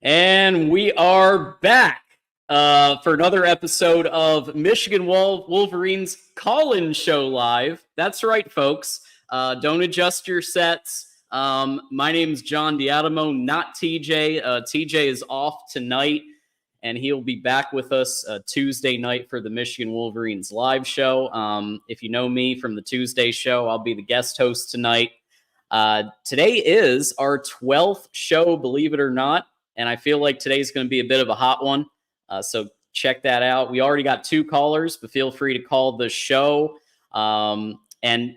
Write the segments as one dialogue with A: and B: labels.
A: And we are back for another episode of Michigan Wolverines Call-In Show Live. That's right, folks. Don't adjust your sets. My name's John Diadamo, not TJ. TJ is off tonight, and he'll be back with us Tuesday night for the Michigan Wolverines live show. If you know me from the Tuesday show, I'll be the guest host tonight. Today is our 12th show, believe it or not. And I feel like today's going to be a bit of a hot one. So check that out. We already got 2 callers, but feel free to call the show. And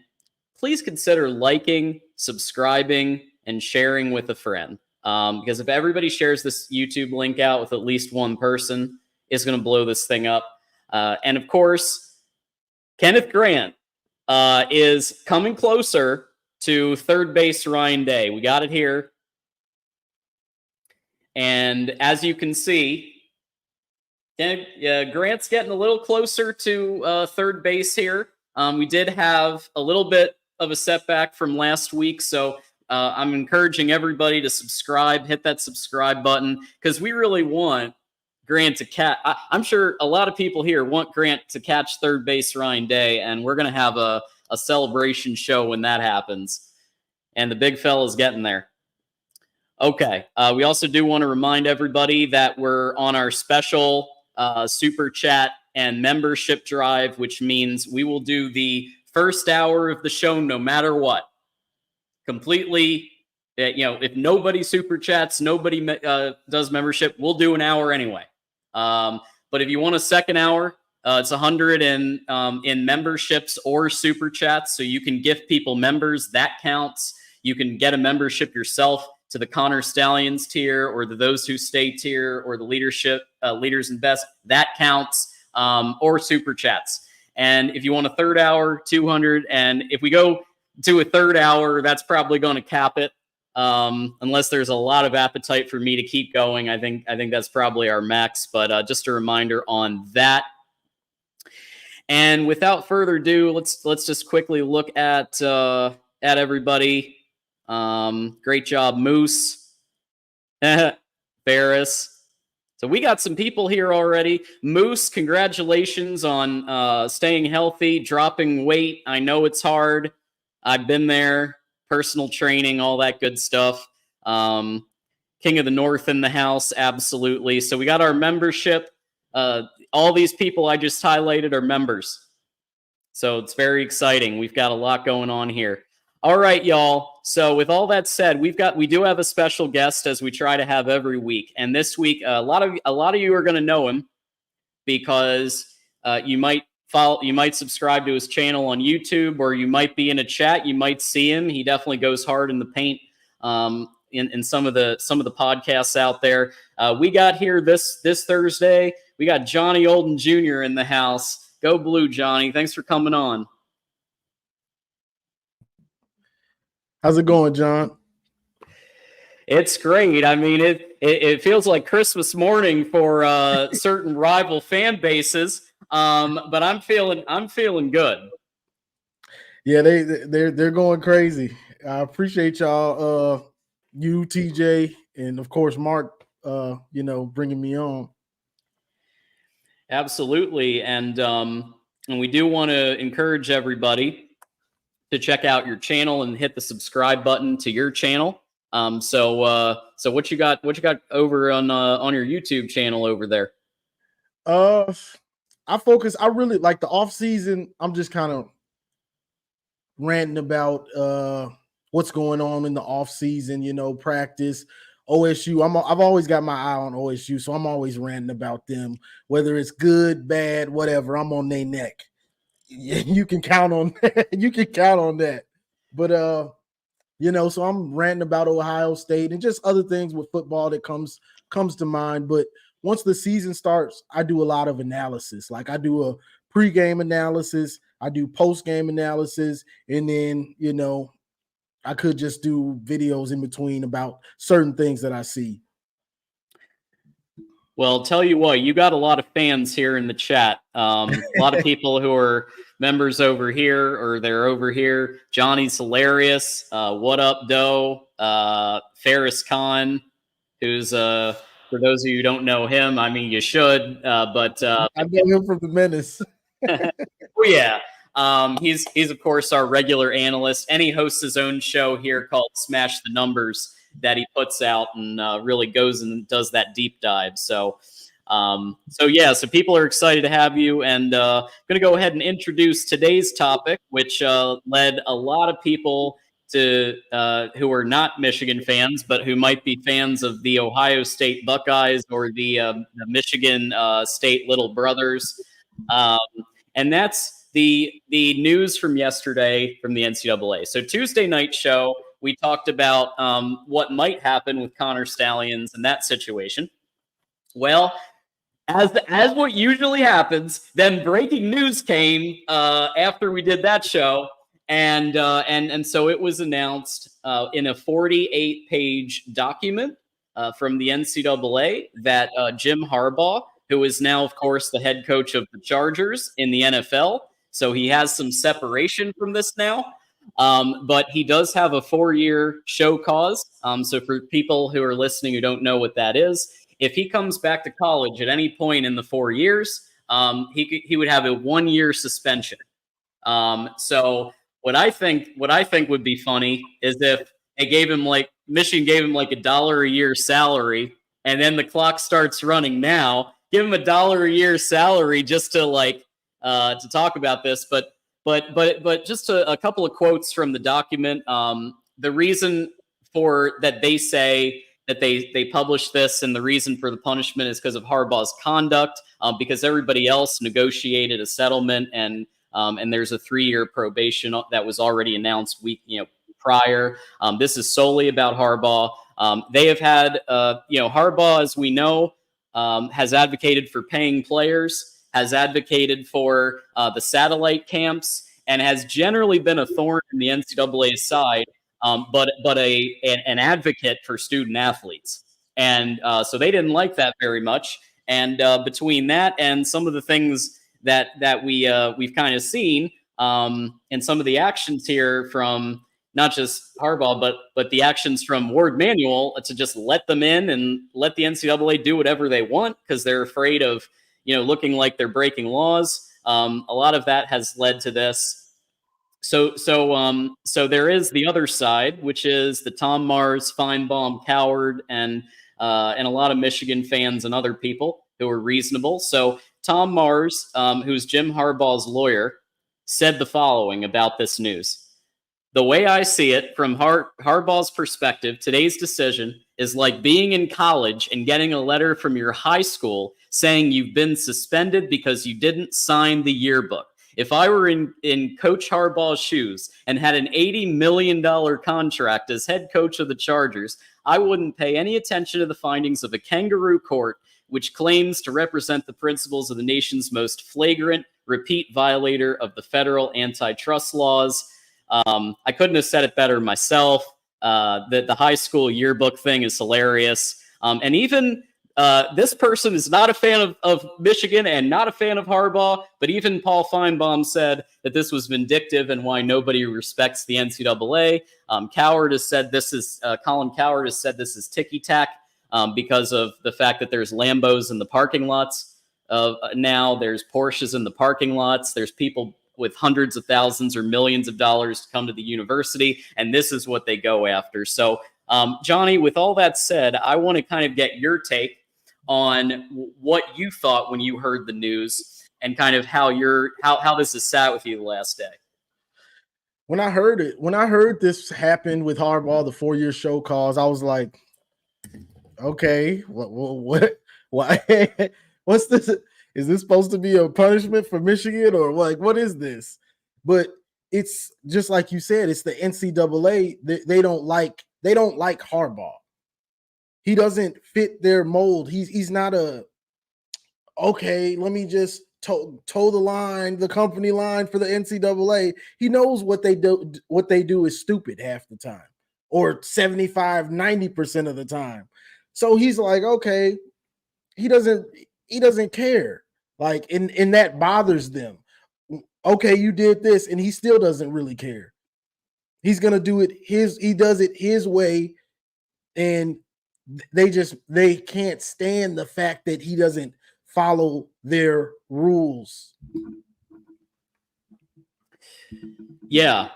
A: please consider liking, subscribing, and sharing with a friend. Because if everybody shares this YouTube link out with at least one person, it's going to blow this thing up. And of course, Kenneth Grant is coming closer to third base Ryan Day. We got it here. And as you can see, Grant's getting a little closer to third base here. We did have a little bit of a setback from last week, so I'm encouraging everybody to subscribe, hit that subscribe button, because we really want Grant to catch. I'm sure a lot of people here want Grant to catch third base Ryan Day, and we're going to have a celebration show when that happens. And the big fella's getting there. Okay. We also do want to remind everybody that we're on our special super chat and membership drive, which means we will do the first hour of the show no matter what. Completely, if nobody super chats, nobody does membership, we'll do an hour anyway. But if you want a second hour, it's 100 in memberships or super chats, so you can gift people members. That counts. You can get a membership yourself to the Connor Stallions tier or the Those Who Stay tier or the leadership Leaders and Best. That counts, or super chats. And if you want a third hour, 200. And if we go to a third hour, that's probably going to cap it. Unless there's a lot of appetite for me to keep going. I think that's probably our max. But just a reminder on that. And without further ado, let's just quickly look at everybody. Great job, Moose. Ferris. So we got some people here already. Moose, congratulations on staying healthy, dropping weight. I know it's hard. I've been there. Personal training, all that good stuff. King of the North in the house, absolutely. So we got our membership. All these people I just highlighted are members. So it's very exciting. We've got a lot going on here. All right, y'all. So with all that said, we do have a special guest, as we try to have every week. And this week, a lot of you are going to know him because you might subscribe to his channel on YouTube, or you might be in a chat. You might see him. He definitely goes hard in the paint in some of the podcasts out there. We got here this Thursday. We got Johnny Olden Jr. in the house. Go Blue, Johnny. Thanks for coming on.
B: How's it going, John?
A: It's great. I mean, it feels like Christmas morning for certain rival fan bases, but I'm feeling good.
B: Yeah, they're going crazy. I appreciate y'all, you, TJ, and of course Mark, bringing me on.
A: Absolutely, and we do want to encourage everybody to check out your channel and hit the subscribe button to your channel. So what you got over on your YouTube channel over there?
B: I really like the off season. I'm just kind of ranting about what's going on in the off season, practice, OSU. I've always got my eye on OSU, so I'm always ranting about them, whether it's good, bad, whatever. I'm on their neck. You can count on that. You can count on that. But so I'm ranting about Ohio State and just other things with football that comes to mind. But once the season starts, I do a lot of analysis. Like I do a pregame analysis, I do postgame analysis, and then I could just do videos in between about certain things that I see.
A: Well, tell you what, you got a lot of fans here in the chat. A lot of people who are members over here, or they're over here. Johnny's hilarious. What up, Doe? Ferris Khan, who's For those of you who don't know him, I mean, you should, but
B: I know him from The Menace.
A: oh yeah. He's of course our regular analyst, and he hosts his own show here called Smash the Numbers that he puts out and really goes and does that deep dive. So people are excited to have you, and going to go ahead and introduce today's topic, which led a lot of people to who are not Michigan fans, but who might be fans of the Ohio State Buckeyes or the Michigan State Little Brothers. And that's the news from yesterday from the NCAA. So Tuesday night show, we talked about what might happen with Connor Stallions in that situation. Well, as what usually happens, then breaking news came after we did that show, and so it was announced in a 48-page document from the NCAA that Jim Harbaugh, who is now, of course, the head coach of the Chargers in the NFL. So he has some separation from this now. But he does have a 4-year show cause. So for people who are listening who don't know what that is, if he comes back to college at any point in the 4 years, he would have a 1-year suspension. So what I think would be funny is if Michigan gave him like $1 a year salary, and then the clock starts running now. Give him $1 a year salary just to to talk about this, but just a couple of quotes from the document. The reason for that they say that they published this, and the reason for the punishment is because of Harbaugh's conduct, because everybody else negotiated a settlement, and there's a 3-year probation that was already announced prior. This is solely about Harbaugh. They have had Harbaugh, as we know, has advocated for paying players, has advocated for the satellite camps, and has generally been a thorn in the NCAA's side, but an advocate for student athletes. And so they didn't like that very much. And between that and some of the things that we've kind of seen, and some of the actions here from not just Harbaugh, but the actions from Ward Manuel to just let them in and let the NCAA do whatever they want because they're afraid of looking like they're breaking laws. A lot of that has led to this. So there is the other side, which is the Tom Mars, Feinbaum, Coward, and a lot of Michigan fans and other people who are reasonable. So Tom Mars, who's Jim Harbaugh's lawyer, said the following about this news. The way I see it, from Harbaugh's perspective, today's decision is like being in college and getting a letter from your high school saying you've been suspended because you didn't sign the yearbook. If I were in Coach Harbaugh's shoes and had an $80 million contract as head coach of the Chargers, I wouldn't pay any attention to the findings of a kangaroo court which claims to represent the principles of the nation's most flagrant repeat violator of the federal antitrust laws. I couldn't have said it better myself. The high school yearbook thing is hilarious. And even this person is not a fan of Michigan and not a fan of Harbaugh, but even Paul Feinbaum said that this was vindictive and why nobody respects the NCAA. Colin Coward has said this is ticky-tack because of the fact that there's Lambos in the parking lots. Now there's Porsches in the parking lots. There's people with hundreds of thousands or millions of dollars to come to the university, and this is what they go after. So, Johnny, with all that said, I want to kind of get your take on what you thought when you heard the news and kind of how this has sat with you the last day.
B: When I heard this happen with Harbaugh, the 4-year show cause, I was like, okay, what what's this? Is this supposed to be a punishment for Michigan or what is this? But it's just like you said, it's the NCAA. They don't like Harbaugh. He doesn't fit their mold. He's not okay, let me just toe the line, the company line for the NCAA. He knows what they do is stupid half the time, or 75-90% of the time. So he's like, okay, he doesn't care. And that bothers them. Okay, you did this, and he still doesn't really care. He's gonna do it he does it his way, and they can't stand the fact that he doesn't follow their rules.
A: Yeah.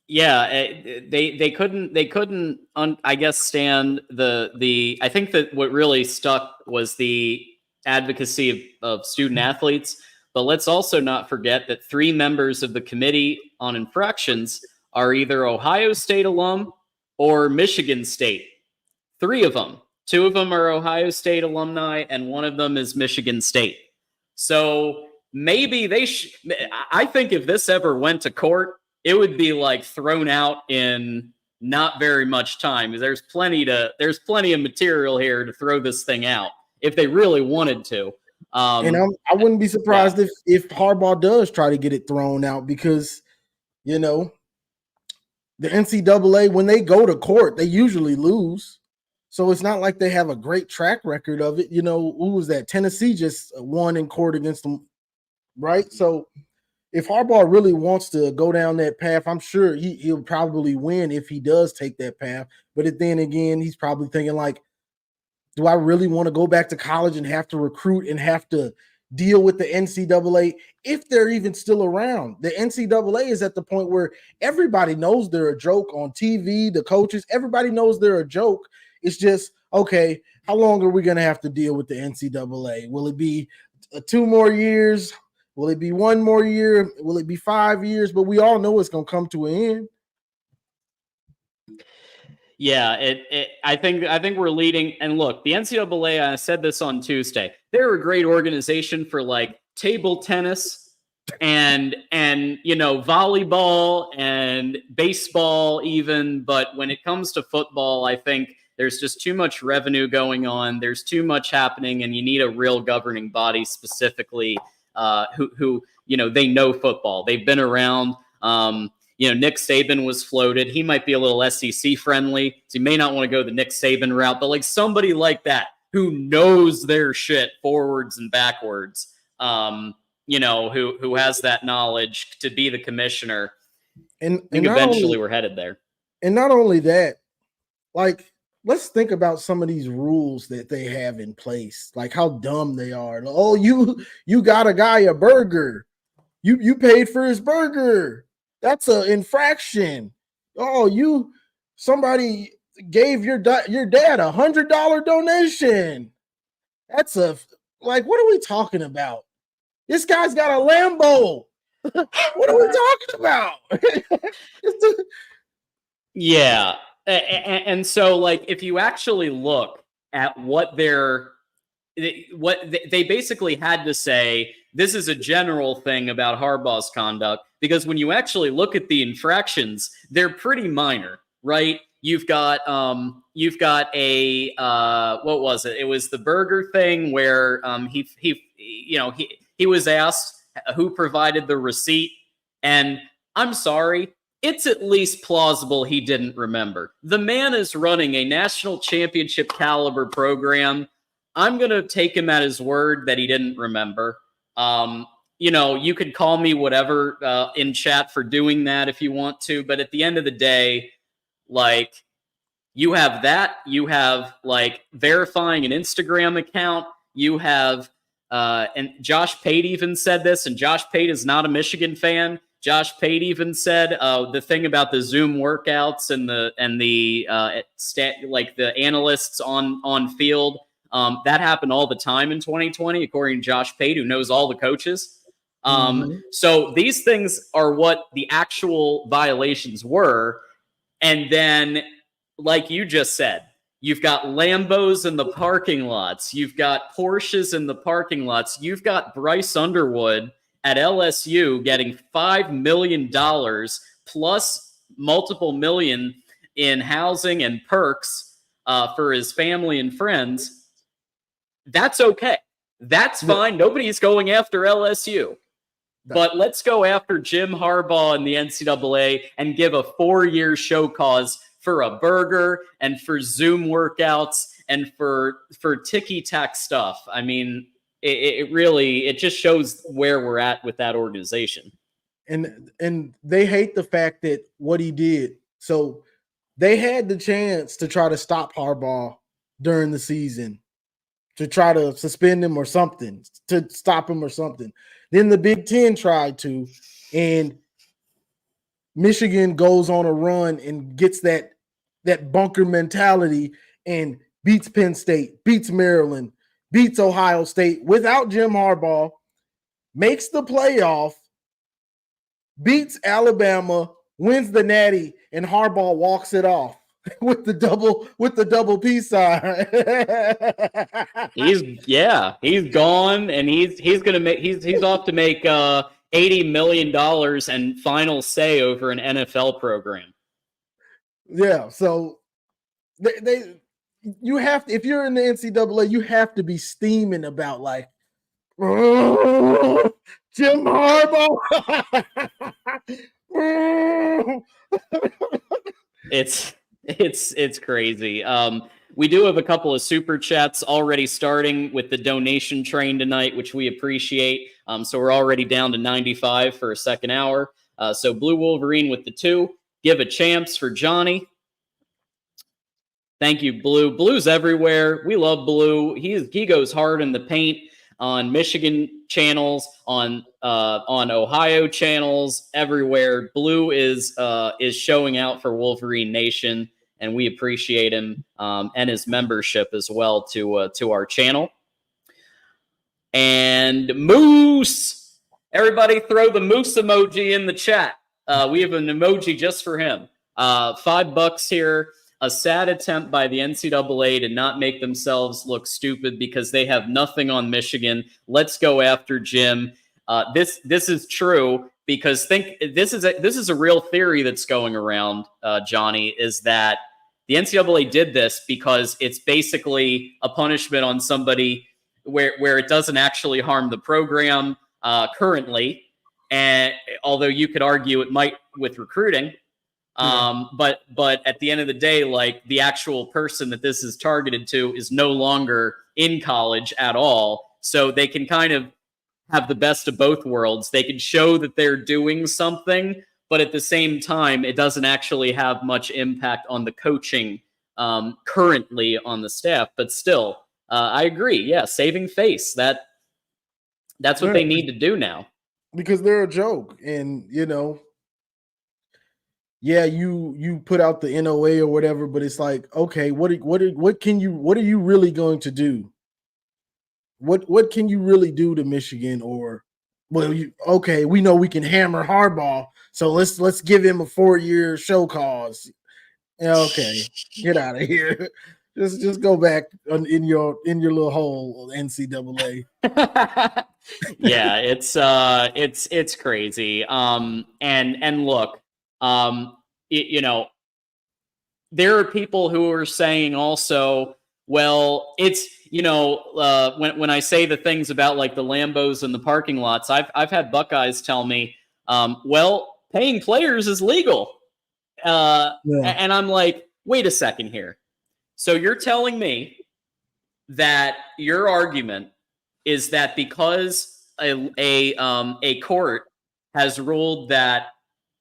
A: They couldn't I guess stand the I think that what really stuck was the advocacy of student athletes, but let's also not forget that 3 members of the Committee on Infractions are either Ohio State alum or Michigan State. 3 of them. 2 of them are Ohio State alumni and 1 of them is Michigan State. So maybe I think if this ever went to court, it would be like thrown out in not very much time. There's plenty of material here to throw this thing out if they really wanted to.
B: And I wouldn't be surprised if Harbaugh does try to get it thrown out, because, you know, the NCAA, when they go to court, they usually lose. So it's not like they have a great track record of it. You know, who was that? Tennessee just won in court against them, right? So if Harbaugh really wants to go down that path, I'm sure he'll probably win if he does take that path. But then again, he's probably thinking like, do I really want to go back to college and have to recruit and have to deal with the NCAA if they're even still around? The NCAA is at the point where everybody knows they're a joke on TV, the coaches, everybody knows they're a joke. It's just, okay, how long are we going to have to deal with the NCAA? Will it be 2 more years? Will it be 1 more year? Will it be 5 years? But we all know it's going to come to an end.
A: Yeah, I think we're leading. And look, the NCAA, I said this on Tuesday, they're a great organization for like table tennis and you know, volleyball and baseball even. But when it comes to football, I think there's just too much revenue going on. There's too much happening, and you need a real governing body specifically who you know, they know football. They've been around. You know, Nick Saban was floated. He might be a little SEC friendly, so you may not want to go the Nick Saban route, but like somebody like that who knows their shit forwards and backwards, you know, who has that knowledge to be the commissioner. And I think eventually we're headed there.
B: And not only that, like, let's think about some of these rules that they have in place, like how dumb they are. Oh, you got a guy a burger. You paid for his burger. That's an infraction. Oh, somebody gave your dad $100 donation. That's like, what are we talking about? This guy's got a Lambo. What are we talking about?
A: Yeah. And so, like, if you actually look at what they basically had to say, this is a general thing about Harbaugh's conduct, because when you actually look at the infractions, they're pretty minor, right? You've got a what was it? It was the burger thing where he was asked who provided the receipt, and I'm sorry, it's at least plausible he didn't remember. The man is running a national championship caliber program. I'm going to take him at his word that he didn't remember. You know, you could call me whatever in chat for doing that if you want to, but at the end of the day, like, you have that, you have like verifying an Instagram account, you have and Josh Pate even said this, and Josh Pate is not a Michigan fan. Josh Pate even said the thing about the Zoom workouts and the analysts on field. That happened all the time in 2020, according to Josh Pate, who knows all the coaches. So these things are what the actual violations were. And then, like you just said, you've got Lambos in the parking lots. You've got Porsches in the parking lots. You've got Bryce Underwood at LSU getting $5 million plus multiple million in housing and perks for his family and friends. That's okay. That's fine. Nobody's going after LSU. But let's go after Jim Harbaugh and the NCAA and give a 4-year show cause for a burger and for Zoom workouts and for ticky-tack stuff. I mean, it really just shows where we're at with that organization.
B: And they hate the fact that what he did. So they had the chance to try to stop Harbaugh during the season, to try to suspend him or something, to stop him or something. Then the Big Ten tried to, and Michigan goes on a run and gets that bunker mentality and beats Penn State, beats Maryland, beats Ohio State without Jim Harbaugh, makes the playoff, beats Alabama, wins the Natty, and Harbaugh walks it off with the double peace sign.
A: He's gone, and he's off to make $80 million and final say over an NFL program.
B: Yeah, so you have to, if you're in the NCAA, you have to be steaming about like Jim Harbaugh.
A: It's crazy. We do have a couple of super chats already starting with the donation train tonight, which we appreciate. So we're already down to 95 for a second hour. So Blue Wolverine with the 2. Give a champs for Johnny. Thank you, Blue. Blue's everywhere. We love Blue. He goes hard in the paint on Michigan channels, on Ohio channels, everywhere. Blue is showing out for Wolverine Nation, and we appreciate him and his membership as well to our channel. And Moose, everybody throw the Moose emoji in the chat. We have an emoji just for him. $5 here. A sad attempt by the NCAA to not make themselves look stupid because they have nothing on Michigan. Let's go after Jim. This is true because this is a real theory that's going around, Johnny, is that the NCAA did this because it's basically a punishment on somebody where it doesn't actually harm the program currently, and although you could argue it might with recruiting. But at the end of the day, like the actual person that this is targeted to is no longer in college at all. So they can kind of have the best of both worlds. They can show that they're doing something, but at the same time, it doesn't actually have much impact on the coaching currently on the staff. But still, I agree. Yeah, saving face. That's what they need to do now. Because
B: they're a joke. And, yeah, you put out the NOA or whatever, but it's like, okay, what are you really going to do? What can you really do to Michigan? Or, well, we know we can hammer Harbaugh, so let's give him a 4-year show cause. Okay, get out of here. Just go back in your little hole, NCAA.
A: Yeah, it's crazy. And look. There are people who are saying also, well, it's, when I say the things about like the Lambos and the parking lots, I've had Buckeyes tell me, well, paying players is legal. And I'm like, wait a second here. So you're telling me that your argument is that because a court has ruled that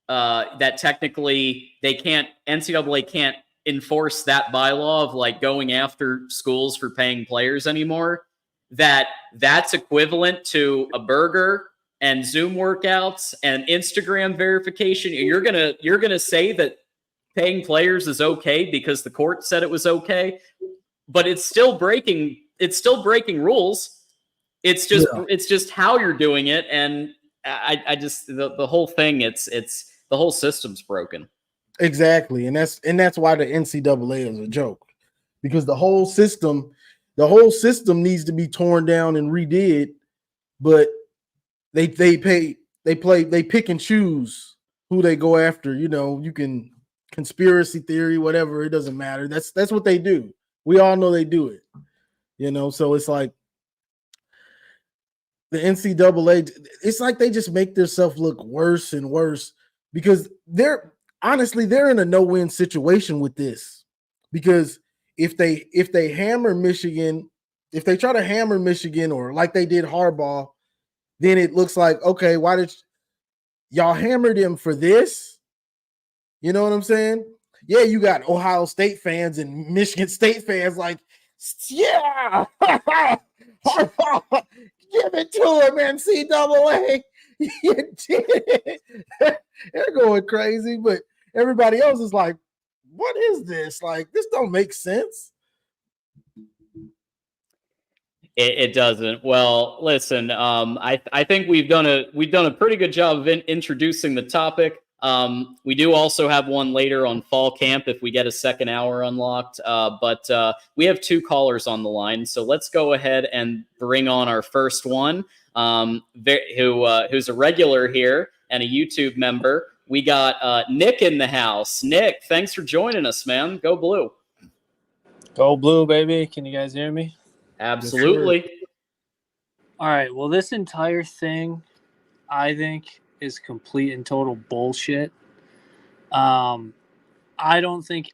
A: that technically NCAA can't enforce that bylaw of like going after schools for paying players anymore, that's equivalent to a burger and Zoom workouts and Instagram verification. You're gonna say that paying players is okay because the court said it was okay, but it's still breaking rules. It's just how you're doing it, and I just the whole thing. It's the whole system's broken.
B: Exactly, and that's why the NCAA is a joke, because the whole system needs to be torn down and redid, but they pick and choose who they go after. You can conspiracy theory, whatever, it doesn't matter. That's what they do. We all know they do it. So it's like the NCAA, it's like they just make themselves look worse and worse, because they're in a no-win situation with this. Because if they hammer Michigan, if they try to hammer Michigan, or like they did Harbaugh, then it looks like, okay, why did y'all hammer them for this? You know what I'm saying? yeah, you got Ohio State fans and Michigan State fans like, yeah, Harbaugh, give it to him, NCAA. You did it. They're going crazy, but everybody else is like, what is this? Like, this don't make sense.
A: It doesn't. Well, listen, I think we've done a pretty good job of introducing the topic. We do also have one later on fall camp if we get a second hour unlocked. But we have 2 callers on the line, so let's go ahead and bring on our first one, who's a regular here and a YouTube member. We got Nick in the house. Nick, thanks for joining us, man. Go Blue.
C: Go Blue, baby. Can you guys hear me?
A: Absolutely.
C: All right. Well, this entire thing, I think, is complete and total bullshit. I don't think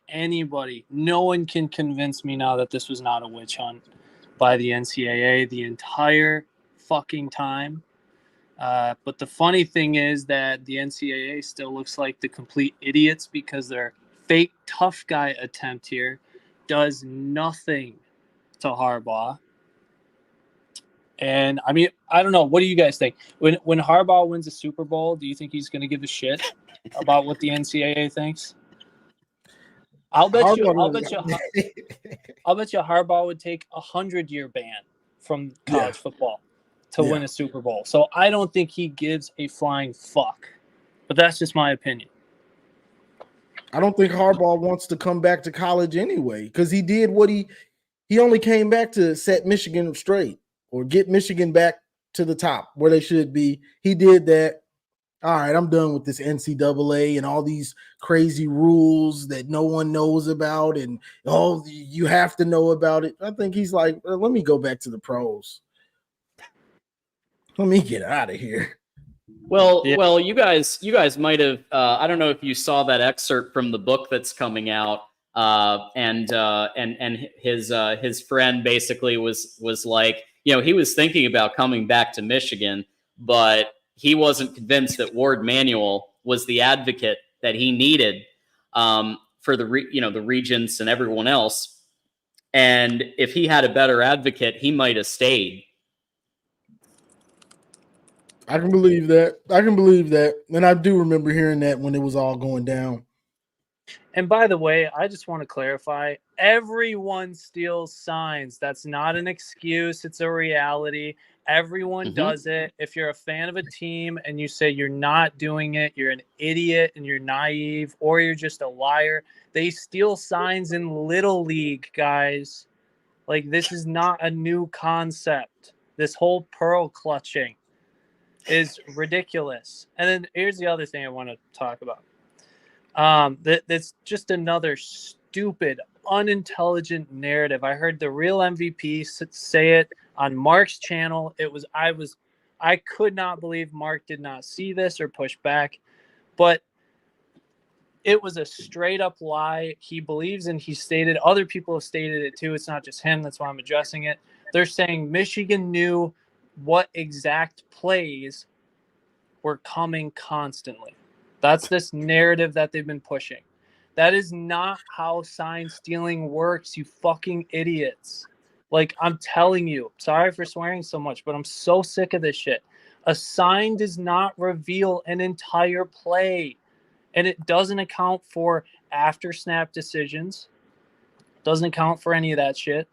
C: no one can convince me now that this was not a witch hunt by the NCAA the entire fucking time. But the funny thing is that the NCAA still looks like the complete idiots because their fake tough guy attempt here does nothing to Harbaugh. And I mean, I don't know. What do you guys think? When Harbaugh wins a Super Bowl, do you think he's going to give a shit about what the NCAA thinks? I'll bet you Harbaugh would take a 100-year ban from college football to win a Super Bowl. So I don't think he gives a flying fuck. But that's just my opinion.
B: I don't think Harbaugh wants to come back to college anyway, because he did what he only came back to set Michigan straight or get Michigan back to the top where they should be. He did that. All right, I'm done with this NCAA and all these crazy rules that no one knows about, and you have to know about it. I think he's like, let me go back to the pros. Let me get out of here.
A: Well, you guys might have. I don't know if you saw that excerpt from the book that's coming out, and his friend basically was like, he was thinking about coming back to Michigan, but he wasn't convinced that Ward Manuel was the advocate that he needed for the Regents and everyone else. And if he had a better advocate, he might have stayed.
B: I can believe that. And I do remember hearing that when it was all going down.
C: And by the way, I just want to clarify, everyone steals signs. That's not an excuse. It's a reality. Everyone does it. If you're a fan of a team and you say you're not doing it, you're an idiot and you're naive, or you're just a liar. They steal signs in Little League, guys. Like, this is not a new concept. This whole pearl clutching is ridiculous. And then here's the other thing I want to talk about. That's just another stupid, unintelligent narrative. I heard the real MVP say it on Mark's channel. I could not believe Mark did not see this or push back, but it was a straight up lie. He believes, and he stated, other people have stated it too. It's not just him. That's why I'm addressing it. They're saying Michigan knew what exact plays were coming constantly. That's this narrative that they've been pushing. That is not how sign stealing works, you fucking idiots. Like, I'm telling you, sorry for swearing so much, but I'm so sick of this shit. A sign does not reveal an entire play, and it doesn't account for after snap decisions. Doesn't account for any of that shit.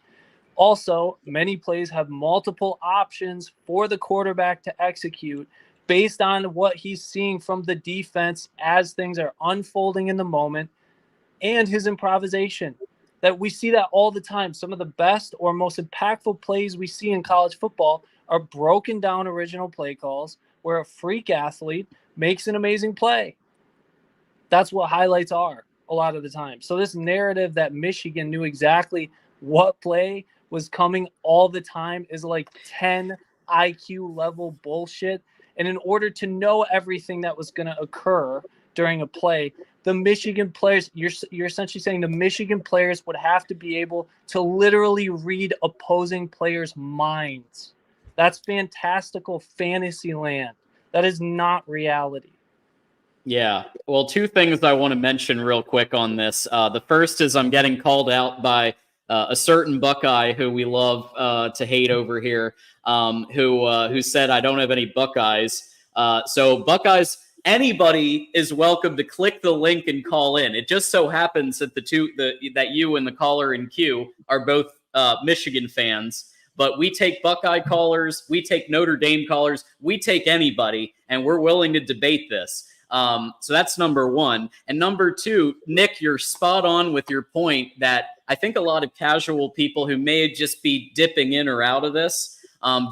C: Also, many plays have multiple options for the quarterback to execute based on what he's seeing from the defense as things are unfolding in the moment, and his improvisation. That we see that all the time. Some of the best or most impactful plays we see in college football are broken down original play calls where a freak athlete makes an amazing play. That's what highlights are a lot of the time. So this narrative that Michigan knew exactly what play was coming all the time is like 10 IQ level bullshit. And in order to know everything that was going to occur during a play, the Michigan players, you're essentially saying the Michigan players would have to be able to literally read opposing players' minds. That's fantastical fantasy land. That is not reality.
A: Yeah. Well, two things I want to mention real quick on this. The first is I'm getting called out by a certain Buckeye who we love to hate over here, who said I don't have any Buckeyes. So Buckeyes, anybody is welcome to click the link and call in. It just so happens that that you and the caller in queue are both Michigan fans. But we take Buckeye callers, we take Notre Dame callers, we take anybody, and we're willing to debate this. So that's number one. And number two, Nick, you're spot on with your point that I think a lot of casual people who may just be dipping in or out of this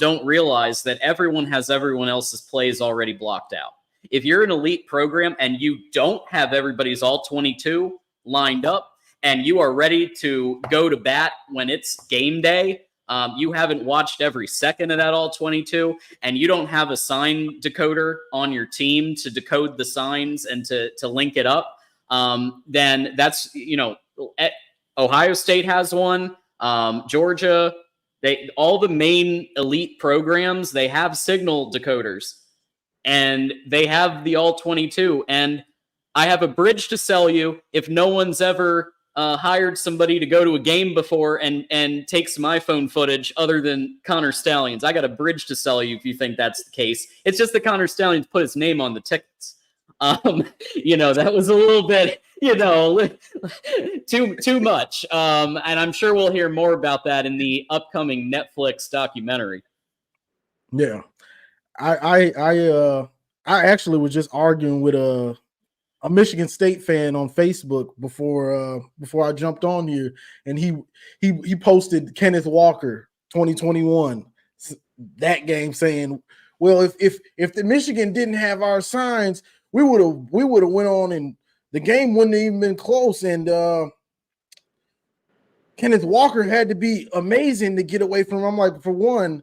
A: don't realize that everyone has everyone else's plays already blocked out. If you're an elite program and you don't have everybody's all 22 lined up and you are ready to go to bat when it's game day, you haven't watched every second of that all 22, and you don't have a sign decoder on your team to decode the signs and to link it up, then that's, Ohio State has one, Georgia, all the main elite programs, they have signal decoders, and they have the all 22. And I have a bridge to sell you if no one's ever hired somebody to go to a game before and take some iPhone footage other than Connor Stallions. I got a bridge to sell you if you think that's the case. It's just that Connor Stallions put his name on the tickets. That was a little bit, too much. And I'm sure we'll hear more about that in the upcoming Netflix documentary.
B: Yeah. I actually was just arguing with a Michigan State fan on Facebook before I jumped on here, and he posted Kenneth Walker 2021 that game saying, well, if the Michigan didn't have our signs, we would have went on and the game wouldn't have even been close. And Kenneth Walker had to be amazing to get away from him. I'm like, for one,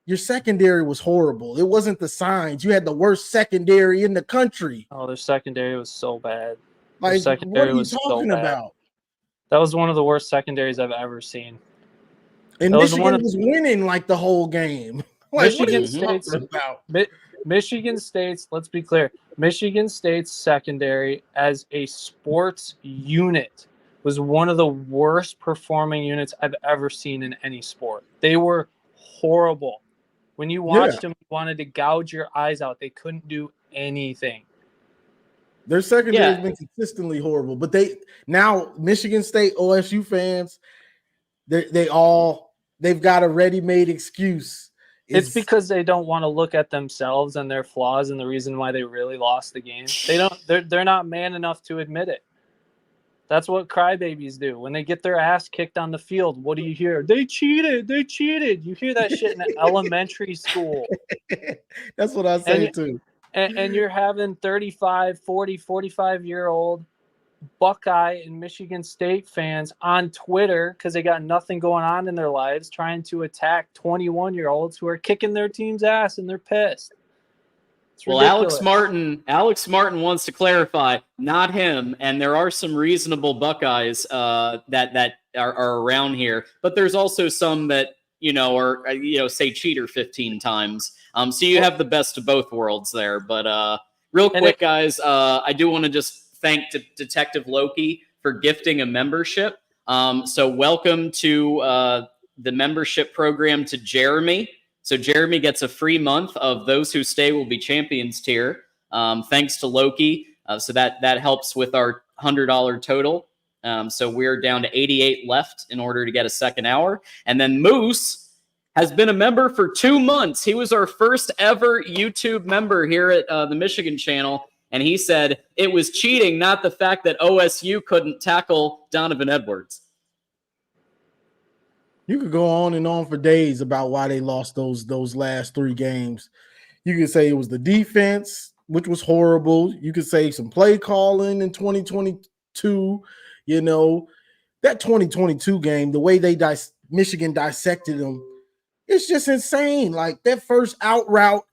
B: your secondary was horrible. It wasn't the signs. You had the worst secondary in the country.
C: Oh, their secondary was so bad.
B: Like, what are you talking about?
C: That was one of the worst secondaries I've ever seen.
B: And Michigan was winning like the whole game. Like,
C: Michigan State's about? Michigan State's, let's be clear, Michigan State's secondary as a sports unit was one of the worst performing units I've ever seen in any sport. They were horrible. When you watched them, you wanted to gouge your eyes out. They couldn't do anything.
B: Their secondary has been consistently horrible. But now Michigan State OSU fans, they've got a ready-made excuse.
C: It's because they don't want to look at themselves and their flaws and the reason why they really lost the game. They're not man enough to admit it. That's what crybabies do. When they get their ass kicked on the field, what do you hear? They cheated. They cheated. You hear that shit in elementary school.
B: That's what I say too.
C: And you're having 35, 40, 45-year-old Buckeye and Michigan State fans on Twitter because they got nothing going on in their lives trying to attack 21-year-olds who are kicking their team's ass and they're pissed.
A: Well, Alex Martin wants to clarify, not him. And there are some reasonable Buckeyes that are around here, but there's also some that say cheater 15 times. So you have the best of both worlds there. But real quick, guys, I do want to just thank Detective Loki for gifting a membership. So welcome to the membership program to Jeremy. So Jeremy gets a free month of Those Who Stay Will Be Champions tier, thanks to Loki. So that helps with our $100 total. So we're down to 88 left in order to get a second hour. And then Moose has been a member for 2 months. He was our first ever YouTube member here at the Michigan channel. And he said it was cheating, not the fact that OSU couldn't tackle Donovan Edwards.
B: You could go on and on for days about why they lost those last 3 games. You could say it was the defense, which was horrible. You could say some play calling in 2022. That 2022 game, the way Michigan dissected them, it's just insane. Like that first out route,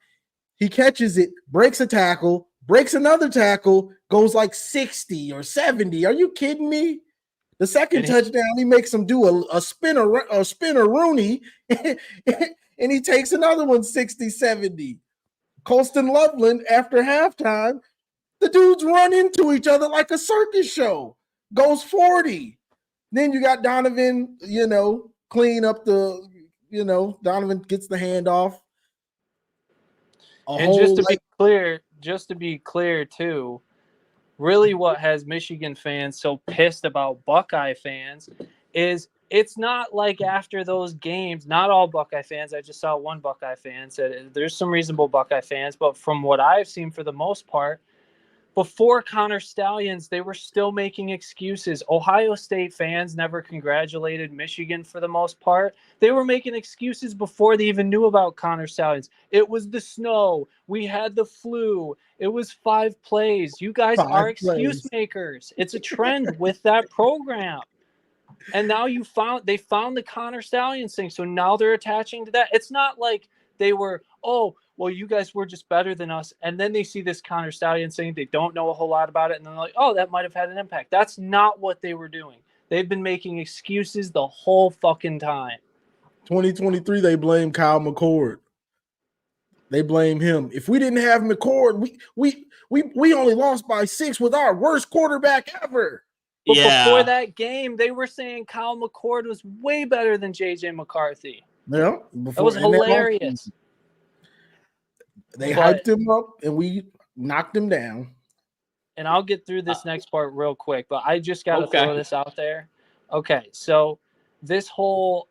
B: he catches it, breaks a tackle, breaks another tackle, goes like 60 or 70. Are you kidding me? The second touchdown, he makes him do a spinner Rooney, and he takes another one 60, 70. Colston Loveland, after halftime, The dudes run into each other like a circus show. Goes 40. Then you got Donovan, clean up the, Donovan gets the handoff.
C: And just to be clear too, really what has Michigan fans so pissed about Buckeye fans is it's not like after those games, not all Buckeye fans, I just saw one Buckeye fan said there's some reasonable Buckeye fans, but from what I've seen for the most part, before Connor Stallions, they were still making excuses. Ohio State fans never congratulated Michigan for the most part. They were making excuses before they even knew about Connor Stallions. It was the snow. We had the flu. It was 5 plays. You guys are excuse makers. It's a trend with that program. And now they found the Connor Stallions thing. So now they're attaching to that. It's not like they were, well, you guys were just better than us. And then they see this Connor Stallions thing. They don't know a whole lot about it. And they're like, that might have had an impact. That's not what they were doing. They've been making excuses the whole fucking time.
B: 2023, they blame Kyle McCord. They blame him. If we didn't have McCord, we only lost by 6 with our worst quarterback ever.
C: But before that game, they were saying Kyle McCord was way better than JJ McCarthy.
B: Yeah.
C: That was hilarious.
B: They hyped him up, and we knocked him down.
C: And I'll get through this next part real quick, but I just got to throw this out there. Okay, so this whole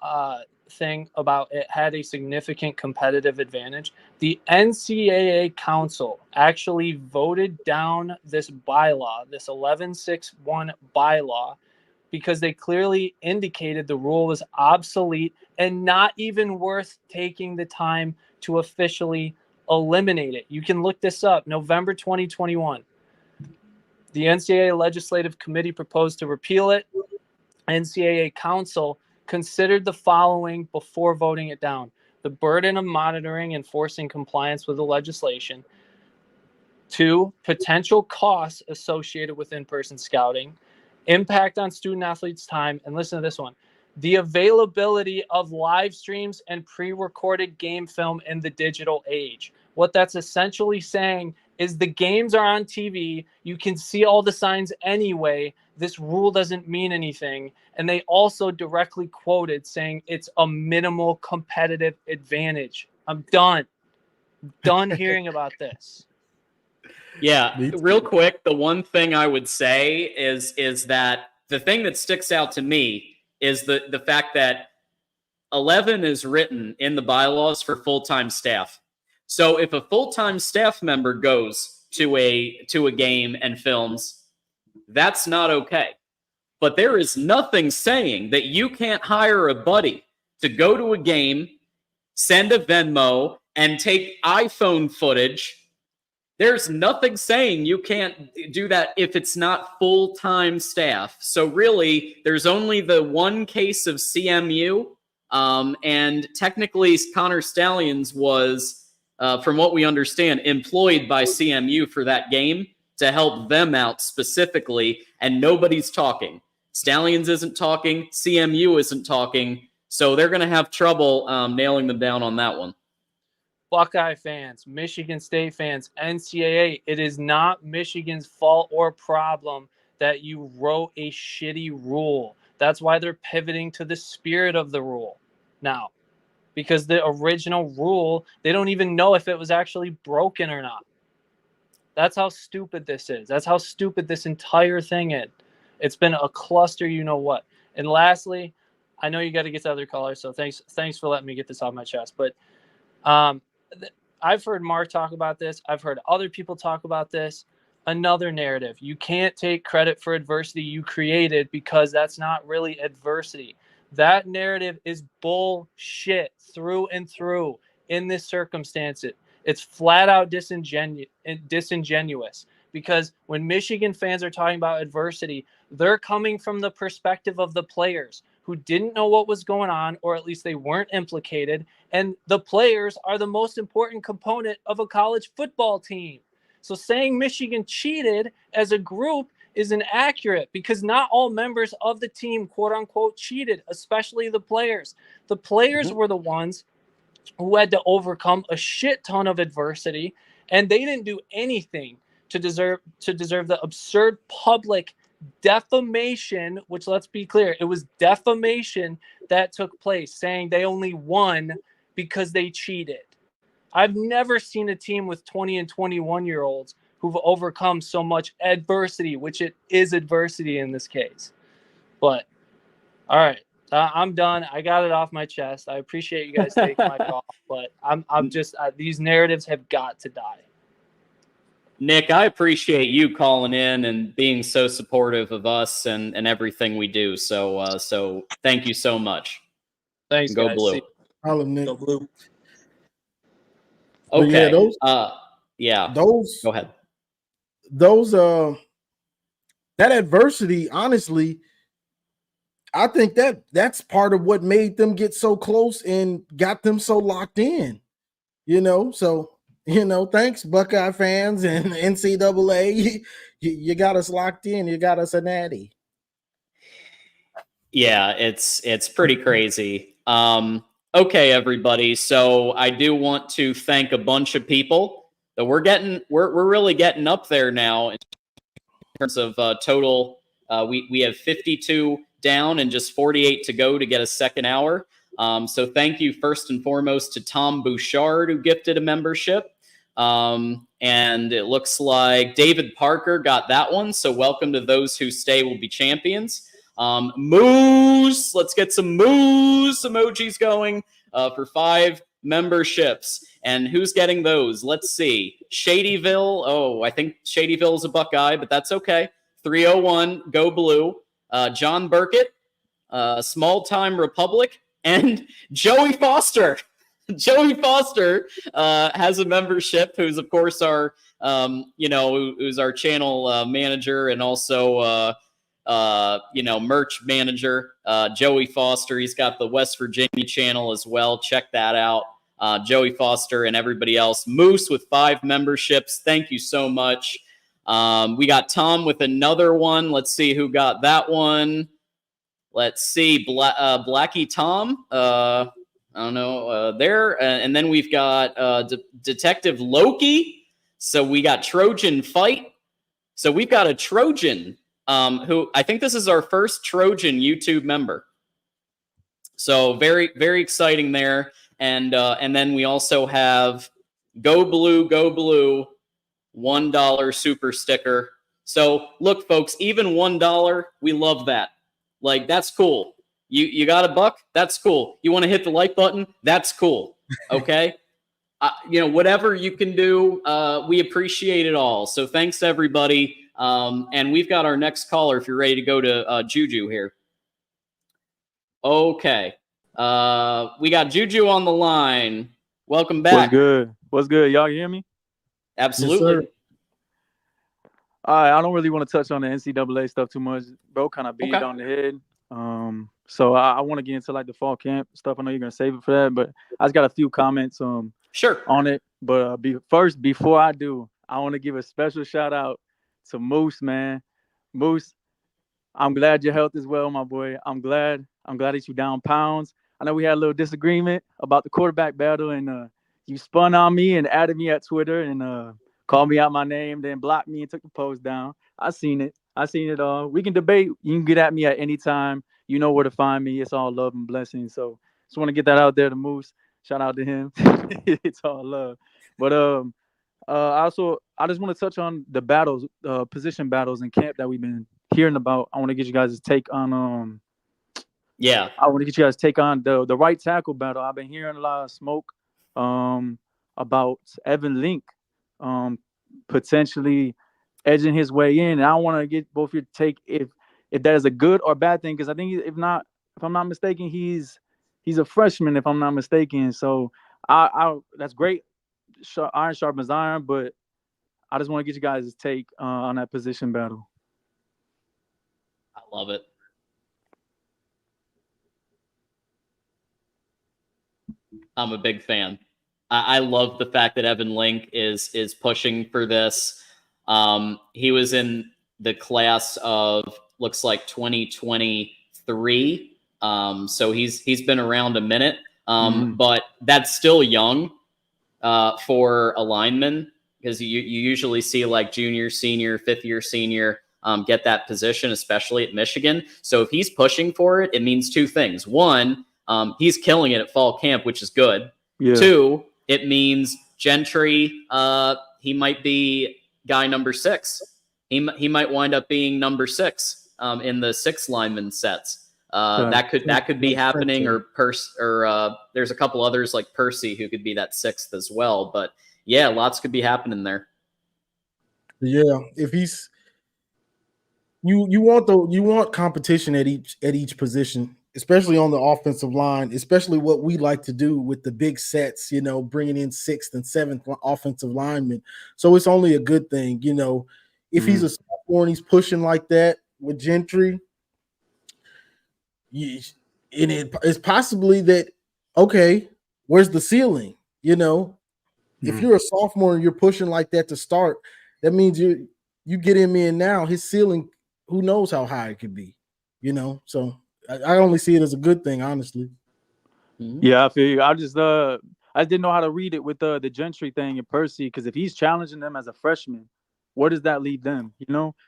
C: thing about it had a significant competitive advantage. The NCAA Council actually voted down this bylaw, this 1161 bylaw, because they clearly indicated the rule was obsolete and not even worth taking the time to officially eliminate it. You can look this up. November 2021. The NCAA Legislative Committee proposed to repeal it. NCAA Council considered the following before voting it down: the burden of monitoring and enforcing compliance with the legislation. 2, potential costs associated with in-person scouting, impact on student athletes' time, and listen to this one: the availability of live streams and pre-recorded game film in the digital age. What that's essentially saying is the games are on TV. You can see all the signs anyway. This rule doesn't mean anything. And they also directly quoted saying it's a minimal competitive advantage. I'm done hearing about this.
A: Yeah, real quick, the one thing I would say is that the thing that sticks out to me is the fact that 11 is written in the bylaws for full-time staff. So if a full-time staff member goes to a game and films, that's not okay. But there is nothing saying that you can't hire a buddy to go to a game, send a Venmo, and take iPhone footage. There's nothing saying you can't do that if it's not full-time staff. So really, there's only the one case of CMU, and technically Connor Stallions was, from what we understand, employed by CMU for that game to help them out specifically, and nobody's talking. Stallions isn't talking, CMU isn't talking, so they're going to have trouble nailing them down on that one.
C: Buckeye fans, Michigan State fans, NCAA, it is not Michigan's fault or problem that you wrote a shitty rule. That's why they're pivoting to the spirit of the rule now. Because the original rule, they don't even know if it was actually broken or not. That's how stupid this is. That's how stupid this entire thing is. It's been a cluster, you know what. And lastly, I know you got to get to other callers, so thanks for letting me get this off my chest. But I've heard Mark talk about this. I've heard other people talk about this. Another narrative. You can't take credit for adversity you created because that's not really adversity. That narrative is bullshit through and through in this circumstance. It's flat out disingenuous because when Michigan fans are talking about adversity, they're coming from the perspective of the players who didn't know what was going on, or at least they weren't implicated. And the players are the most important component of a college football team. So saying Michigan cheated as a group is inaccurate because not all members of the team, quote unquote, cheated, especially the players. The players were the ones who had to overcome a shit ton of adversity, and they didn't do anything to deserve the absurd public defamation, which, let's be clear, it was defamation that took place, saying they only won because they cheated. I've never seen a team with 20 and 21-year-olds who've overcome so much adversity, which it is adversity in this case. But all right, I'm done. I got it off my chest. I appreciate you guys taking my call, but I'm just these narratives have got to die.
A: Nick, I appreciate you calling in and being so supportive of us and everything we do. So thank you so much.
C: Thanks,
A: Go
C: guys.
A: Blue.
B: Nick.
C: Go Blue.
A: Okay.
B: Yeah,
A: those. Go ahead.
B: Those that adversity, honestly, I think that's part of what made them get so close and got them so locked in. So thanks, Buckeye fans and NCAA. You got us locked in. You got us a natty.
A: Yeah, it's pretty crazy. Okay, everybody. So I do want to thank a bunch of people that we're really getting up there now in terms of total. We have 52 down and just 48 to go to get a second hour. So thank you first and foremost to Tom Bouchard, who gifted a membership. And it looks like David Parker got that one. So welcome to those who stay will be champions. Moose, let's get some moose emojis going for 5 memberships. And who's getting those? Let's see. Shadyville. Oh, I think Shadyville is a Buckeye, but that's okay. 301, go Blue. John Burkett, Small Time Republic, and Joey Foster. Joey Foster has a membership, who's of course our, who's our channel manager and also, merch manager. Joey Foster, he's got the West Virginia channel as well. Check that out. Joey Foster and everybody else. Moose with 5 memberships. Thank you so much. We got Tom with another one. Let's see who got that one. Let's see. Blackie Tom. I don't know. There. And then we've got Detective Loki. So we got Trojan Fight. So we've got a Trojan who I think this is our first Trojan YouTube member. So very, very exciting there. And then we also have Go Blue, $1 super sticker. So look, folks, even $1, we love that. Like, that's cool. You got $1? That's cool. You want to hit the like button? That's cool. Okay. Whatever you can do, we appreciate it all. So thanks everybody. And we've got our next caller if you're ready to go to Juju here. Okay. We got Juju on the line. Welcome back.
D: What's good? Y'all hear me?
A: Absolutely.
B: Yes,
D: all right, I don't really want to touch on the NCAA stuff too much. Bro kind of beat it on the head. So I want to get into like the fall camp stuff. I know you're going to save it for that, but I just got a few comments
A: sure
D: on it. But before I do, I want to give a special shout out to Moose, man. Moose, I'm glad your health is well, my boy. I'm glad that you down pounds. I know we had a little disagreement about the quarterback battle, and you spun on me and added me at Twitter and called me out my name, then blocked me and took the post down. I seen it all. We can debate. You can get at me at any time. You know where to find me. It's all love and blessings. So just want to get that out there to Moose. Shout out to him. It's all love. But I just want to touch on the battles, position battles in camp that we've been hearing about. I want to get you guys' take on I want to get you guys' take on the right tackle battle. I've been hearing a lot of smoke about Evan Link potentially edging his way in. And I want to get both your take if that is a good or bad thing, because I think if I'm not mistaken, he's a freshman, if I'm not mistaken. So I that's great. Iron sharpens iron, but I just want to get you guys' take on that position battle.
A: I love it. I'm a big fan. I love the fact that Evan Link is pushing for this. He was in the class of, looks like 2023. So he's been around a minute. But that's still young for a lineman. because you usually see like junior, senior, fifth year senior get that position, especially at Michigan. So if he's pushing for it, it means two things. One, he's killing it at fall camp, which is good.
D: Yeah.
A: Two, it means Gentry, he might be guy number 6. He might wind up being number 6 in the 6 lineman sets. That could be happening, or there's a couple others like Percy who could be that 6th as well. But yeah, lots could be happening there.
B: Yeah, if he's you want competition at each position, especially on the offensive line, especially what we like to do with the big sets, bringing in 6th and 7th offensive linemen. So it's only a good thing, if he's a sophomore and he's pushing like that with Gentry, it's possibly that, okay, where's the ceiling? If you're a sophomore and you're pushing like that to start, that means you get him in now, his ceiling, who knows how high it could be, So I only see it as a good thing, honestly.
D: Yeah, I feel you. I didn't know how to read it with the Gentry thing and Percy, because if he's challenging them as a freshman, where does that leave them?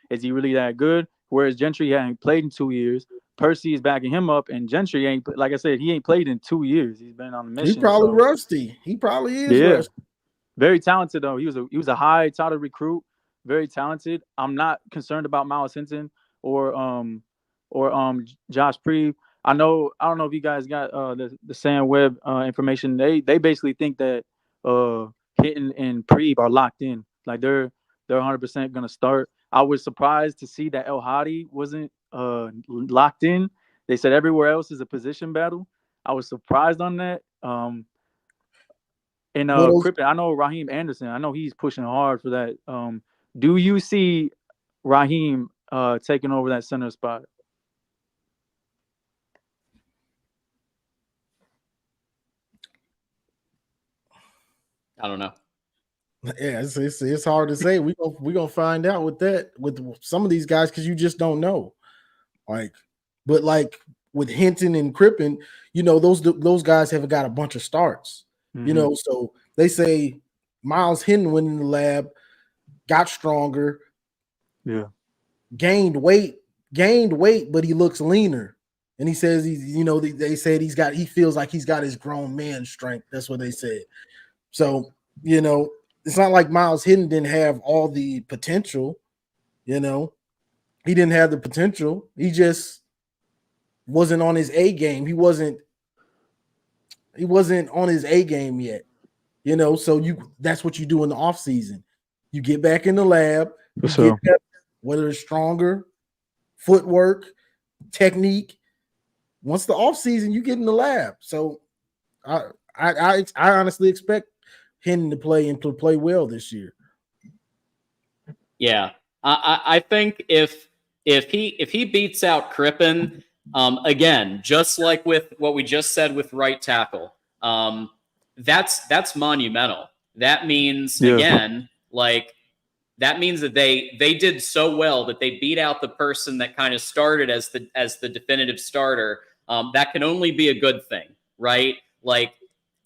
D: Is he really that good? Whereas Gentry hadn't played in 2 years. Percy is backing him up, and Gentry ain't, like I said, he ain't played in 2 years. He's been on the mission.
B: He's probably rusty. He probably is rusty.
D: Very talented though. He was a high touted recruit, very talented. I'm not concerned about Miles Hinton or Josh Preeb. I don't know if you guys got the Sam Webb information. They basically think that Hinton and Preeb are locked in. Like they're 100% gonna start. I was surprised to see that El Hadi wasn't locked in. They said everywhere else is a position battle. I was surprised on that. And Crippen, I know Raheem Anderson. I know he's pushing hard for that. Do you see Raheem taking over that center spot?
A: I don't know.
B: Yeah, it's hard to say. We're gonna find out with some of these guys, because you just don't know. But with Hinton and Crippen, those guys have got a bunch of starts. So they say Miles Hinton went in the lab, got stronger, gained weight, but he looks leaner. And he says they said he feels like he's got his grown man strength. That's what they said. So, it's not like Miles Hinton didn't have all the potential, he didn't have the potential. He just wasn't on his A game. He wasn't on his A game yet, so that's what you do in the off season. You get back in the lab, whether it's stronger, footwork, technique. Once the off season, you get in the lab. So I honestly expect Hinton to play well this year.
A: Yeah, I think if he beats out Crippen, again, just like with what we just said with right tackle, that's monumental. That means again, that means that they did so well that they beat out the person that kind of started as the definitive starter. That can only be a good thing, right?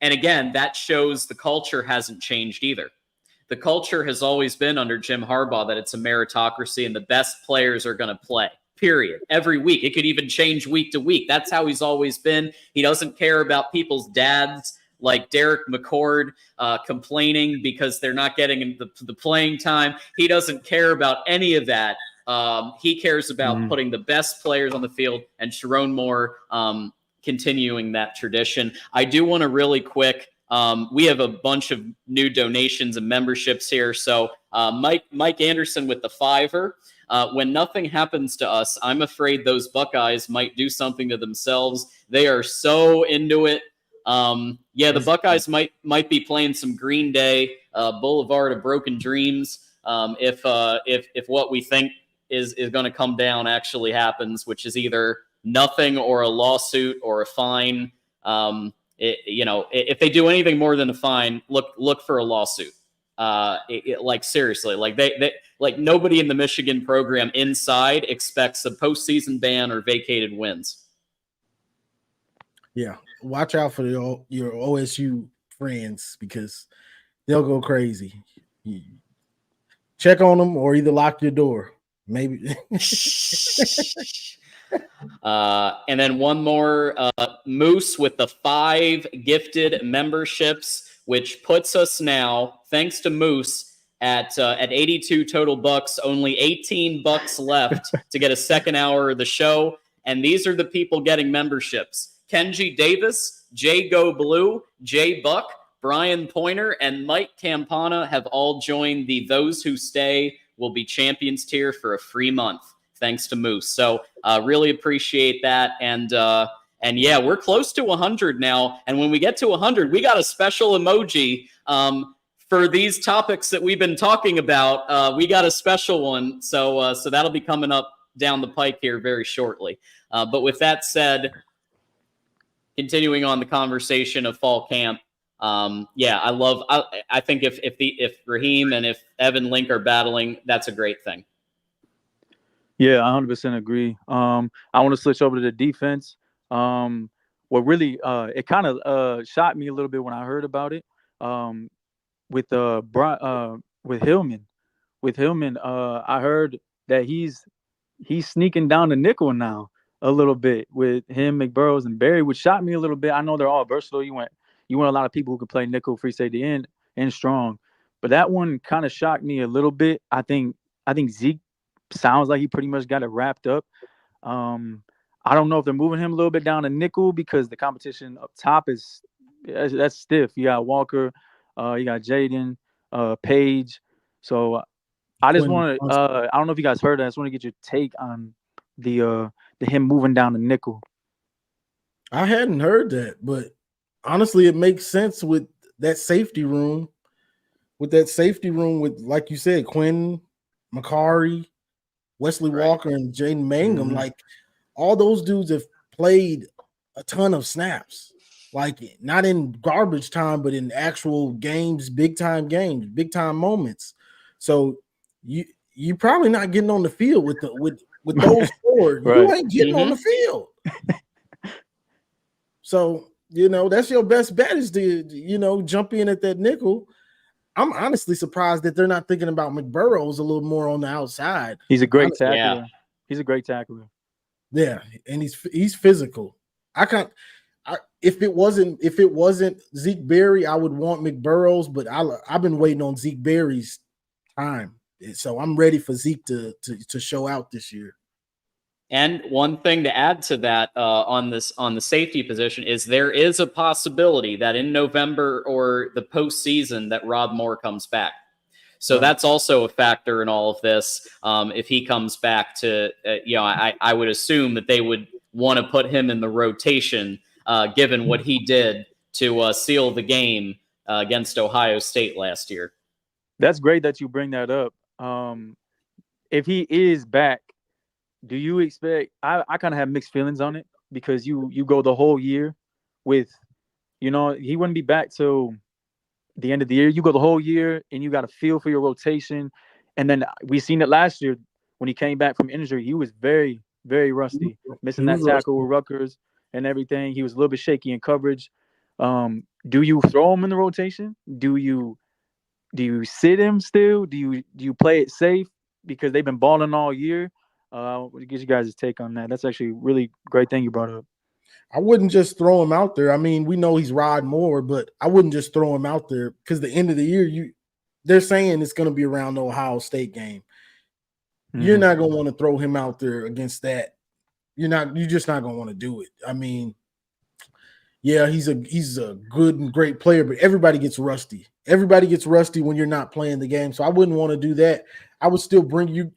A: And again, that shows the culture hasn't changed either. The culture has always been under Jim Harbaugh that it's a meritocracy and the best players are going to play, period. Every week. It could even change week to week. That's how he's always been. He doesn't care about people's dads like Derek McCord complaining because they're not getting the playing time. He doesn't care about any of that. He cares about putting the best players on the field, and Sharon Moore continuing that tradition. I do want to really quick, we have a bunch of new donations and memberships here. So Mike Anderson with the $5. When nothing happens to us, I'm afraid those Buckeyes might do something to themselves. They are so into it. The Buckeyes might be playing some Green Day, Boulevard of Broken Dreams, if what we think is going to come down actually happens, which is either nothing or a lawsuit or a fine. If they do anything more than a fine, look for a lawsuit. Seriously, they nobody in the Michigan program inside expects a postseason ban or vacated wins.
B: Yeah, watch out for your OSU friends, because they'll go crazy. check on them or either lock your door. Maybe.
A: And then one more, Moose with the 5 gifted memberships, which puts us now, thanks to Moose, at 82 total bucks. Only 18 bucks left to get a second hour of the show. And these are the people getting memberships: Kenji Davis, Jay Go Blue, Jay Buck, Brian Pointer, and Mike Campana have all joined the Those Who Stay Will Be Champions tier for a free month, thanks to Moose. So really appreciate that. And yeah, we're close to 100 now. And when we get to 100, we got a special emoji for these topics that we've been talking about. We got a special one. So that'll be coming up down the pike here very shortly. But with that said, continuing on the conversation of fall camp, yeah, I think if Raheem and if Evan Link are battling, that's a great thing.
D: Yeah, I 100% agree. I want to switch over to the defense. What really it kind of shocked me a little bit when I heard about it. With Hillman. With Hillman, I heard that he's sneaking down the nickel now a little bit with him, McBurrows, and Barry, which shocked me a little bit. I know they're all versatile. You want a lot of people who can play nickel, free safety, and strong. But that one kind of shocked me a little bit. I think Zeke sounds like he pretty much got it wrapped up. I don't know if they're moving him a little bit down to nickel because the competition up top that's stiff. You got Walker, you got Jaden, Page. So I just want to I don't know if you guys heard that. I just want to get your take on the him moving down to nickel.
B: I hadn't heard that, but honestly, it makes sense with that safety room. With like you said, Quinn, Makari, Wesley Walker, and Jaden Mangum.
D: Mm-hmm.
B: Like all those dudes have played a ton of snaps. Like not in garbage time, but in actual games, big time moments. So you probably not getting on the field with those 4.
D: Right.
B: You ain't getting on the field. So, that's your best bet is to, jump in at that nickel. I'm honestly surprised that they're not thinking about McBurrows a little more on the outside.
D: He's a great tackler.
A: Yeah.
D: He's a great tackler.
B: Yeah, and he's physical. If it wasn't Zeke Berry, I would want McBurrows, but I've been waiting on Zeke Berry's time. So I'm ready for Zeke to show out this year.
A: And one thing to add to that on the safety position is there is a possibility that in November or the postseason that Rob Moore comes back. So that's also a factor in all of this. If he comes back to, I would assume that they would want to put him in the rotation, given what he did to seal the game against Ohio State last year.
D: That's great that you bring that up. If he is back, do you expect? I kind of have mixed feelings on it because you go the whole year with, he wouldn't be back till the end of the year. You go the whole year and you got a feel for your rotation. And then we seen it last year when he came back from injury. He was very, very rusty, missing that tackle with Rutgers and everything. He was a little bit shaky in coverage. Do you throw him in the rotation? Do you sit him still? Do you play it safe because they've been balling all year? Get you guys' take on that. That's actually a really great thing you brought up.
B: I wouldn't just throw him out there. I mean, we know he's Rod Moore, but I wouldn't just throw him out there because the end of the year, they're saying it's going to be around the Ohio State game. Mm-hmm. You're not going to want to throw him out there against that. You're just not going to want to do it. I mean, yeah, he's a good and great player, but everybody gets rusty. Everybody gets rusty when you're not playing the game. So I wouldn't want to do that. I would still bring you.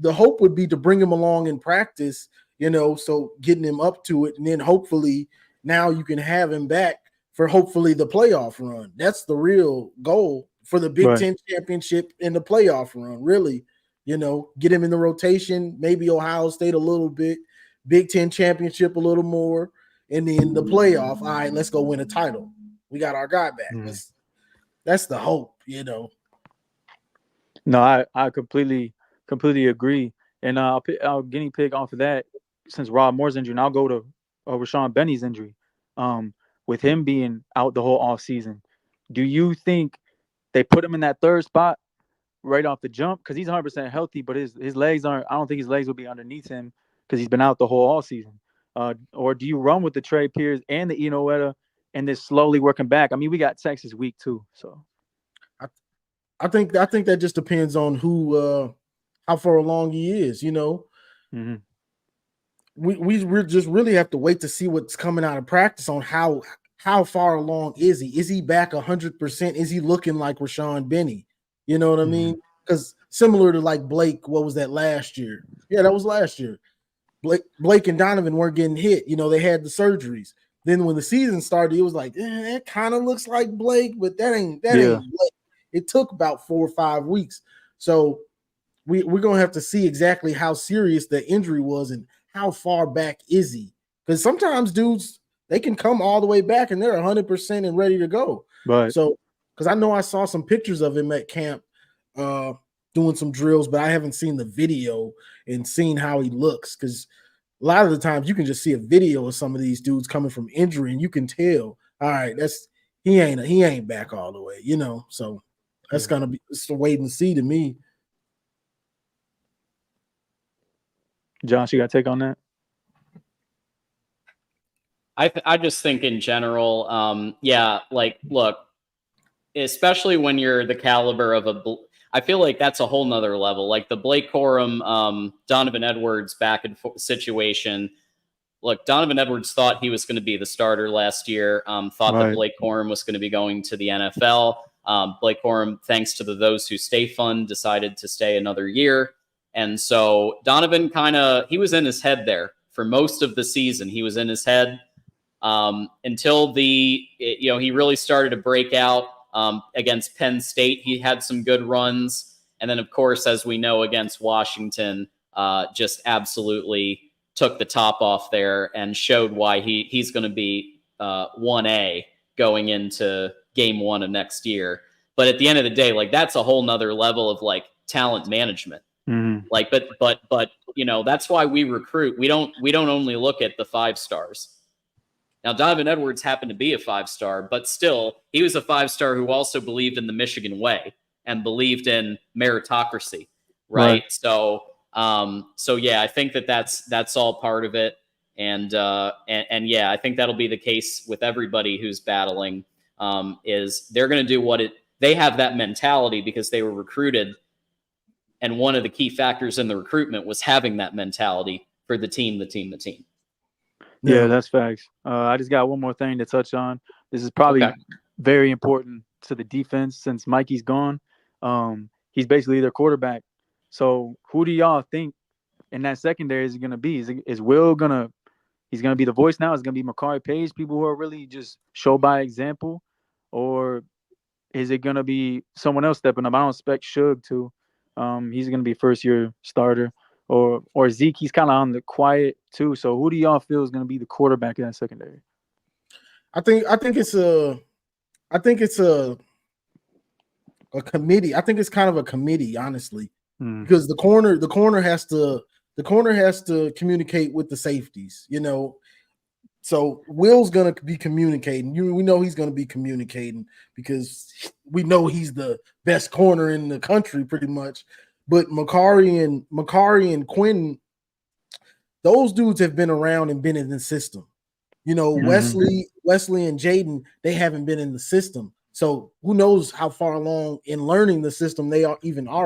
B: The hope would be to bring him along in practice, so getting him up to it, and then hopefully now you can have him back for hopefully the playoff run. That's the real goal for the Big Ten championship and the playoff run. Really, get him in the rotation, maybe Ohio State a little bit, Big Ten championship a little more, and then the playoff. All right, let's go win a title. We got our guy back. That's the hope,
D: No, I completely agree. And I'll guinea pig off of that since Rob Moore's injury, and I'll go to Rashawn Benny's injury. With him being out the whole offseason, do you think they put him in that third spot right off the jump because he's 100% healthy, but his legs aren't. I don't think his legs will be underneath him because he's been out the whole all season. Or do you run with the Trey Pierce and the Inoue and then slowly working back? I mean, we got Texas week 2, so
B: I think that just depends on who how far along he is. You know, we just really have to wait to see what's coming out of practice on how far along is he? Is he back 100%? Is he looking like Rashawn Benny? You know what I mean? Because similar to like Blake, what was that last year? Yeah, that was last year. Blake and Donovan weren't getting hit. You know, they had the surgeries. Then when the season started, it was like, it kind of looks like Blake, but that ain't Blake. It took about 4 or 5 weeks. So we're going to have to see exactly how serious the injury was and how far back is he. Because sometimes dudes, they can come all the way back and they're 100% and ready to go.
D: Right.
B: So, because I know I saw some pictures of him at camp doing some drills, but I haven't seen the video and seen how he looks. Because a lot of the times you can just see a video of some of these dudes coming from injury and you can tell, all right, he ain't back all the way, you know. So that's gonna be it's a wait and see to me.
D: Josh, you got to take on that?
A: I just think in general, like, look, especially when you're the caliber of I feel like that's a whole nother level. Like the Blake Corum, Donovan Edwards back and forth situation. Look, Donovan Edwards thought he was going to be the starter last year, thought that Blake Corum was going to be going to the NFL. Blake Corum, thanks to the Those Who Stay Fund, decided to stay another year. And so Donovan he was in his head there for most of the season. He was in his head until he really started to break out against Penn State. He had some good runs. And then, of course, as we know, against Washington, just absolutely took the top off there and showed why he's going to be 1A going into game 1 of next year. But at the end of the day, like that's a whole nother level of like talent management. Like, but you know, that's why we recruit. We don't only look at the 5 stars. Now, Donovan Edwards happened to be a 5-star, but still, he was a 5-star who also believed in the Michigan way and believed in meritocracy, right? So yeah, I think that's all part of it, and yeah, I think that'll be the case with everybody who's battling. Is they're going to do they have that mentality because they were recruited, and one of the key factors in the recruitment was having that mentality for the team.
D: Yeah, that's facts. I just got one more thing to touch on. This is probably very important to the defense since Mikey's gone. He's basically their quarterback. So who do y'all think in that secondary is going to be? Is Will he's going to be the voice now? Is it going to be Makari Page, people who are really just show by example? Or is it going to be someone else stepping up? I don't expect Suge to. He's going to be first-year starter. Or Zeke, he's kind of on the quiet too. So who do y'all feel is going to be the quarterback in that secondary?
B: I think it's a committee. I think it's kind of a committee, honestly, because the corner has to communicate with the safeties, you know. So Will's going to be communicating. We know he's going to be communicating because we know he's the best corner in the country, pretty much. But Makari and Quinn, those dudes have been around and been in the system. You know, Wesley and Jaden, they haven't been in the system. So who knows how far along in learning the system they are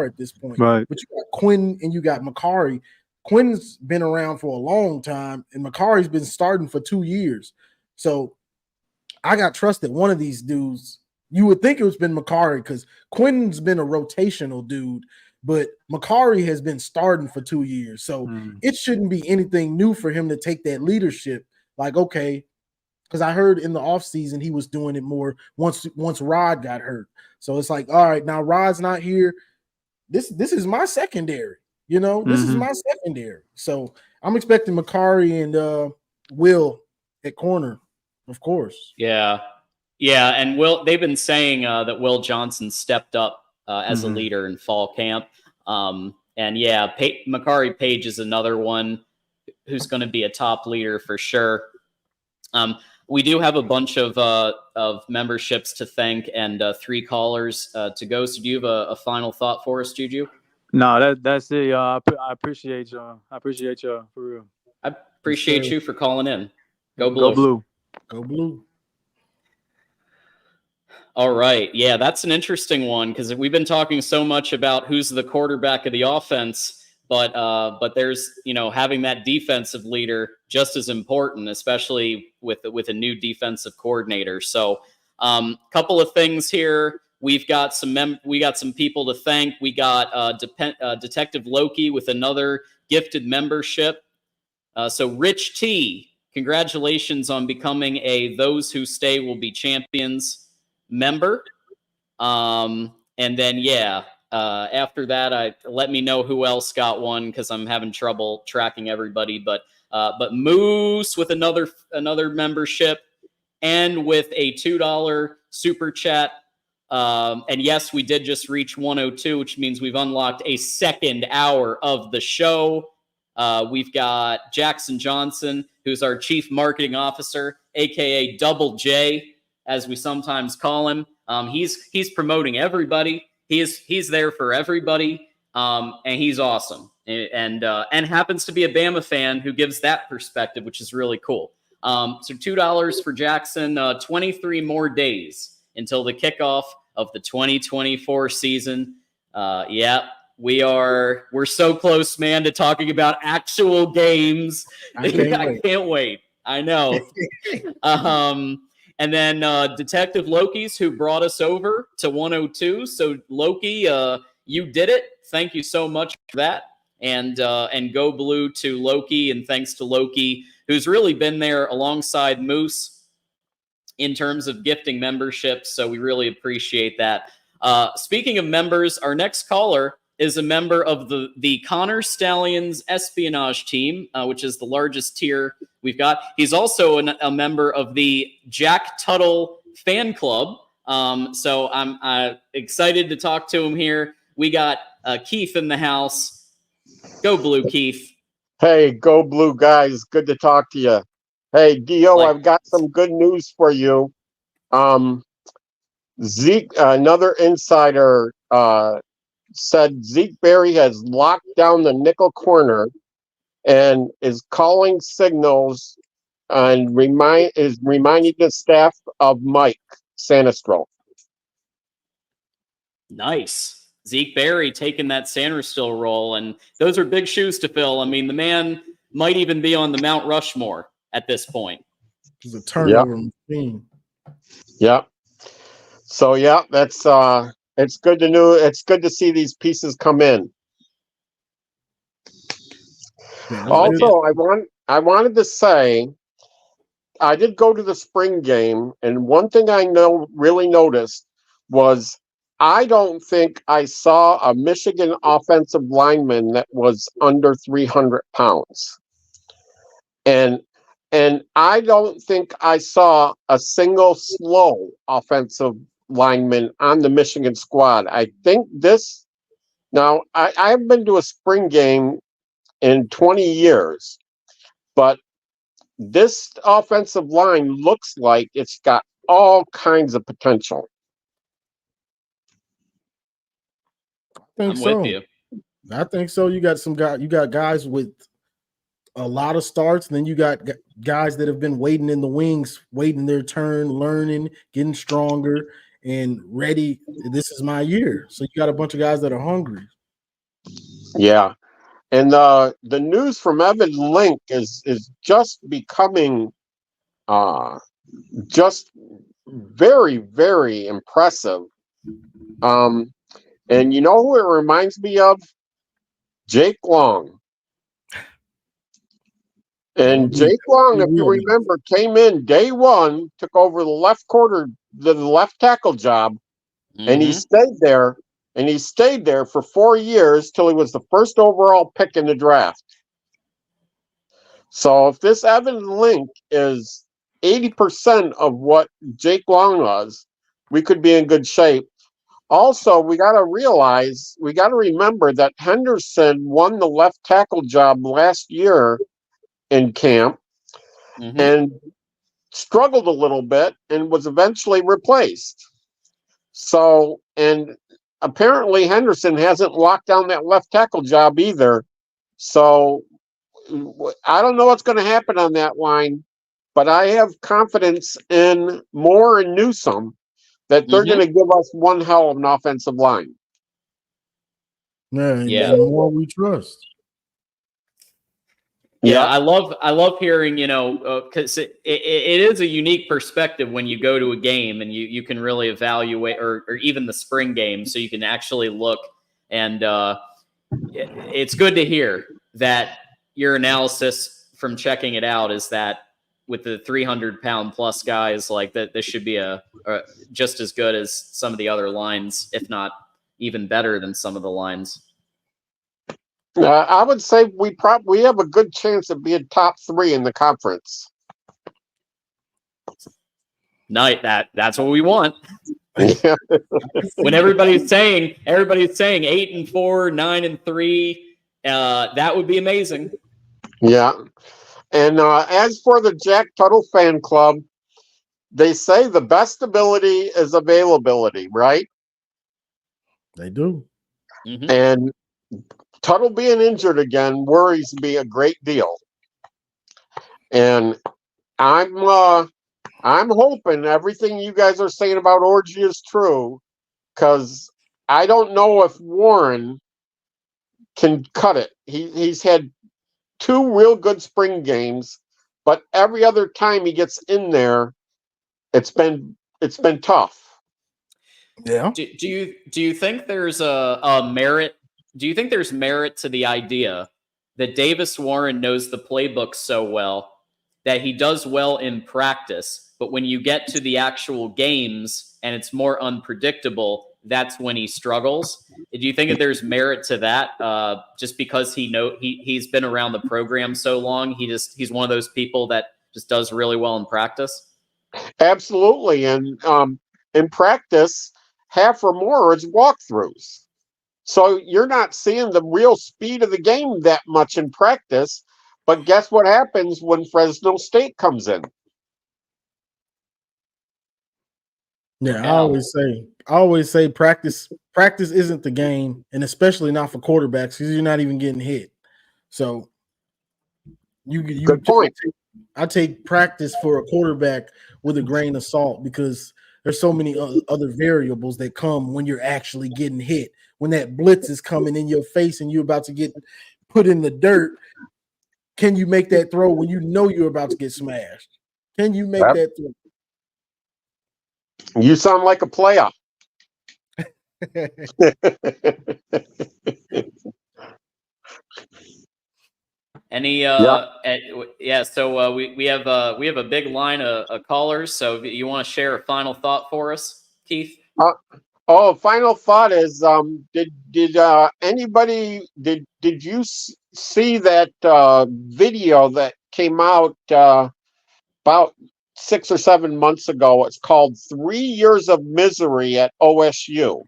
B: at this point.
D: Right.
B: But you got Quinn and you got Makari. Quinn's been around for a long time, and Makari's been starting for 2 years. So I got trust that one of these dudes, you would think it's been Makari because Quinn's been a rotational dude. But Makari has been starting for 2 years. So it shouldn't be anything new for him to take that leadership. Like, okay, because I heard in the offseason he was doing it more once Rod got hurt. So it's like, all right, now Rod's not here. This is my secondary. You know, this is my secondary. So I'm expecting Makari and Will at corner, of course.
A: Yeah. And they've been saying that Will Johnson stepped up as a leader in fall camp. And yeah, Makari Page is another one who's going to be a top leader for sure. we do have a bunch of memberships to thank and 3 callers to go. So do you have a final thought for us, Juju?
D: No, that's it, y'all. I appreciate y'all. I appreciate y'all for real.
A: I appreciate you for calling in. Go Blue.
D: Go Blue.
B: Go Blue.
A: All right. Yeah, that's an interesting one because we've been talking so much about who's the quarterback of the offense, but there's, having that defensive leader just as important, especially with a new defensive coordinator. So, couple of things here. We've got we got some people to thank. We got Detective Loki with another gifted membership. So Rich T, congratulations on becoming a Those Who Stay Will Be Champions member. And then, after that, let me know who else got one because I'm having trouble tracking everybody. But Moose with another membership and with a $2 super chat. And yes, we did just reach 102, which means we've unlocked a second hour of the show. We've got Jackson Johnson, who's our Chief Marketing Officer, aka Double J, as we sometimes call him. He's promoting everybody. He's there for everybody, and he's awesome. And happens to be a Bama fan who gives that perspective, which is really cool. So $2 for Jackson. 23 more days until the kickoff of the 2024 season. We're so close, man, to talking about actual games. I can't wait. I know. And then Detective Loki's, who brought us over to 102. So Loki, you did it. Thank you so much for that. And go Blue to Loki, and thanks to Loki, who's really been there alongside Moose in terms of gifting memberships. So we really appreciate that. Speaking of members, our next caller is a member of the Connor Stallions espionage team, which is the largest tier we've got. He's also a member of the Jack Tuttle fan club. So I'm excited to talk to him here. We got Keith in the house. Go Blue, Keith.
E: Hey, go Blue, guys. Good to talk to you. Hey, Dio, I've got some good news for you. Zeke, another insider, said Zeke Berry has locked down the nickel corner and is calling signals and is reminding the staff of Mike Sanistro.
A: Nice. Zeke Berry taking that Sanderstill role, and those are big shoes to fill. I mean, the man might even be on the Mount Rushmore at this point.
B: He's a turnover machine.
E: Yeah. So that's it's good to know. It's good to see these pieces come in.
B: Yeah,
E: also, I wanted to say I did go to the spring game, and one thing I really noticed was I don't think I saw a Michigan offensive lineman that was under 300 pounds. And I don't think I saw a single slow offensive lineman on the Michigan squad. I think now I haven't been to a spring game in 20 years, but this offensive line looks like it's got all kinds of potential.
B: I think so. You got guys with a lot of starts, and then you got guys that have been waiting in the wings, waiting their turn, learning, getting stronger, and ready. This is my year. So you got a bunch of guys that are hungry.
E: Yeah. And the news from Evan Link is just becoming just very, very impressive. And you know who it reminds me of? Jake Long. And Jake Long, if you remember, came in day one, took over the left tackle job, and he stayed there. And he stayed there for 4 years till he was the first overall pick in the draft. So if this Evan Link is 80% of what Jake Long was, we could be in good shape. Also, we got to remember that Henderson won the left tackle job last year in camp. And struggled a little bit and was eventually replaced. So, and apparently Henderson hasn't locked down that left tackle job either. So I don't know what's going to happen on that line, but I have confidence in Moore and Newsome that they're going to give us one hell of an offensive line.
B: Yeah, the more we trust.
A: Yeah, I love hearing, because it is a unique perspective when you go to a game and you can really evaluate, or even the spring game, so you can actually look. And it's good to hear that your analysis from checking it out is that with the 300-pound plus guys, like that, this should be just as good as some of the other lines, if not even better than some of the lines.
E: I would say we have a good chance of being top 3 in the conference.
A: That's what we want.
E: Yeah.
A: When everybody's saying 8-4, 9-3, that would be amazing.
E: Yeah. And as for the Jack Tuttle fan club, they say the best ability is availability, right?
B: They do.
E: And Tuttle being injured again worries me a great deal. And I'm hoping everything you guys are saying about Orgy is true, because I don't know if Warren can cut it. He's had 2 real good spring games, but every other time he gets in there, it's been tough.
B: Yeah.
A: Do you think there's a merit? Do you think there's merit to the idea that Davis Warren knows the playbook so well that he does well in practice, but when you get to the actual games and it's more unpredictable, that's when he struggles? Do you think that there's merit to that? Just because he's been around the program so long, he's one of those people that just does really well in practice?
E: Absolutely. And in practice, half or more is walkthroughs. So you're not seeing the real speed of the game that much in practice. But guess what happens when Fresno State comes in?
B: Yeah, I always say practice isn't the game, and especially not for quarterbacks, because you're not even getting hit. So you
E: Good point.
B: I take practice for a quarterback with a grain of salt, because there's so many other variables that come when you're actually getting hit. When that blitz is coming in your face and you're about to get put in the dirt, can you make that throw when you know you're about to get smashed? Can you make that throw?
E: You sound like a player.
A: Any so we have a big line of callers, so you want to share a final thought for us, Keith?
E: Final thought is did anybody did you see that video that came out about 6 or 7 months ago? It's called 3 Years of Misery at OSU.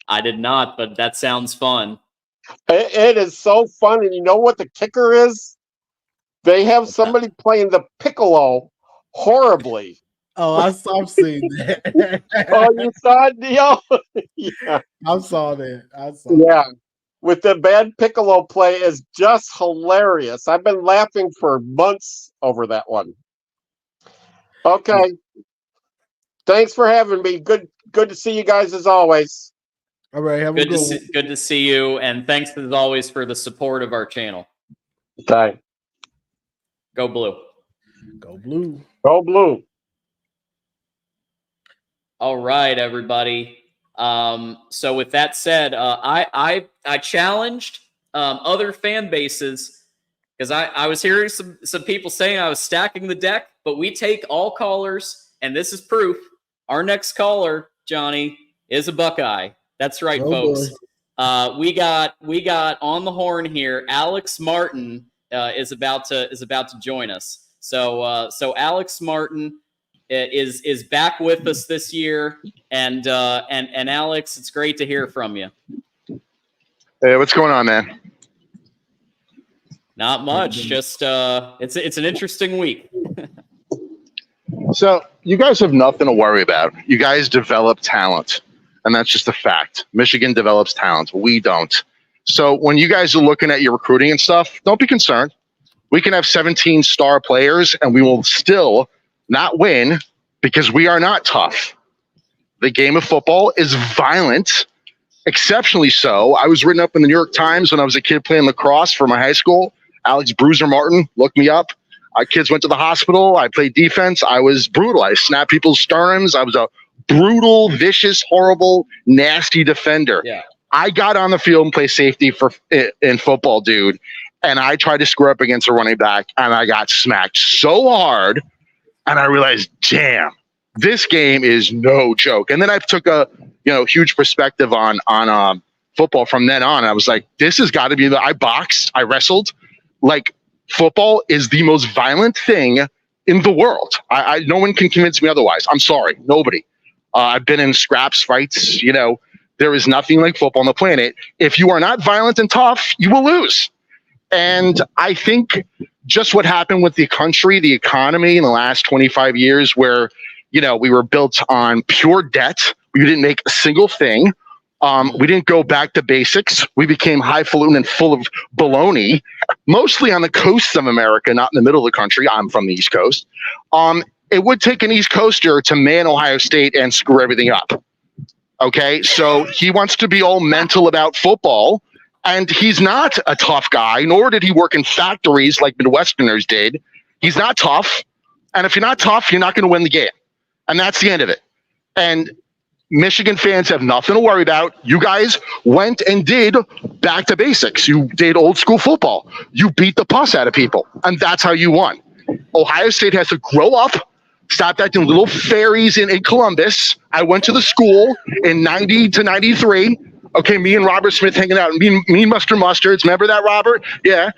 A: I did not, but that sounds fun.
E: It is so fun. And you know what the kicker is? They have somebody playing the piccolo horribly.
B: Oh, I've seen that.
E: Oh, you saw it, Neil? Yeah.
B: I saw that.
E: Yeah. With the bad piccolo play is just hilarious. I've been laughing for months over that one. Okay. Thanks for having me. Good to see you guys as always.
B: All right. Have a good one.
A: Good to see you, and thanks as always for the support of our channel.
E: Okay.
A: Go Blue.
B: Go Blue.
E: Go Blue.
A: All right, everybody. So with that said, I challenged other fan bases, because I was hearing some people saying I was stacking the deck, but we take all callers, and this is proof. Our next caller, Johnny, is a Buckeye. That's right, folks. We got on the horn here. Alex Martin is about to join us. So Alex Martin is back with us this year, and Alex, it's great to hear from you.
F: Hey, what's going on, man?
A: Not much. Just it's an interesting week.
F: So you guys have nothing to worry about. You guys develop talent, and that's just a fact. Michigan develops talent. We don't. So when you guys are looking at your recruiting and stuff, don't be concerned. We can have 17 star players, and we will still not win because we are not tough. The game of football is violent, exceptionally so. I was written up in the New York Times when I was a kid playing lacrosse for my high school. Alex Bruiser Martin looked me up. Our kids went to the hospital. I played defense. I was brutal. I snapped people's sternums. I was a brutal, vicious, horrible, nasty defender.
A: Yeah.
F: I got on the field and played safety in football, dude, and I tried to square up against a running back, and I got smacked so hard, and I realized, damn, this game is no joke. And then I took a huge perspective on football from then on. I was like, this has got to be I boxed, I wrestled, like. Football is the most violent thing in the world. No one can convince me otherwise. I'm sorry, nobody. I've been in scraps, fights. There is nothing like football on the planet. If you are not violent and tough, you will lose. And I think just what happened with the country, the economy in the last 25 years, where we were built on pure debt. We didn't make a single thing. We didn't go back to basics. We became highfalutin and full of baloney, mostly on the coasts of America, not in the middle of the country. I'm from the East Coast. It would take an East Coaster to man Ohio State and screw everything up. Okay, so he wants to be all mental about football, and he's not a tough guy, nor did he work in factories like Midwesterners did. He's not tough, and if you're not tough, you're not going to win the game. And that's the end of it. And Michigan fans have nothing to worry about. You guys went and did back to basics. You did old school football. You beat the pus out of people, and that's how you won. Ohio State has to grow up, stop acting little fairies in Columbus. I went to the school in 90 to 93. Okay, me and Robert Smith hanging out. Me Mustard Mustards. Remember that, Robert? Yeah.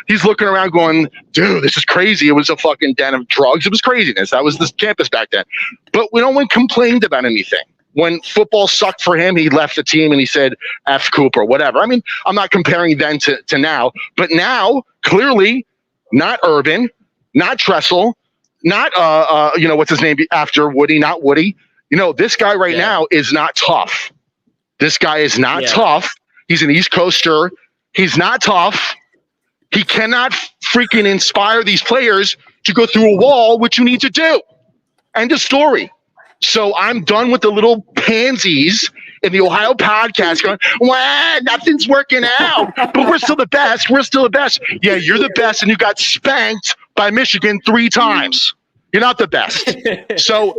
F: He's looking around going, dude, this is crazy. It was a fucking den of drugs. It was craziness. That was the campus back then. But no one complained about anything. When football sucked for him, he left the team and he said, F Cooper, whatever. I mean, I'm not comparing then to now, but now, clearly, not Urban, not Tressel, not, what's his name after Woody, not Woody. This guy right now is not tough. This guy is not tough. He's an East Coaster. He's not tough. He cannot freaking inspire these players to go through a wall, which you need to do. End of story. So I'm done with the little pansies in the Ohio podcast going, well, nothing's working out, but we're still the best. We're still the best. Yeah, you're the best, and you got spanked by Michigan 3 times. You're not the best. So,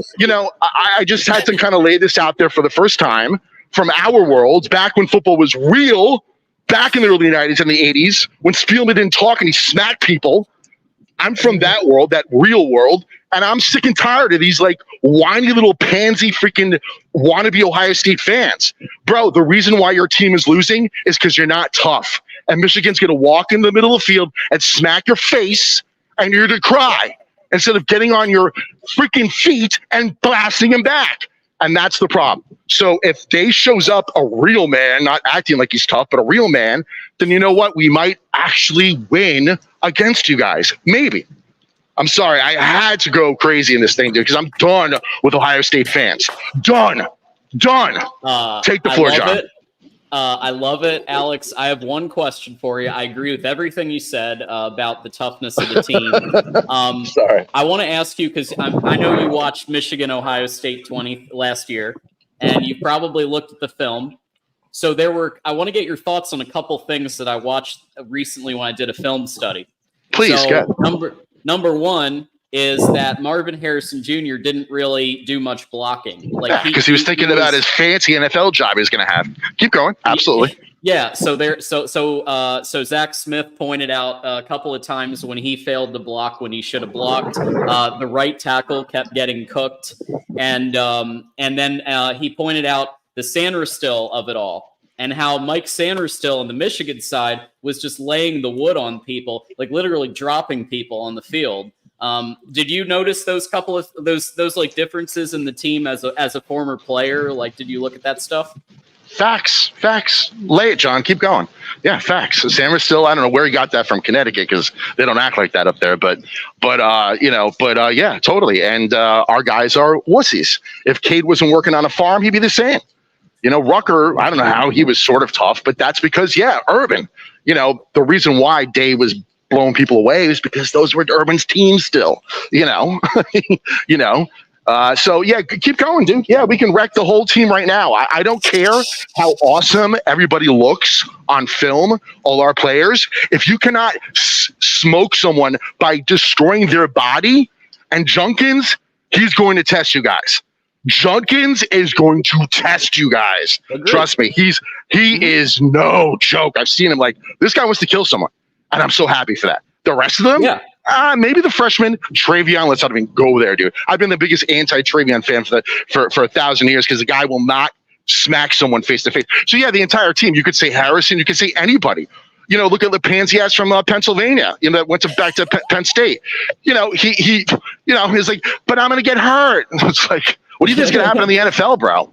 F: I just had to kind of lay this out there for the first time from our world, back when football was real, back in the early 90s and the 80s, when Spielman didn't talk and he smacked people. I'm from that world, that real world, and I'm sick and tired of these like whiny little pansy freaking wannabe Ohio State fans. Bro, the reason why your team is losing is because you're not tough. And Michigan's going to walk in the middle of the field and smack your face, and you're going to cry instead of getting on your freaking feet and blasting him back. And that's the problem. So if Day shows up a real man, not acting like he's tough, but a real man, then you know what? We might actually win against you guys. Maybe. I'm sorry. I had to go crazy in this thing, dude, because I'm done with Ohio State fans. Done. Take the floor, John.
A: I love it, Alex. I have one question for you. I agree with everything you said about the toughness of the team.
F: Sorry.
A: I want to ask you, because I know you watched Michigan, Ohio State 20 last year, and you probably looked at the film. So I want to get your thoughts on a couple things that I watched recently when I did a film study.
F: Please,
A: go. Number one is that Marvin Harrison Jr. didn't really do much blocking.
F: Because he was thinking about his fancy NFL job he was going to have. Keep going. Absolutely.
A: Yeah. So Zach Smith pointed out a couple of times when he failed to block when he should have blocked. The right tackle kept getting cooked, and then he pointed out the Sanderstill of it all, and how Mike Sanderstill on the Michigan side was just laying the wood on people, like literally dropping people on the field. Did you notice those couple of those like differences in the team as a former player? Like, did you look at that stuff?
F: Facts. Lay it, John. Keep going. Yeah, facts. Sam still, I don't know where he got that from, Connecticut, because they don't act like that up there. But yeah, totally. And our guys are wussies. If Cade wasn't working on a farm, he'd be the same. Rucker, I don't know how he was sort of tough, but that's because, Urban. The reason why Day was blowing people away is because those were Urban's teams still. So yeah, keep going, dude. Yeah, we can wreck the whole team right now. I don't care how awesome everybody looks on film, all our players. If you cannot smoke someone by destroying their body, and Junkins, he's going to test you guys. Junkins is going to test you guys.
A: Agreed.
F: Trust me. He is no joke. I've seen him, like, this guy wants to kill someone, and I'm so happy for that. The rest of them, maybe the freshman Travion. Let's not even go there, dude. I've been the biggest anti-Travion fan for 1,000 years because the guy will not smack someone face to face. So yeah, the entire team. You could say Harrison. You could say anybody. Look at the pansy ass from Pennsylvania. That went back to Penn State. He he's like, but I'm gonna get hurt. It's like, what do you think's gonna happen in the NFL, bro?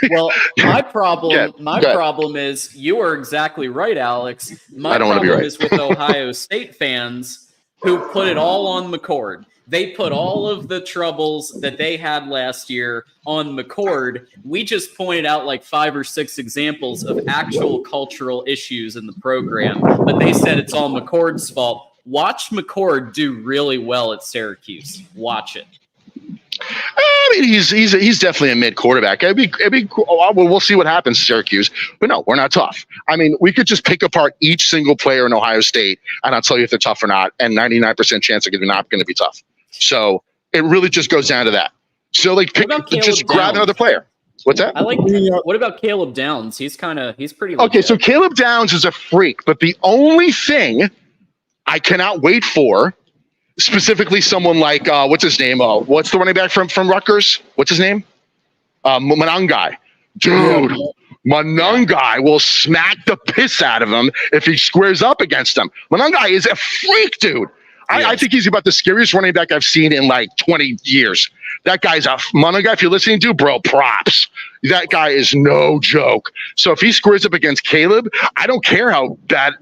A: Well, my problem is you are exactly right, Alex. My problem is with Ohio State fans who put it all on McCord. They put all of the troubles that they had last year on McCord. We just pointed out like 5 or 6 examples of actual cultural issues in the program, but they said it's all McCord's fault. Watch McCord do really well at Syracuse. Watch it.
F: I mean, he's definitely a mid quarterback. We'll see what happens to Syracuse, but no, we're not tough. I mean, we could just pick apart each single player in Ohio State, and I'll tell you if they're tough or not. And 99% chance they're not going to be tough. So it really just goes down to that. So just grab another player. What's that?
A: What about Caleb Downs? He's pretty legit.
F: Okay. So Caleb Downs is a freak, but the only thing I cannot wait for. Specifically, someone like what's his name? What's the running back from Rutgers? What's his name? Monangai. Dude, Monangai will smack the piss out of him if he squares up against him. Monangai is a freak, dude. I think he's about the scariest running back I've seen in like 20 years. That guy's a Monangai. If you're listening to, bro, props. That guy is no joke. So if he squares up against Caleb, I don't care how bad,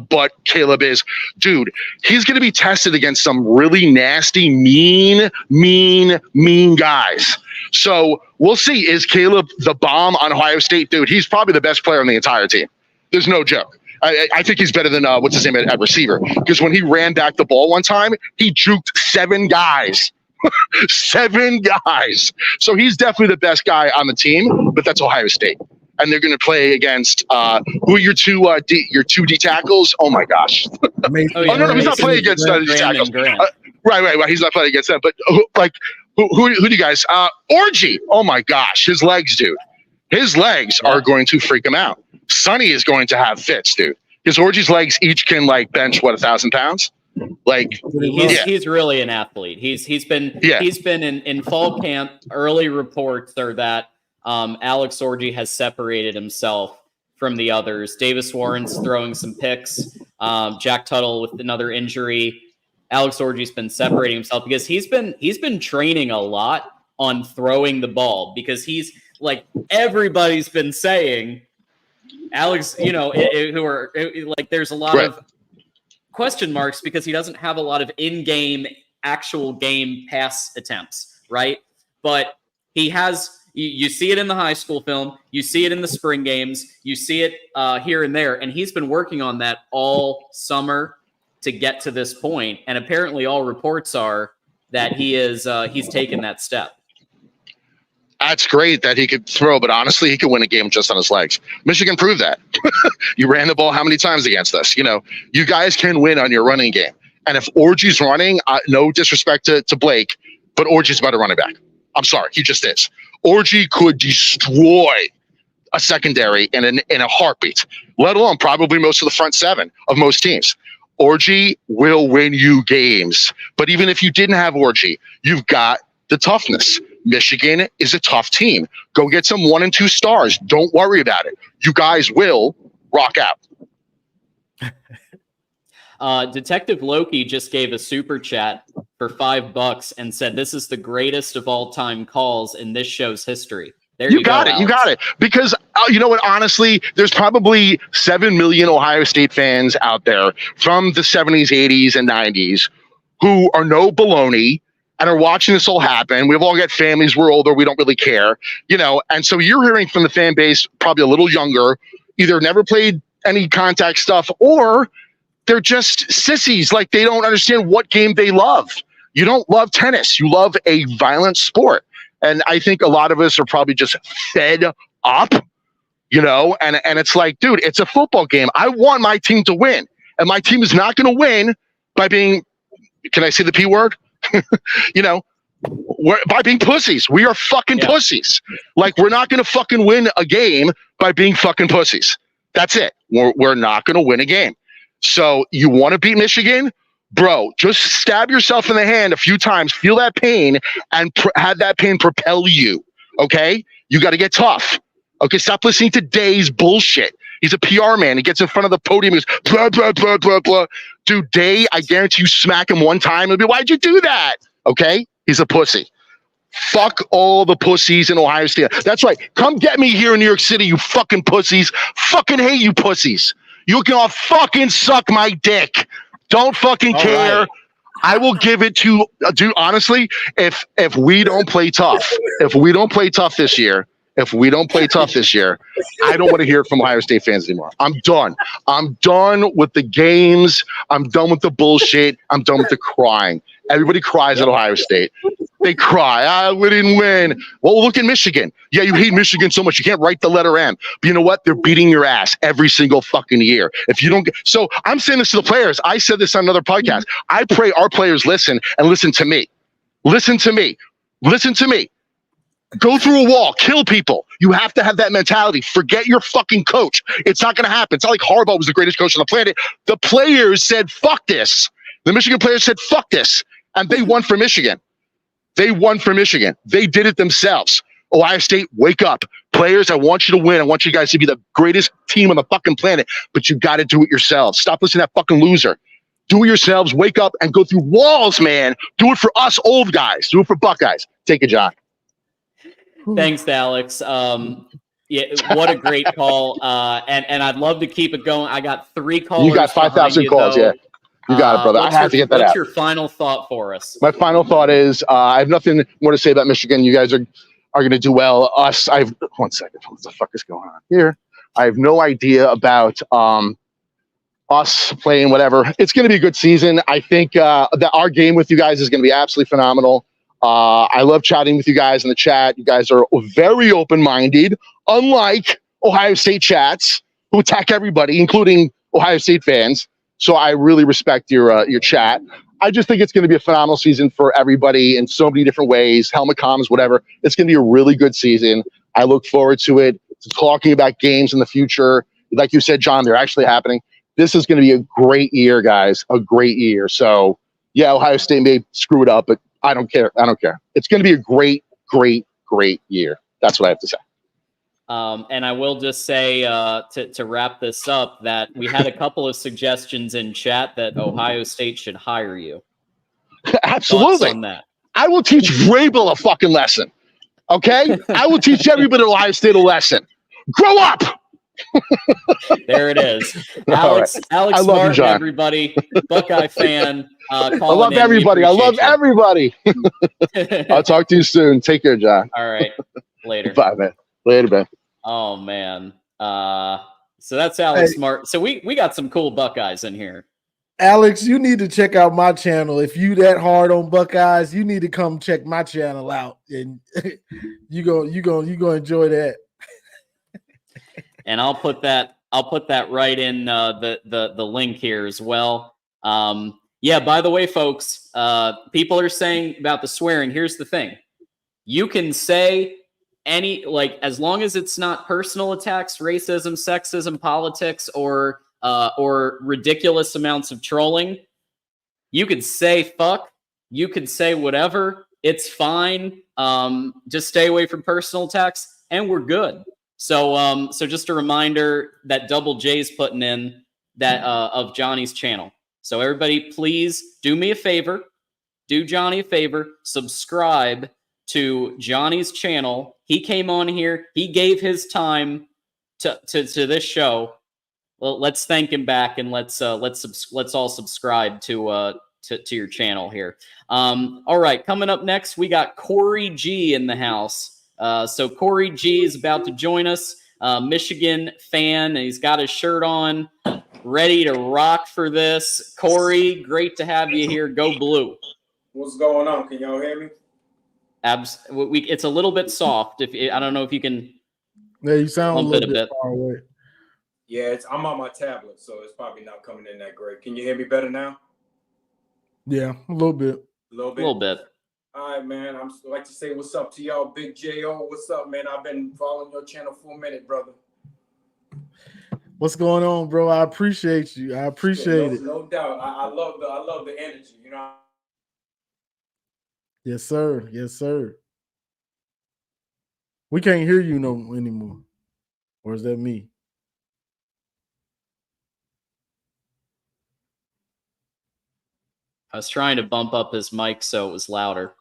F: but Caleb is. Dude, he's going to be tested against some really nasty, mean guys. So we'll see. Is Caleb the bomb on Ohio State? Dude, he's probably the best player on the entire team. There's no joke. I think he's better than, what's his name at receiver? Because when he ran back the ball one time, he juked 7 guys. 7 guys. So he's definitely the best guy on the team, but that's Ohio State. And they're going to play against who are your two D tackles? Oh my gosh! No, he's not playing against D tackles. Right. He's not playing against them. But who do you guys? Orgy. Oh my gosh, his legs, dude. His legs are going to freak him out. Sonny is going to have fits, dude. His Orgy's legs each can bench 1,000 pounds.
A: He's really an athlete. He's been in fall camp. Early reports are that Alex Orgy has separated himself from the others. Davis Warren's throwing some picks. Jack Tuttle with another injury. Alex Orgy's been separating himself because he's been training a lot on throwing the ball because he's like everybody's been saying. Alex, there's a lot of question marks because he doesn't have a lot of in-game, actual game pass attempts, right? But he has, you see it in the high school film, you see it in the spring games, you see it here and there, and he's been working on that all summer to get to this point, and apparently all reports are that he's taken that step.
F: That's great that he could throw, but honestly, he could win a game just on his legs. Michigan proved that. You ran the ball how many times against us? You guys can win on your running game. And if Orgy's running, no disrespect to Blake, but Orgy's about a running back. I'm sorry, he just is. Orgy could destroy a secondary in a heartbeat, let alone probably most of the front 7 of most teams. Orgy will win you games. But even if you didn't have Orgy, you've got the toughness. Michigan is a tough team. Go get some 1 and 2 stars. Don't worry about it. You guys will rock
A: out. Detective Loki just gave a super chat for $5 and said, "This is the greatest of all time calls in this show's history." There you go,
F: got it.
A: Alex.
F: You got it. Because You know what? Honestly, there's probably 7 million Ohio State fans out there from the 70s, 80s, and 90s who are no baloney and are watching this all happen. We've all got families. We're older. We don't really care, And so you're hearing from the fan base, probably a little younger, either never played any contact stuff or they're just sissies. Like they don't understand what game they love. You don't love tennis. You love a violent sport. And I think a lot of us are probably just fed up, and it's like, dude, it's a football game. I want my team to win. And my team is not going to win by being, can I say the P word? By being pussies. We are fucking pussies. Like, we're not going to fucking win a game by being fucking pussies. That's it. We're not going to win a game. So you want to beat Michigan? Bro, just stab yourself in the hand a few times, feel that pain, and have that pain propel you, okay? You got to get tough. Okay, stop listening to Day's bullshit. He's a PR man. He gets in front of the podium and goes, blah, blah, blah, blah, blah. Dude, Day, I guarantee you smack him one time. He'll be, why'd you do that? Okay? He's a pussy. Fuck all the pussies in Ohio State. That's right. Come get me here in New York City, you fucking pussies. Fucking hate you pussies. You can all fucking suck my dick. Don't fucking care. Right. I will give it to, dude, honestly, if we don't play tough, this year, I don't want to hear it from Ohio State fans anymore. I'm done. I'm done with the games. I'm done with the bullshit. I'm done with the crying. Everybody cries at Ohio State. They cry. We didn't win. Well, look at Michigan. Yeah, you hate Michigan so much you can't write the letter M. But you know what? They're beating your ass every single fucking year. If you don't get, so I'm saying this to the players. I said this on another podcast. I pray our players listen and listen to me. Listen to me. Listen to me. Go through a wall, kill people. You have to have that mentality. Forget your fucking coach. It's not going to happen. It's not like Harbaugh was the greatest coach on the planet. The players said, fuck this. The Michigan players said, fuck this. And they won for Michigan. They won for Michigan. They did it themselves. Ohio State, wake up. Players, I want you to win. I want you guys to be the greatest team on the fucking planet, but you got to do it yourselves. Stop listening to that fucking loser. Do it yourselves. Wake up and go through walls, man. Do it for us old guys. Do it for Buckeyes. Take it, John.
A: Thanks, Alex. Yeah, what a great call. And I'd love to keep it going. I got 3 calls.
F: You got 5,000 calls, yeah. You got it, brother. I have to get that out.
A: What's your final thought for us?
F: My final thought is I have nothing more to say about Michigan. You guys are going to do well. One second. What the fuck is going on here? I have no idea about us playing whatever. It's going to be a good season. I think that our game with you guys is going to be absolutely phenomenal. I love chatting with you guys in the chat. You guys are very open-minded, unlike Ohio State chats who attack everybody, including Ohio State fans. So I really respect your chat. I just think it's going to be a phenomenal season for everybody in so many different ways. Helmet comms, whatever. It's going to be a really good season. I look forward to it, to talking about games in the future. Like you said, John, they're actually happening. This is going to be a great year, guys. A great year. So, yeah, Ohio State may screw it up, but I don't care. I don't care. It's going to be a great, great, great year. That's what I have to say.
A: And I will just say to wrap this up that we had a couple of suggestions in chat that Ohio State should hire you.
F: Absolutely.
A: Thoughts on that?
F: I will teach Vrabel a fucking lesson. Okay? I will teach everybody at Ohio State a lesson. Grow up!
A: There it is. Alex,
F: right.
A: Alex Martin,
F: you,
A: everybody. Buckeye fan.
F: I love everybody. I love everybody. I'll talk to you soon. Take care, John.
A: All right. Later.
F: Bye, man. Later, man.
A: Oh, man. So that's Alex Martin. So we got some cool Buckeyes in here.
B: Alex, you need to check out my channel. If you that hard on Buckeyes, you need to come check my channel out, and you go enjoy that.
A: And I'll put that right in the link here as well. Yeah, by the way, folks, people are saying about the swearing. Here's the thing. You can say as long as it's not personal attacks, racism, sexism, politics, or ridiculous amounts of trolling, you could say fuck, you could say whatever. It's fine. Just stay away from personal attacks and we're good. So just a reminder that Double J's putting in that of Johnny's channel. So everybody, please do me a favor. Do Johnny a favor. Subscribe to Johnny's channel. He came on here. He gave his time to this show, well, let's thank him back, and let's all subscribe to your channel here. All right, coming up next, we got Corey G in the house. So Corey G is about to join us. Michigan fan, and he's got his shirt on, ready to rock for this. Corey, great to have you here. Go Blue.
G: What's going on? Can y'all hear me?
A: It's a little bit soft. I don't know if you can.
B: Yeah, you sound a
A: bump
B: little
A: it
B: bit far away.
G: Yeah, I'm on my tablet, so it's probably not coming in that great. Can you hear me better now?
B: Yeah, a little bit.
G: A little bit.
A: A little bit.
G: All right, man. I'm like to say what's up to y'all, Big J.O. What's up, man? I've been following your channel for a minute, brother.
B: What's going on, bro? I appreciate you. I appreciate it.
G: No doubt. I love the energy. You know.
B: Yes, sir. Yes, sir. We can't hear you anymore. Or is that me?
A: I was trying to bump up his mic so it was louder.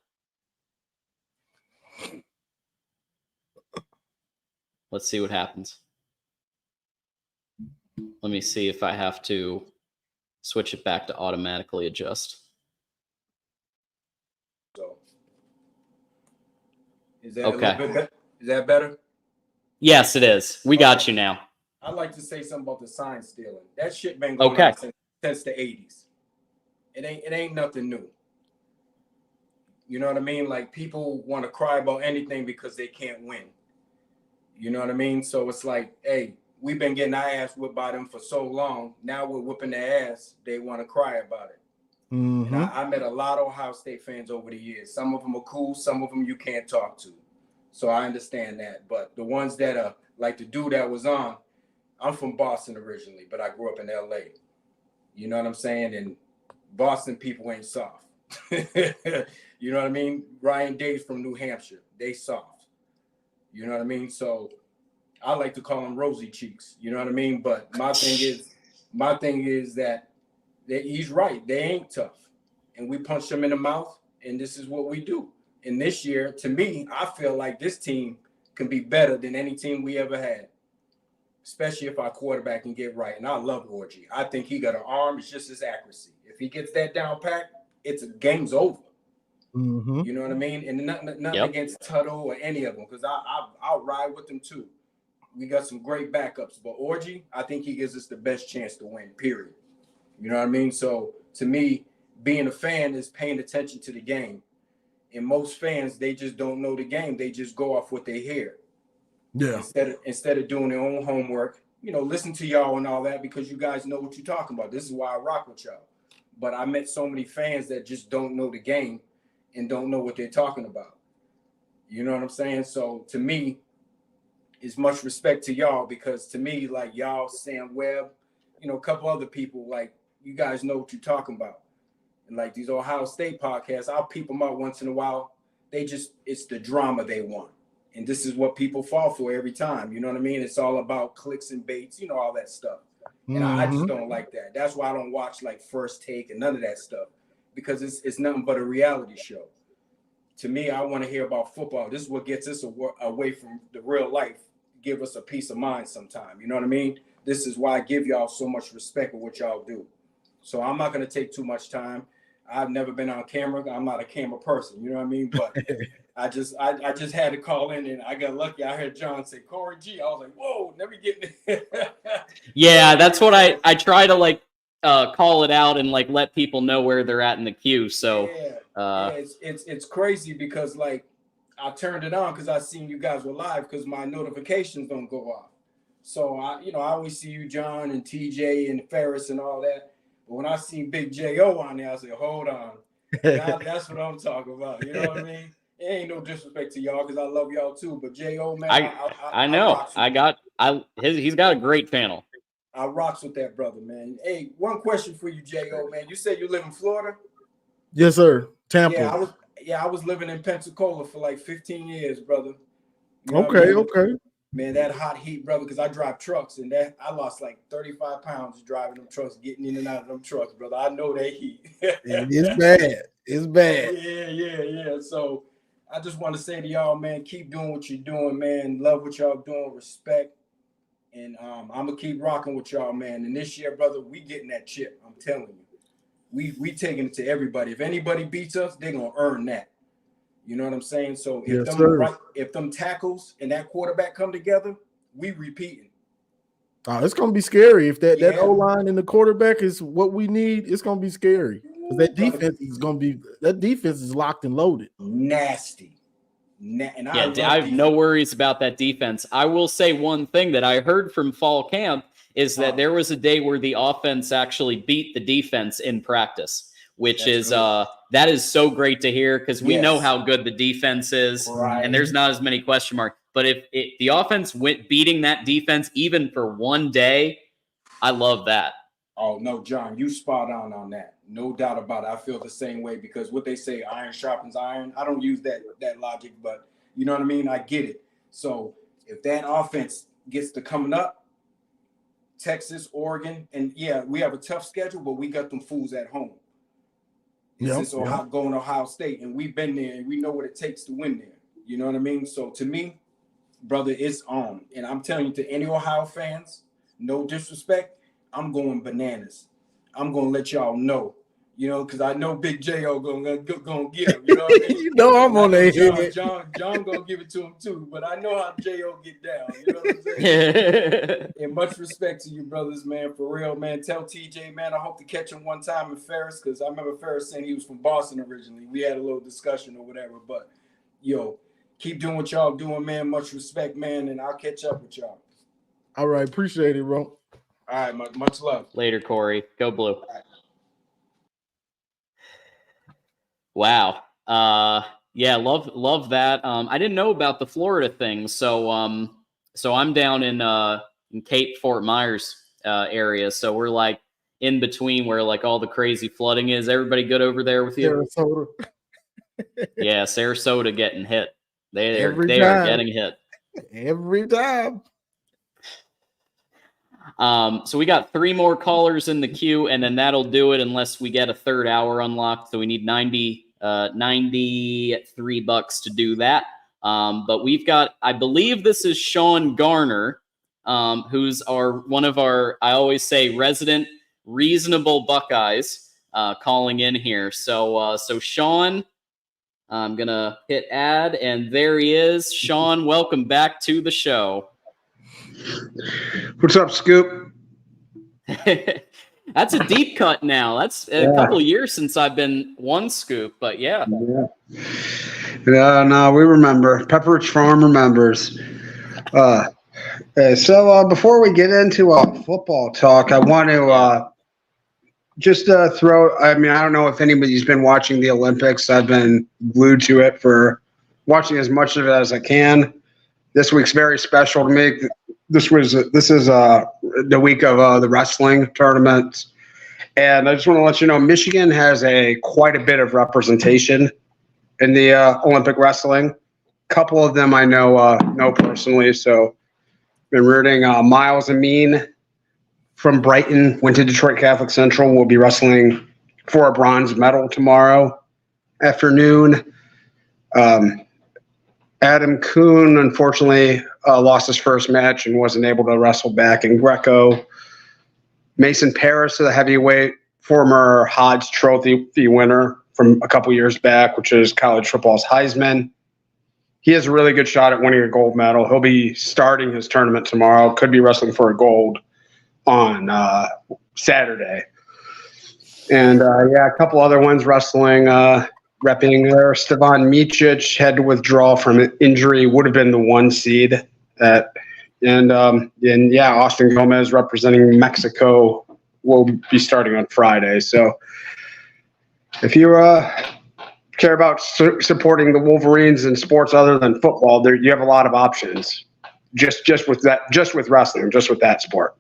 A: Let's see what happens. Let me see if I have to switch it back to automatically adjust.
G: So, is that
A: okay?
G: A little bit better? Is that better?
A: Yes, it is. We got you now.
G: I'd like to say something about the sign stealing. That shit been going on since the 80s. It ain't nothing new. You know what I mean? Like, people want to cry about anything because they can't win. You know what I mean? So it's like, hey, we've been getting our ass whipped by them for so long. Now we're whipping their ass. They want to cry about it.
B: Mm-hmm.
G: And I met a lot of Ohio State fans over the years. Some of them are cool. Some of them you can't talk to. So I understand that. But the ones that are like the dude that was on, I'm from Boston originally, but I grew up in LA. You know what I'm saying? And Boston people ain't soft. You know what I mean? Ryan Day's from New Hampshire. They soft. You know what I mean? So I like to call them rosy cheeks. You know what I mean? But my thing is that he's right. They ain't tough. And we punch them in the mouth, and this is what we do. And this year, to me, I feel like this team can be better than any team we ever had, especially if our quarterback can get right. And I love Orgy. I think he got an arm. It's just his accuracy. If he gets that down pat, game's over.
B: Mm-hmm.
G: You know what I mean? And nothing against Tuttle or any of them, because I'll ride with them too. We got some great backups. But Orgy, I think he gives us the best chance to win, period. You know what I mean? So to me, being a fan is paying attention to the game. And most fans, they just don't know the game. They just go off what they hear.
B: Yeah.
G: Instead of doing their own homework, listen to y'all and all that, because you guys know what you're talking about. This is why I rock with y'all. But I met so many fans that just don't know the game and don't know what they're talking about. You know what I'm saying? So to me, it's much respect to y'all, because to me, like y'all, Sam Webb, a couple other people, like, you guys know what you're talking about. And like these Ohio State podcasts, I'll peep them out once in a while. It's the drama they want. And this is what people fall for every time. You know what I mean? It's all about clicks and baits, all that stuff. And I just don't like that. That's why I don't watch like First Take and none of that stuff, because it's nothing but a reality show. To me, I want to hear about football. This is what gets us away from the real life, give us a peace of mind sometime. You know what I mean? This is why I give y'all so much respect for what y'all do. So I'm not going to take too much time. I've never been on camera. I'm not a camera person. You know what I mean? But I just had to call in, and I got lucky. I heard John say Corey G. I was like, whoa, never get it.
A: Yeah, that's what I try to like call it out and like let people know where they're at in the queue. So
G: it's crazy, because like I turned it on because I seen you guys were live, because my notifications don't go off. So I always see you, John, and TJ and Ferris and all that. But when I see Big J.O. on there, I say, hold on. That's what I'm talking about. You know what I mean? It ain't no disrespect to y'all, because I love y'all too. But J.O., man,
A: I know. He's got a great channel.
G: I rocks with that brother, man. Hey, one question for you, J.O., man. You said you live in Florida?
B: Yes, sir. Tampa.
G: Yeah, I was living in Pensacola for like 15 years, brother. You know
B: okay.
G: Man, that hot heat, brother, because I drive trucks, and I lost like 35 pounds driving them trucks, getting in and out of them trucks, brother. I know that heat.
B: It's bad. It's bad.
G: Yeah. So I just want to say to y'all, man, keep doing what you're doing, man. Love what y'all doing, respect. And I'm gonna keep rocking with y'all, man. And this year, brother, we getting that chip. I'm telling you, we taking it to everybody. If anybody beats us, they're gonna earn that. You know what I'm saying? So if them tackles and that quarterback come together, we repeating.
B: Oh, it's gonna be scary if that O-line and the quarterback is what we need. It's gonna be scary because that defense is locked and loaded.
G: Nasty. And
A: I have no worries about that defense. I will say one thing that I heard from fall camp is that there was a day where the offense actually beat the defense in practice, which is that is so great to hear because we know how good the defense is, and there's not as many question marks. But if the offense went beating that defense even for one day, I love that.
G: Oh no, John, you spot on that. No doubt about it. I feel the same way because what they say, iron sharpens iron. I don't use that logic, but you know what I mean? I get it. So if that offense gets to coming up, Texas, Oregon, and yeah, we have a tough schedule, but we got them fools at home. It's going to Ohio State, and we've been there, and we know what it takes to win there. You know what I mean? So to me, brother, it's on. And I'm telling you, to any Ohio fans, no disrespect, I'm going bananas. I'm going to let y'all know, you know, because I know Big J.O. going to get him. You know what I mean?
B: You know I'm on that head.
G: John going to give it to him too, but I know how J.O. get down. You know what I'm saying? And much respect to you brothers, man, for real, man. Tell TJ, man, I hope to catch him one time in Ferris because I remember Ferris saying he was from Boston originally. We had a little discussion or whatever, but, yo, keep doing what y'all doing, man. Much respect, man, and I'll catch up with y'all.
B: All right. Appreciate it, bro.
G: All right, much love.
A: Later, Corey. Go Blue. Wow. Yeah, love that. I didn't know about the Florida thing, so I'm down in Cape Fort Myers area, so we're like in between where like all the crazy flooding is. Everybody good over there with you?
B: Sarasota.
A: Yeah, Sarasota getting hit. They are getting hit
B: every time.
A: So we got 3 more callers in the queue, and then that'll do it unless we get a third hour unlocked. So we need $93 to do that. But we've got, I believe this is Sean Garner, who's one of our, I always say, resident reasonable Buckeyes, calling in here. So Sean, I'm gonna hit add, and there he is. Sean, welcome back to the show.
H: What's up, Scoop?
A: That's a deep cut now. That's a couple of years since I've been one Scoop, but yeah.
H: No, we remember. Pepperidge Farm remembers. So before we get into football talk, I want to just throw. I mean, I don't know if anybody's been watching the Olympics. I've been glued to it for watching as much of it as I can. This week's very special to me. This is the week of the wrestling tournament, and I just want to let you know Michigan has quite a bit of representation in the Olympic wrestling. A couple of them I know personally, so been rooting. Miles Amin from Brighton went to Detroit Catholic Central. Will be wrestling for a bronze medal tomorrow afternoon. Adam Kuhn, unfortunately, lost his first match and wasn't able to wrestle back in Greco. Mason Paris, the heavyweight, former Hodge Trophy winner from a couple years back, which is college football's Heisman. He has a really good shot at winning a gold medal. He'll be starting his tournament tomorrow. Could be wrestling for a gold on Saturday. And, a couple other ones wrestling. Repping there, Stevan Micic had to withdraw from an injury, would have been the 1 seed. Austin Gomez representing Mexico will be starting on Friday. So if you care about supporting the Wolverines in sports other than football, you have a lot of options. Just with wrestling, just with that sport.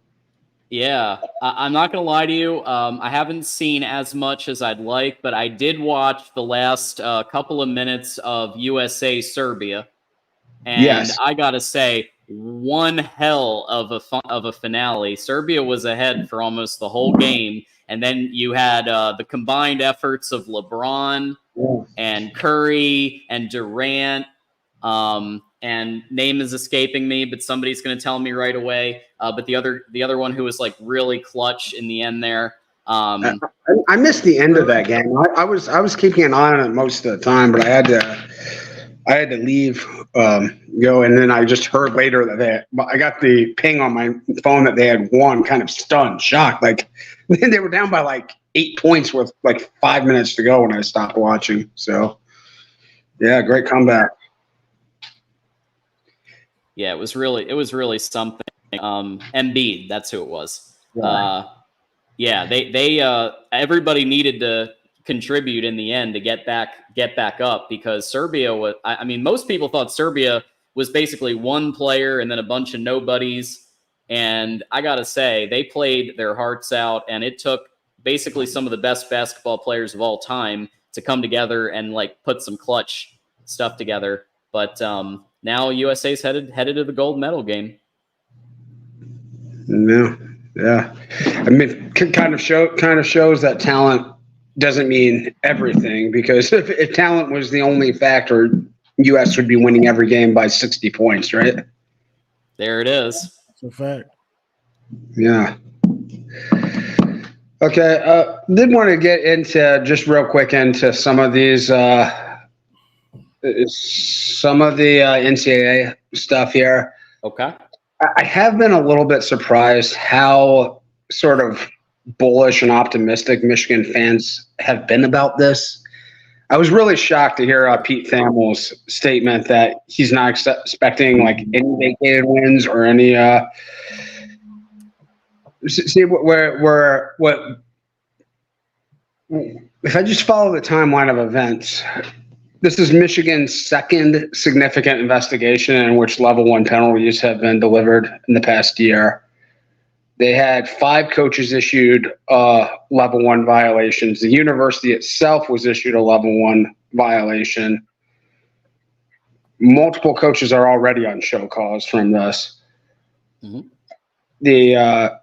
A: Yeah, I'm not going to lie to you. I haven't seen as much as I'd like, but I did watch the last couple of minutes of USA-Serbia. And yes. I got to say, one hell of a finale. Serbia was ahead for almost the whole game. And then you had the combined efforts of LeBron and Curry and Durant. and name is escaping me, but somebody's going to tell me right away. But the other one who was like really clutch in the end there.
H: I missed the end of that game. I was keeping an eye on it most of the time, but I had to leave, go, and then I just heard later that I got the ping on my phone that they had won, kind of stunned, shocked. Like they were down by like 8 points with like 5 minutes to go when I stopped watching. So yeah, great comeback.
A: Yeah, it was really something. Embiid, that's who it was. Yeah, they everybody needed to contribute in the end to get back up, because Serbia was, I mean, most people thought Serbia was basically one player and then a bunch of nobodies. And I got to say, they played their hearts out, and it took basically some of the best basketball players of all time to come together and like put some clutch stuff together. But now USA's headed to the gold medal game.
H: Yeah. I mean, kind of shows that talent doesn't mean everything, because if talent was the only factor, U.S. would be winning every game by 60 points, right?
A: There it is.
B: That's a fact.
H: Yeah. Okay. Did want to get into just real quick into some of these, some of the NCAA stuff here.
A: Okay.
H: I have been a little bit surprised how sort of bullish and optimistic Michigan fans have been about this. I was really shocked to hear Pete Thamel's statement that he's not expecting like any vacated wins or any. See what if I just follow the timeline of events. This is Michigan's second significant investigation in which level 1 penalties have been delivered in the past year. They had 5 coaches issued level 1 violations. The university itself was issued a level 1 violation. Multiple coaches are already on show cause from this. Mm-hmm. The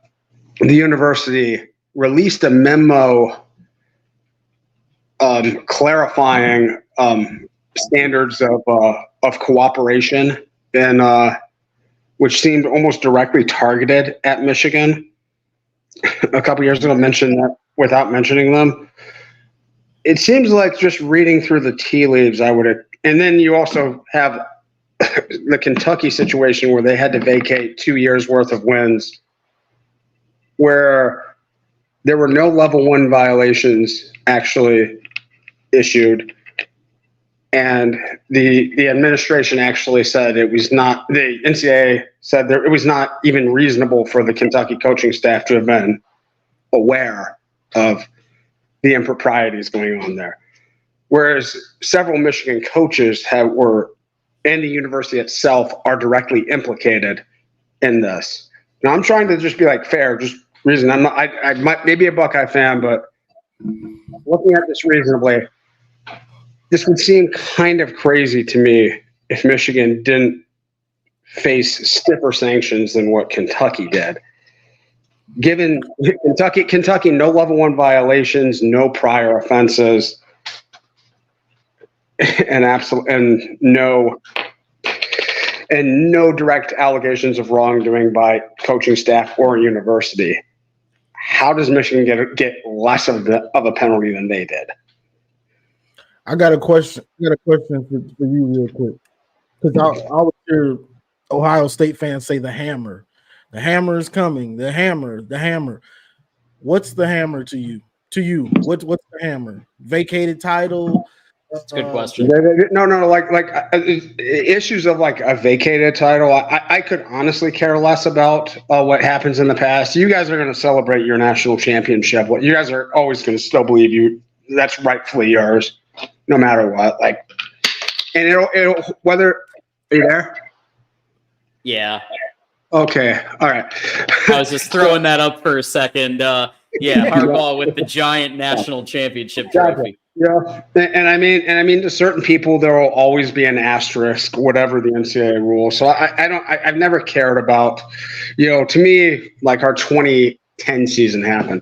H: university released a memo clarifying standards of cooperation, and which seemed almost directly targeted at Michigan. A couple years ago, mentioned that without mentioning them. It seems like, just reading through the tea leaves, and then you also have the Kentucky situation where they had to vacate 2 years worth of wins, where there were no level 1 violations actually issued. And the administration actually said it was not, the NCAA said that it was not even reasonable for the Kentucky coaching staff to have been aware of the improprieties going on there. Whereas several Michigan coaches and the university itself are directly implicated in this. Now, I'm trying to just be like fair, just reason. I might maybe a Buckeye fan, but looking at this reasonably, this would seem kind of crazy to me if Michigan didn't face stiffer sanctions than what Kentucky did. Given Kentucky, no level 1 violations, no prior offenses, and no direct allegations of wrongdoing by coaching staff or university. How does Michigan get less of a penalty than they did?
B: I got a question. For you real quick, because I always hear Ohio State fans say the hammer. The hammer is coming. The hammer. What's the hammer to you? What's the hammer? Vacated title?
A: That's a good question.
H: No. Like issues of like a vacated title. I could honestly care less about what happens in the past. You guys are going to celebrate your national championship. What you guys are always going to still believe that's rightfully yours, no matter what. Like, and it'll whether are you there?
A: Yeah.
H: Okay. All right.
A: I was just throwing that up for a second. Yeah, Harbaugh with the giant national championship trophy.
H: Yeah, and I mean, to certain people, there will always be an asterisk, whatever the NCAA rule. So I've never cared about, to me, like our 2010 season happened.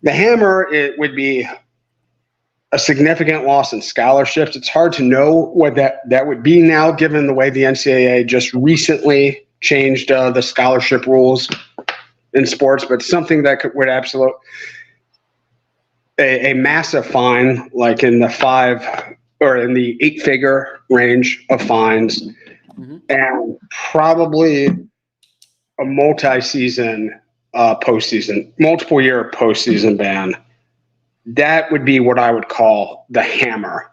H: The hammer, it would be a significant loss in scholarships. It's hard to know what that would be now, given the way the NCAA just recently changed the scholarship rules in sports, but something that would absolutely a massive fine, like in the 5 or in the 8-figure range of fines, and probably a multi-season multiple year postseason ban. That would be what I would call the hammer.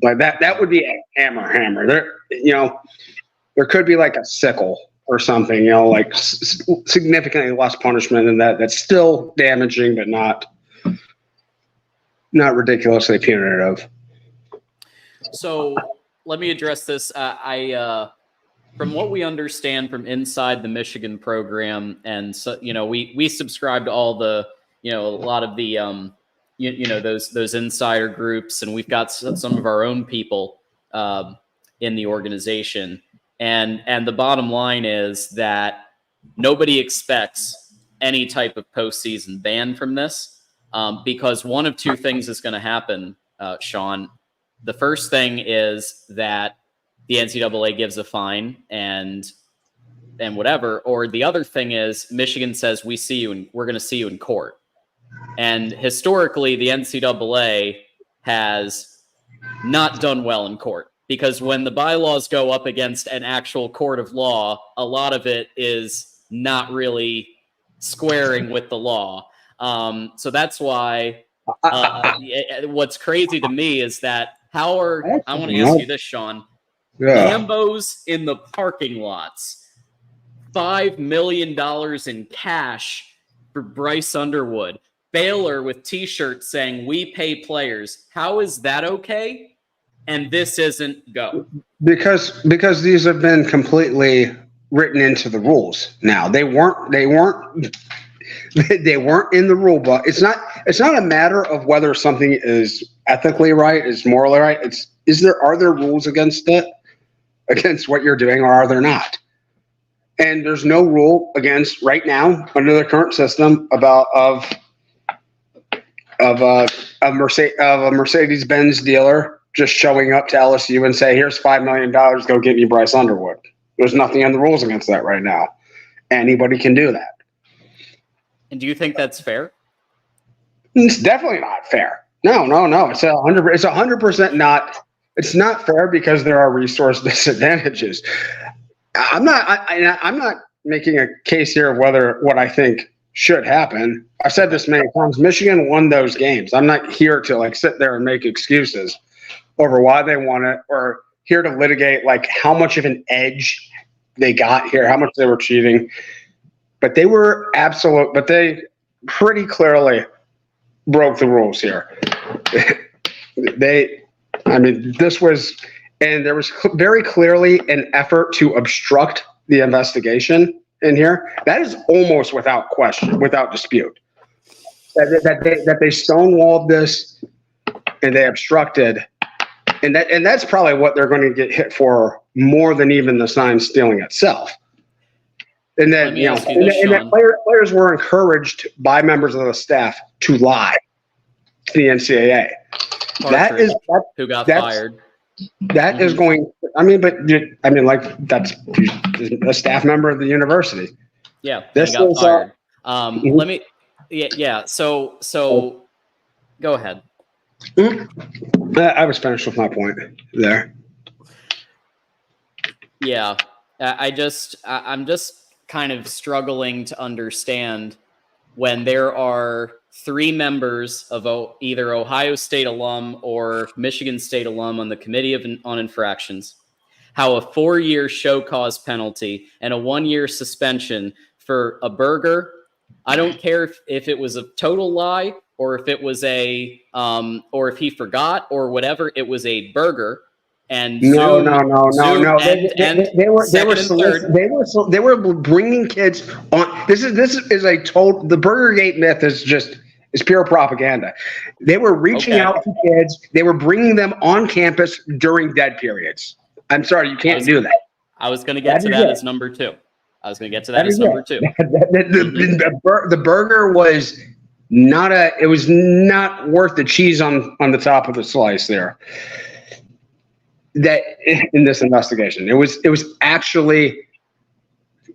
H: Like that would be a hammer. There could be like a sickle or something, like significantly less punishment than that. That's still damaging, but not ridiculously punitive.
A: So let me address this. From what we understand from inside the Michigan program, and so we subscribe to all the a lot of the those insider groups, and we've got some of our own people in the organization. And the bottom line is that nobody expects any type of postseason ban from this, because one of two things is going to happen, Sean. The first thing is that the NCAA gives a fine and whatever, or the other thing is Michigan says we're going to see you in court. And historically, the NCAA has not done well in court, because when the bylaws go up against an actual court of law, a lot of it is not really squaring with the law. So that's why what's crazy to me is that I want to ask you this, Sean.
H: Yeah.
A: Lambos in the parking lots, $5 million in cash for Bryce Underwood. Baylor with T-shirts saying "We pay players." How is that okay? And this isn't go
H: because these have been completely written into the rules. Now they weren't in the rule book. It's not a matter of whether something is ethically right, is morally right. Are there rules against what you're doing, or are there not? And there's no rule against right now under the current system of a Mercedes-Benz dealer just showing up to LSU and say, "Here's $5 million, go get me Bryce Underwood." There's nothing in the rules against that right now. Anybody can do that.
A: And do you think that's fair?
H: It's definitely not fair. No. It's 100% not. It's not fair because there are resource disadvantages. I'm not making a case here of what I think should happen. I've said this many times. Michigan won those games. I'm not here to sit there and make excuses over why they won it, or here to litigate how much of an edge they got here, how much they were cheating. But they they pretty clearly broke the rules here. This was, and there was very clearly an effort to obstruct the investigation in here. That is almost without question, without dispute. That they stonewalled this and they obstructed, and that's probably what they're going to get hit for more than even the sign stealing itself. And then players were encouraged by members of the staff to lie to the NCAA.
A: Who got fired?
H: That is going. That's a staff member of the university.
A: Yeah, this got fired. Let me. Yeah. So, go ahead.
H: I was finished with my point there.
A: Yeah, I'm just kind of struggling to understand when there are 3 members of either Ohio State alum or Michigan State alum on the Committee on Infractions, how a 4-year show cause penalty and a 1-year suspension for a burger. I don't care if it was a total lie or if it was or if he forgot or whatever. It was a burger. And
H: no. They were bringing kids on. This is a total. The Burgergate myth is pure propaganda. They were reaching out to kids. They were bringing them on campus during dead periods. I'm sorry, you can't do that.
A: I was going to get to that as number 2. The burger was
H: it was not worth the cheese on the top of the slice there. That in this investigation, it was actually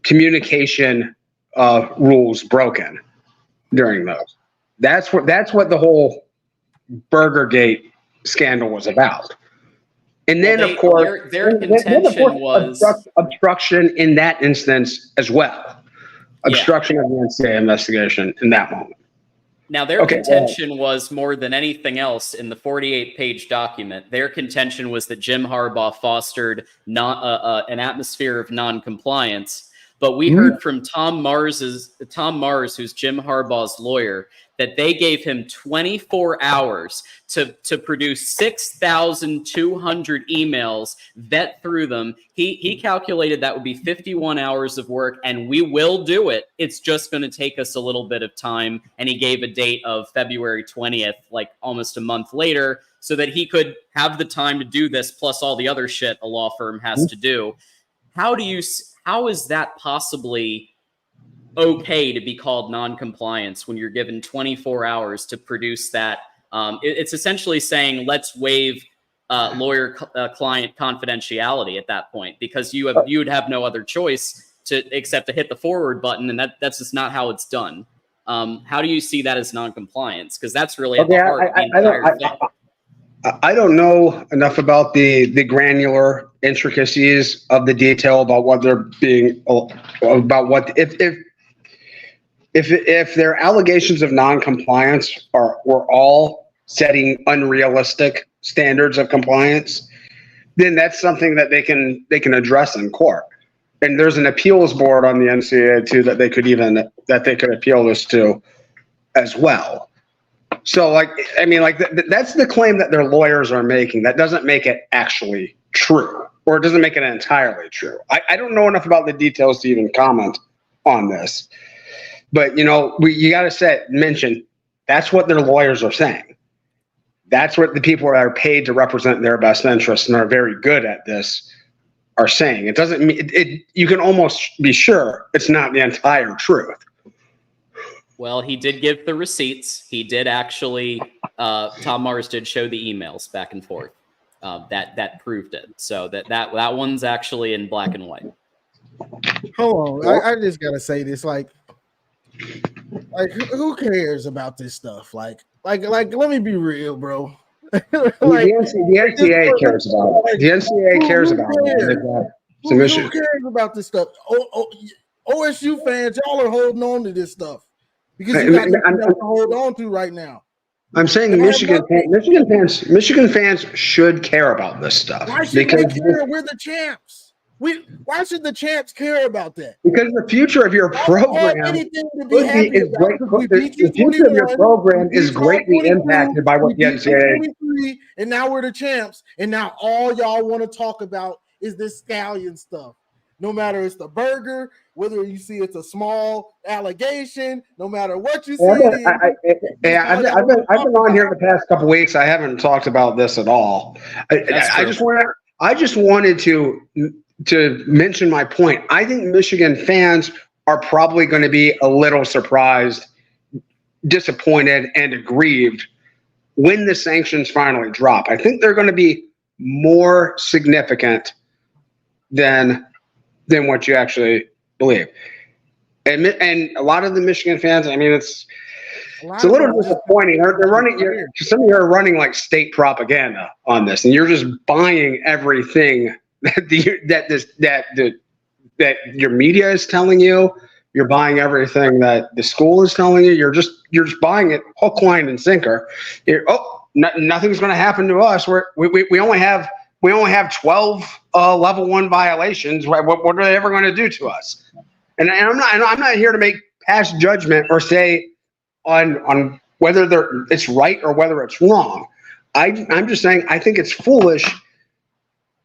H: communication rules broken during those. That's what the whole Burgergate scandal was about. And then, of course,
A: their contention was
H: obstruction in that instance as well. Obstruction of the NCAA investigation in that moment.
A: Now, their contention was more than anything else in the 48-page document. Their contention was that Jim Harbaugh fostered an atmosphere of non-compliance. But we heard from Tom Mars, who's Jim Harbaugh's lawyer, that they gave him 24 hours to produce 6,200 emails, vet through them. He calculated that would be 51 hours of work, and we will do it. It's just going to take us a little bit of time. And he gave a date of February 20th, like almost a month later, so that he could have the time to do this, plus all the other shit a law firm has to do. How is that possibly okay to be called non-compliance when you're given 24 hours to produce that? It's essentially saying, let's waive lawyer-client confidentiality at that point, because you would have no other choice except to hit the forward button, and that's just not how it's done. How do you see that as non-compliance? Because that's really at the heart of the entire thing.
H: I don't know enough about the granular intricacies of the detail about what they're being about what if their allegations of non-compliance were all setting unrealistic standards of compliance, then that's something that they can address in court. And there's an appeals board on the NCAA too that they could appeal this to as well. So, that's the claim that their lawyers are making. That doesn't make it actually true, or it doesn't make it entirely true. I don't know enough about the details to even comment on this. But, you got to mention that's what their lawyers are saying. That's what the people that are paid to represent their best interests and are very good at this are saying. It doesn't mean you can almost be sure it's not the entire truth.
A: Well, he did give the receipts. He did actually, Tom Mars did show the emails back and forth that proved it. So that one's actually in black and white.
B: Hold on. I just got to say this. Like, who cares about this stuff? Like, let me be real, bro.
H: The NCAA cares about it. The NCAA cares about it. Who
B: cares about this stuff? OSU fans, y'all are holding on to this stuff. Because you got nothing to hold on to right now.
H: I'm saying Michigan fans should care about this stuff.
B: Why should they care? We're the champs. Why should the champs care about that?
H: Because the future of your program is greatly impacted by what the NCAA.
B: And now we're the champs. And now all y'all want to talk about is this scallion stuff. No matter it's the burger, whether you see it's a small allegation, no matter what you see.
H: I've been on here the past couple of weeks. I haven't talked about this at all. I just wanted to mention my point. I think Michigan fans are probably going to be a little surprised, disappointed, and aggrieved when the sanctions finally drop. I think they're going to be more significant than what you actually believe. And a lot of the Michigan fans, I mean, it's a little disappointing. They're running. Some of you are running like state propaganda on this, and you're just buying everything that your media is telling you. You're buying everything that the school is telling you. You're just buying it hook, line, and sinker. Nothing's going to happen to us. We only have 12 level 1 violations. What are they ever going to do to us? And I'm not here to make past judgment or say on whether it's right or whether it's wrong. I'm just saying I think it's foolish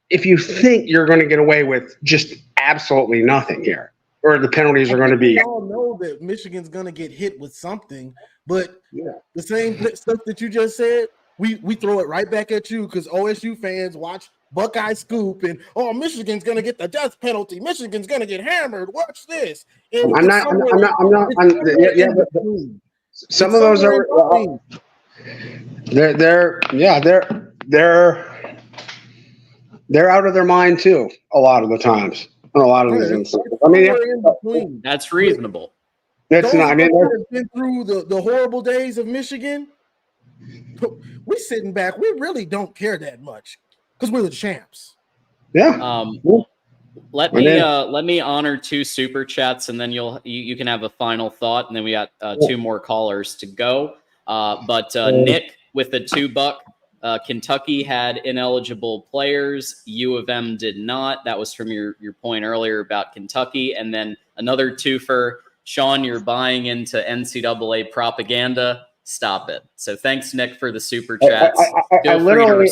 H: if you think you're going to get away with just absolutely nothing here, or the penalties are going to be.
B: We all know that Michigan's going to get hit with something, but the same stuff that you just said, we throw it right back at you because OSU fans watch Buckeye Scoop and Michigan's gonna get the death penalty. Michigan's gonna get hammered. Watch this. And
H: Some of those are they're out of their mind too. A lot of the times, in a lot of these instances. I mean,
B: in between.
A: That's reasonable.
B: Those not. I mean, that have been through the horrible days of Michigan. We're sitting back. We really don't care that much because we're the champs.
H: Yeah.
A: Let me honor 2 super chats, and then you can have a final thought, and then we got 2 more callers to go. But Nick with the $2. Kentucky had ineligible players. U of M did not. That was from your point earlier about Kentucky. And then another 2 for Sean. You're buying into NCAA propaganda. Stop it. So thanks, Nick, for the super chats.
H: I literally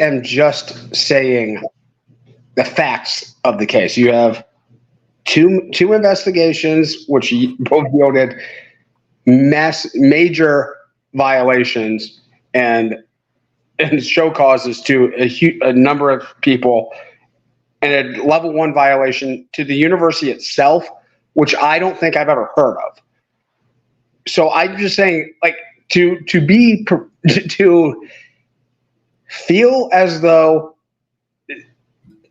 H: am just saying the facts of the case. You have two investigations, which both yielded major violations and show causes to a number of people, and a level 1 violation to the university itself, which I don't think I've ever heard of. So I'm just saying, like, to feel as though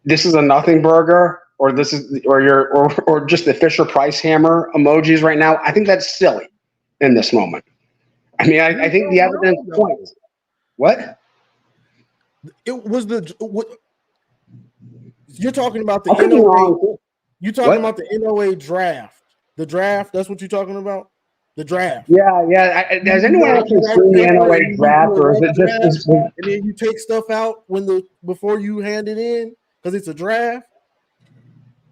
H: this is a nothing burger, or this is, or just the Fisher Price hammer emojis right now, I think that's silly in this moment. I mean, I think the evidence points. What?
B: It was you're talking about the NOA. You're talking about the NOA draft. The draft. That's what you're talking about. The draft.
H: Yeah. Has anyone actually seen the NOA draft, or is it just?
B: And then you take stuff out before you hand it in because it's a draft.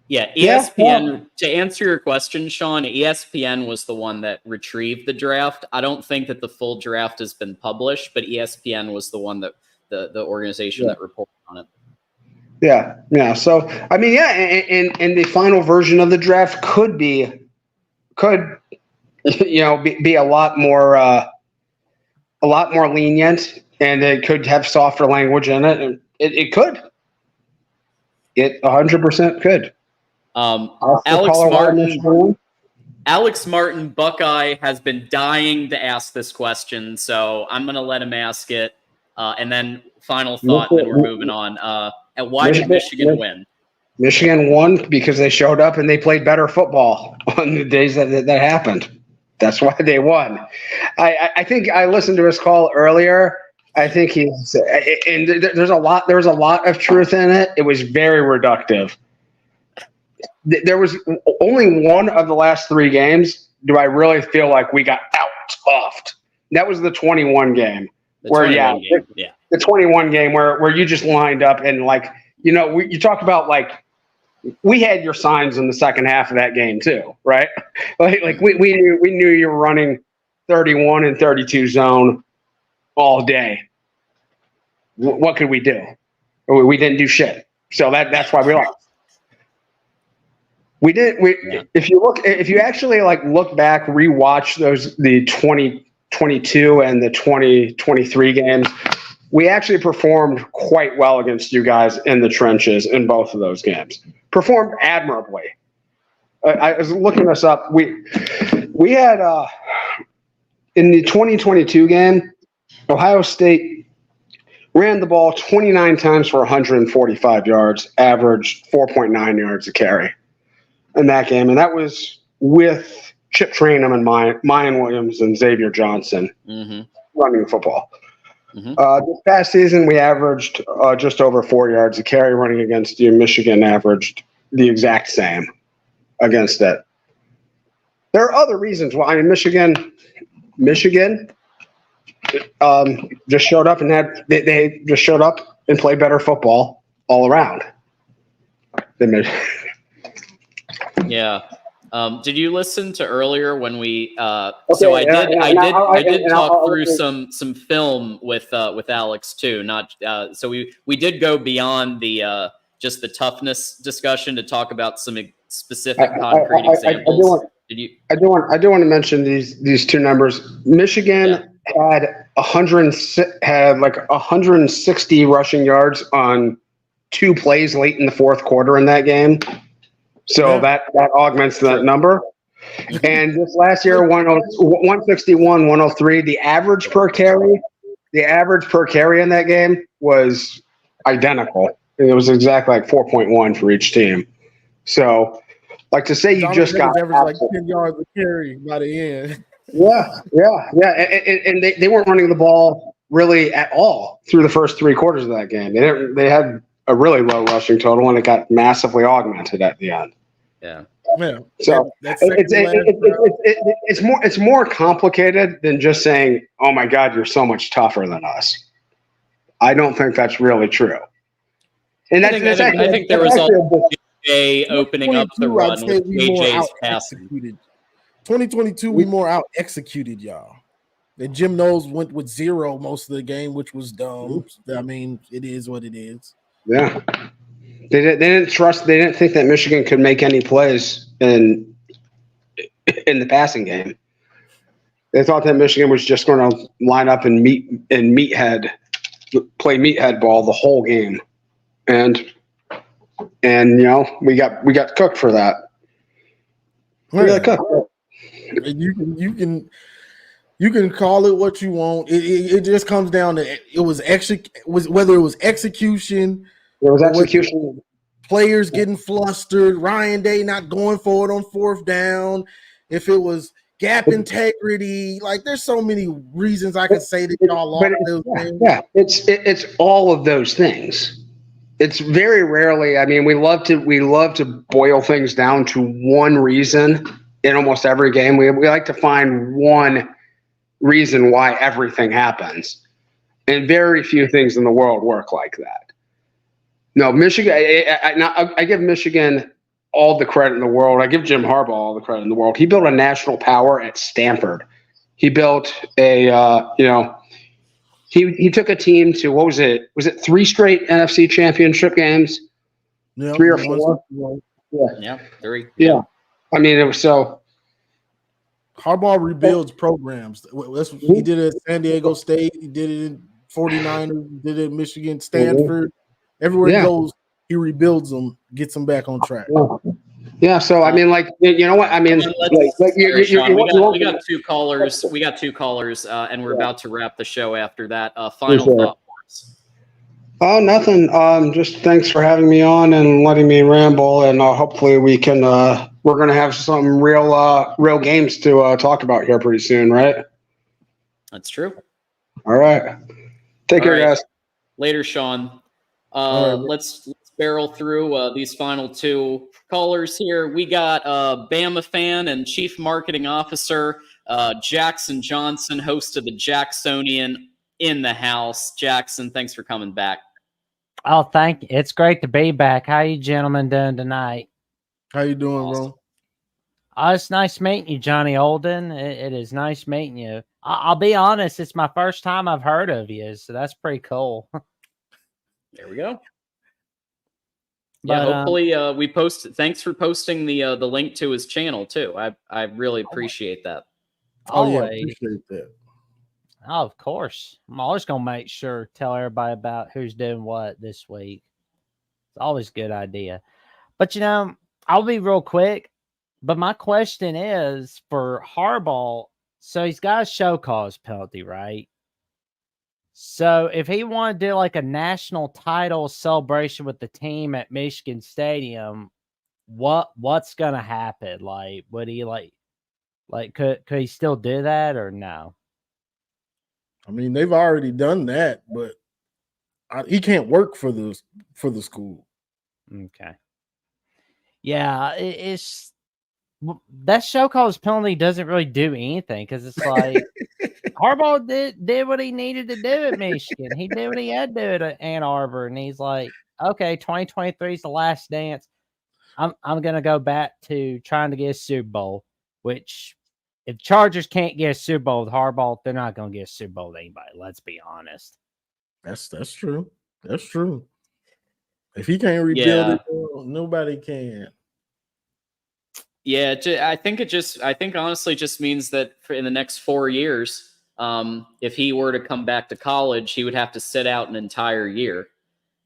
A: Yeah, ESPN, to answer your question, Sean, ESPN was the one that retrieved the draft. I don't think that the full draft has been published, but ESPN was the one that the organization that reported on it.
H: Yeah. So, I mean, and the final version of the draft could be a lot more lenient, and it could have softer language in it, and it could. It 100% could.
A: Alex Martin, Buckeye, has been dying to ask this question, so I'm going to let him ask it, and then final thought, and then we're moving on. And why did Michigan win?
H: Michigan won because they showed up and they played better football on the days that happened. That's why they won. I think I listened to his call earlier. I think there's a lot of truth in it. It was very reductive. There was only one of the last 3 games do I really feel like we got out-toughed. That was the 21 game. The 21 game where you just lined up and, like, you talk about, like, we had your signs in the second half of that game too, right? Like we knew you were running 31 and 32 zone all day. What could we do? We didn't do shit. So that's why we lost. If you actually look back, rewatch the 2022 and the 2023 games, we actually performed quite well against you guys in the trenches in both of those games. Performed admirably. I was looking this up. We had in the 2022 game, Ohio State ran the ball 29 times for 145 yards, averaged 4.9 yards a carry in that game, and that was with Chip Trainum and Mayan Williams and Xavier Johnson running football. This past season, we averaged just over 4 yards a carry running against you. Michigan averaged the exact same against it. There are other reasons why. I mean, Michigan just showed up and they just showed up and played better football all around.
A: Yeah. Did you listen to earlier when we? So I did talk through some film with Alex too. Not so we did go beyond the just the toughness discussion to talk about some specific concrete examples.
H: I do want to mention these two numbers. Michigan had 160 rushing yards on 2 plays late in the fourth quarter in that game. So that augments that number. And this last year, 161, 103. The average per carry in that game was identical. It was exactly like 4.1 for each team. So, like to say you
B: Donovan
H: just got
B: averaged like 10 yards a carry by the end.
H: Yeah. And they weren't running the ball really at all through the first 3 quarters of that game. They had a really low rushing total, and it got massively augmented at the end.
A: Yeah.
B: Yeah.
H: So it's more complicated than just saying, "Oh my God, you're so much tougher than us." I don't think that's really true. And
A: I think there was also JJ opening up the run with JJ's passing.
B: 2022, we more out executed y'all. And Jim Knowles went with 0 most of the game, which was dumb. I mean, it is what it is.
H: Yeah. They didn't trust. They didn't think that Michigan could make any plays in the passing game. They thought that Michigan was just going to line up and play meathead ball the whole game, and we got cooked for that. We got cooked.
B: You can call it what you want. It just comes down to whether it was execution.
H: There was execution.
B: Players getting flustered. Ryan Day not going for it on 4th down. If it was gap integrity, like there's so many reasons I could say that y'all lost those games.
H: Yeah, it's all of those things. It's very rarely. I mean, we love to boil things down to one reason in almost every game. We like to find one reason why everything happens, and very few things in the world work like that. No, Michigan. I give Michigan all the credit in the world. I give Jim Harbaugh all the credit in the world. He built a national power at Stanford. He built he took a team to, what was it? Was it 3 straight NFC championship games?
B: Yeah,
H: 3 or 4?
A: Yeah, 3.
H: Yeah. I mean, it was so.
B: Harbaugh rebuilds programs. He did it at San Diego State. He did it in 49ers. He did it at Michigan, Stanford. Everywhere he goes, he rebuilds them, gets them back on track.
H: Yeah. So I mean, like, you know what? I mean,
A: we got 2 callers. We got 2 callers, and we're about to wrap the show after that. Final thought for us.
H: Oh, nothing. Just thanks for having me on and letting me ramble, and hopefully we can. We're gonna have some real games to talk about here pretty soon, right?
A: That's true.
H: All right. Take care, guys.
A: Later, Sean. Let's barrel through these final 2 callers here. We got Bama fan and Chief Marketing Officer Jackson Johnson, host of the Jacksonian, in the house. Jackson, thanks for coming back.
I: Oh, thank you. It's great to be back. How you gentlemen doing tonight?
B: How you doing,
A: Awesome.
B: bro?
I: Oh, it's nice meeting you, Johnny Olden. It is nice meeting you. I'll be honest, it's my first time I've heard of you, so that's pretty cool.
A: There we go.
I: But,
A: yeah, hopefully we post. Thanks for posting the link to his channel too. I really appreciate that.
B: Oh yeah, appreciate that.
I: Oh, of course. I'm always gonna make sure tell everybody about who's doing what this week. It's always a good idea. But I'll be real quick. But my question is for Harbaugh. So he's got a show cause penalty, right? So if he wanted to do like a national title celebration with the team at Michigan Stadium, what's gonna happen? Like, would he like could he still do that or no?
B: I mean, they've already done that, but he can't work for the school.
I: Okay. Yeah, it's that show cause penalty doesn't really do anything because it's like Harbaugh did what he needed to do at Michigan. He did what he had to do at Ann Arbor, and he's like, okay, 2023 is the last dance. I'm gonna go back to trying to get a Super Bowl, which if Chargers can't get a Super Bowl with Harbaugh, they're not gonna get a Super Bowl with anybody. Let's be honest.
B: That's true. That's true. If he can't rebuild it, nobody can.
A: Yeah, I think honestly just means that in the next 4 years, if he were to come back to college, he would have to sit out an entire year.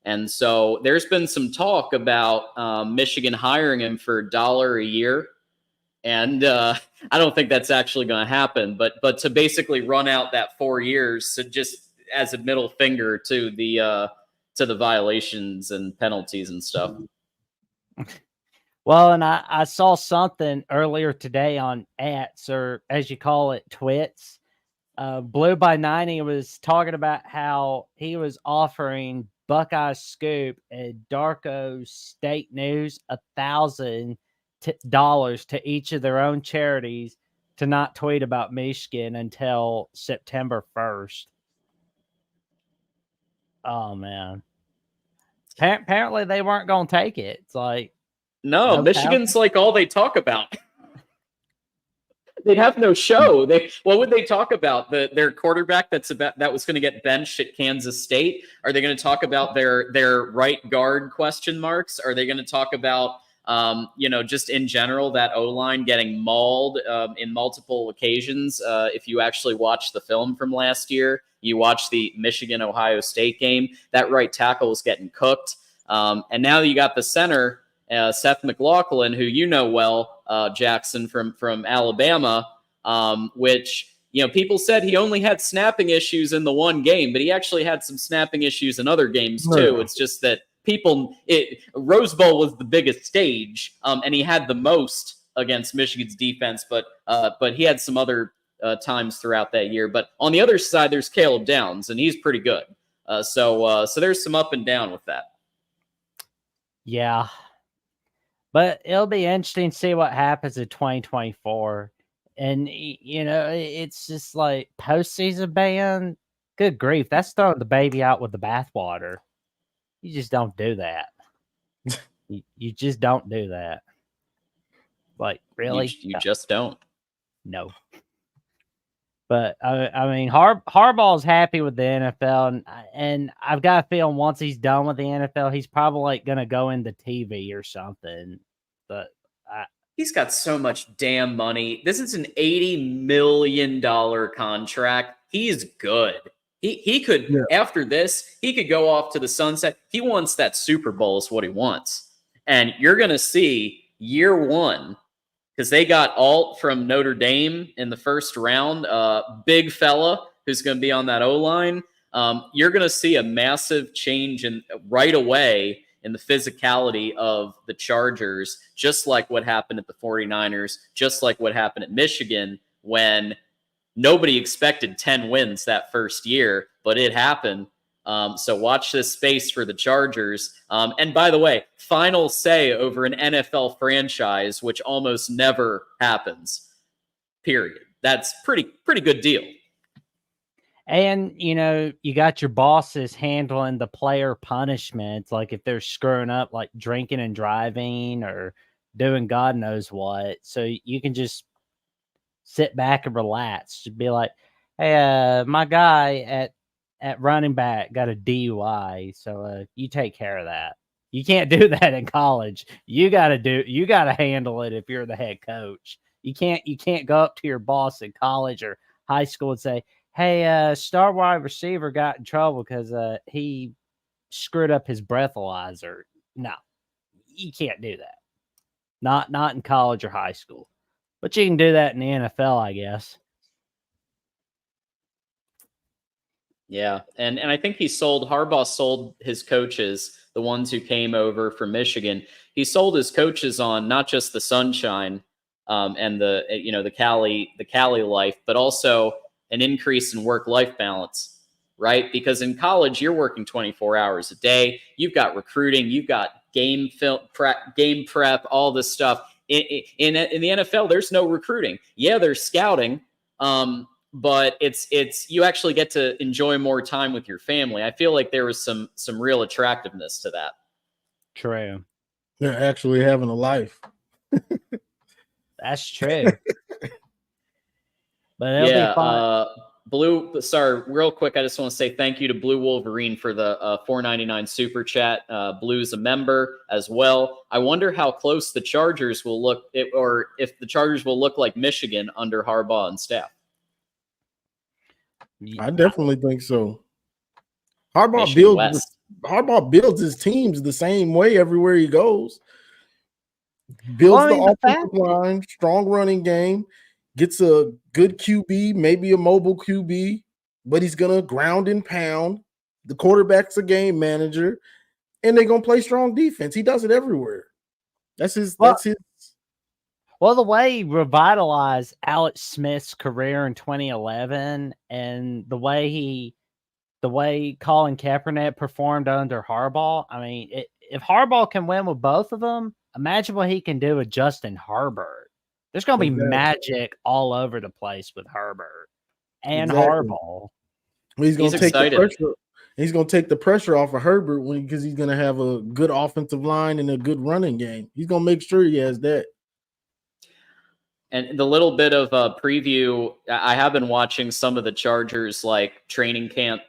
A: And so there's been some talk about Michigan hiring him for $1 a year. And I don't think that's actually going to happen. But to basically run out that 4 years, so just as a middle finger to the violations and penalties and stuff.
I: Well, and I saw something earlier today on Ats, or as you call it, Twits. Blue by 90 was talking about how he was offering Buckeye Scoop and Darko State News $1,000 to each of their own charities to not tweet about Michigan until September 1st. Oh man! Apparently they weren't going to take it. It's like,
A: no,
I: no
A: Michigan's
I: power.
A: like all they talk about. They'd have no show. What would they talk about? Their quarterback that was going to get benched at Kansas State? Are they going to talk about their right guard question marks? Are they going to talk about just in general that O-line getting mauled in multiple occasions? If you actually watch the film from last year, you watch the Michigan-Ohio State game, that right tackle was getting cooked. And now you got the center, Seth McLaughlin, who you know well, Jackson from Alabama, which people said he only had snapping issues in the one game, but he actually had some snapping issues in other games too. It's just that Rose Bowl was the biggest stage, and he had the most against Michigan's defense, but he had some other times throughout that year. But on the other side, there's Caleb Downs, and he's pretty good. So there's some up and down with that.
I: Yeah. But it'll be interesting to see what happens in 2024. And, it's just like postseason ban. Good grief. That's throwing the baby out with the bathwater. You just don't do that. you just don't do that. Like, really?
A: You just don't.
I: No. But, I mean, Harbaugh's happy with the NFL. And I've got a feeling once he's done with the NFL, he's probably going to go into TV or something. But
A: he's got so much damn money. This is an $80 million contract. He's good. He could, after this, he could go off to the sunset. He wants that Super Bowl is what he wants. And you're going to see year one, because they got Alt from Notre Dame in the first round, big fella who's going to be on that O-line. You're going to see a massive change right away in the physicality of the Chargers, just like what happened at the 49ers, just like what happened at Michigan when nobody expected 10 wins that first year, but it happened. So watch this space for the Chargers. And by the way, final say over an NFL franchise, which almost never happens, period. That's pretty good deal.
I: And, you got your bosses handling the player punishments, like if they're screwing up, like drinking and driving or doing God knows what. So you can just sit back and relax. Just be like, hey, my guy at running back got a DUI. So you take care of that. You can't do that in college. You got to handle it if you're the head coach. You can't go up to your boss in college or high school and say, hey, star wide receiver got in trouble because he screwed up his breathalyzer. No, you can't do that. Not in college or high school. But you can do that in the NFL, I guess.
A: Yeah, and I think Harbaugh sold his coaches, the ones who came over from Michigan. He sold his coaches on not just the sunshine and the Cali life, but also an increase in work-life balance, right? Because in college, you're working 24 hours a day. You've got recruiting, you've got game prep, all this stuff. In the NFL, there's no recruiting. Yeah, there's scouting, but it's you actually get to enjoy more time with your family. I feel like there was some real attractiveness to that.
I: True.
B: They're actually having a life.
I: That's true. But it'll be fun.
A: Blue, sorry, real quick, I just want to say thank you to Blue Wolverine for the $4.99 super chat. Blue's a member as well. I wonder how close the Chargers will look, or if the Chargers will look like Michigan under Harbaugh and staff.
B: I definitely think so. Harbaugh builds his teams the same way everywhere he goes. builds
I: Well, I
B: the
I: mean, the
B: offensive
I: fact
B: line, strong running game, gets a good QB, maybe a mobile QB, but he's gonna ground and pound. The quarterback's a game manager, and they're gonna play strong defense. He does it everywhere. That's his.
I: Well,
B: That's his.
I: well, the way he revitalized Alex Smith's career in 2011, and the way Colin Kaepernick performed under Harbaugh. I mean, if Harbaugh can win with both of them, imagine what he can do with Justin Herbert. There's going to be
B: Exactly.
I: magic all over the place with Herbert and
B: Exactly.
I: Harbaugh.
B: He's going to take
A: excited.
B: the pressure. He's going to take the pressure off of Herbert because he's going to have a good offensive line and a good running game. He's going to make sure he has that.
A: And the little bit of a preview, I have been watching some of the Chargers like training camp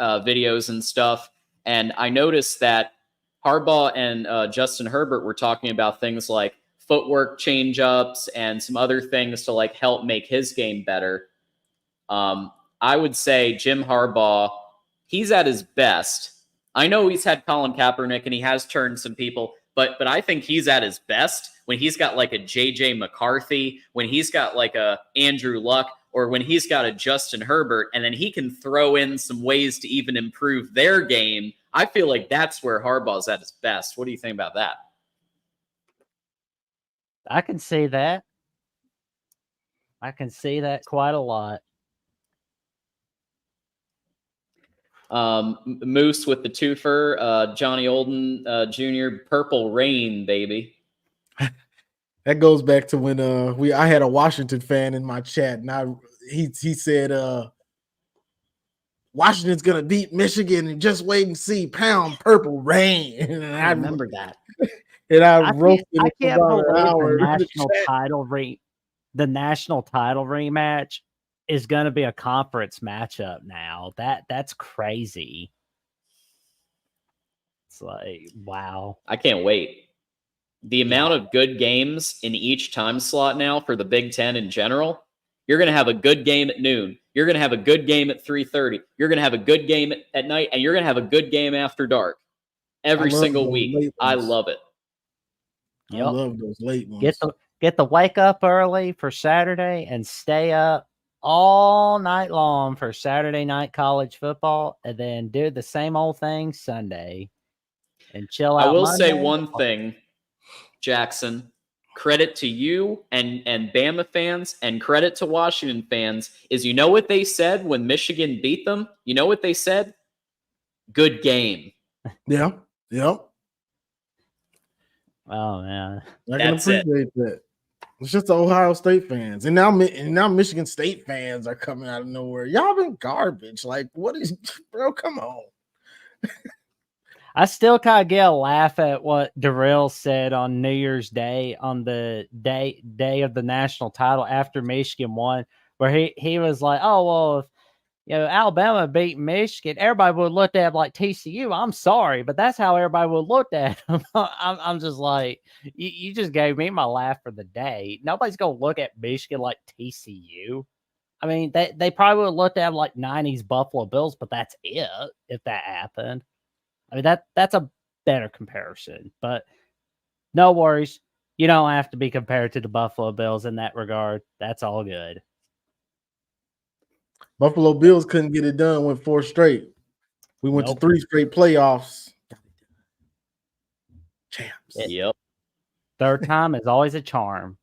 A: videos and stuff, and I noticed that Harbaugh and Justin Herbert were talking about things like footwork change-ups and some other things to like help make his game better. I would say Jim Harbaugh, he's at his best. I know he's had Colin Kaepernick and he has turned some people, but I think he's at his best when he's got like a JJ McCarthy, when he's got like a Andrew Luck, or when he's got a Justin Herbert, and then he can throw in some ways to even improve their game. I feel like that's where Harbaugh's at his best. What do you think about that?
I: I can see that. I can see that quite a lot.
A: Moose with the twofer, Johnny Olden Jr., Purple Rain, baby.
B: That goes back to when I had a Washington fan in my chat, and he said Washington's gonna beat Michigan and just wait and see. Pound Purple Rain. And
I: I remember that.
B: And I roasted
I: I
B: it for
I: can't
B: about an
I: believe
B: hour.
I: the national title rematch is going to be a conference matchup now. That's crazy. It's like, wow.
A: I can't wait. The amount of good games in each time slot now for the Big Ten in general, you're going to have a good game at noon. You're going to have a good game at 3:30. You're going to have a good game at night, and you're going to have a good game after dark every single week. I love it.
B: I love those late ones.
I: Get the wake up early for Saturday and stay up all night long for Saturday night college football, and then do the same old thing Sunday and chill out.
A: I will say one thing, Jackson. Credit to you and Bama fans, and credit to Washington fans, is you know what they said when Michigan beat them? You know what they said? Good game.
B: Yeah. Yep.
I: Oh man.
B: I can appreciate that. It's just the Ohio State fans. And now Michigan State fans are coming out of nowhere. Y'all been garbage. Like, what is, bro? Come on.
I: I still kind of get a laugh at what Darrell said on New Year's Day, on the day of the national title after Michigan won, where he was like, "Oh well, if Alabama beat Michigan, everybody would look at him like TCU. I'm sorry, but that's how everybody would look at him." I'm just like, you just gave me my laugh for the day. Nobody's gonna look at Michigan like TCU. I mean, they probably would look at him like '90s Buffalo Bills, but that's it if that happened. I mean, that's a better comparison, but no worries. You don't have to be compared to the Buffalo Bills in that regard. That's all good.
B: Buffalo Bills couldn't get it done. Went 4 straight. We went to 3 straight playoffs. Champs.
A: Yep.
I: Third time is always a charm.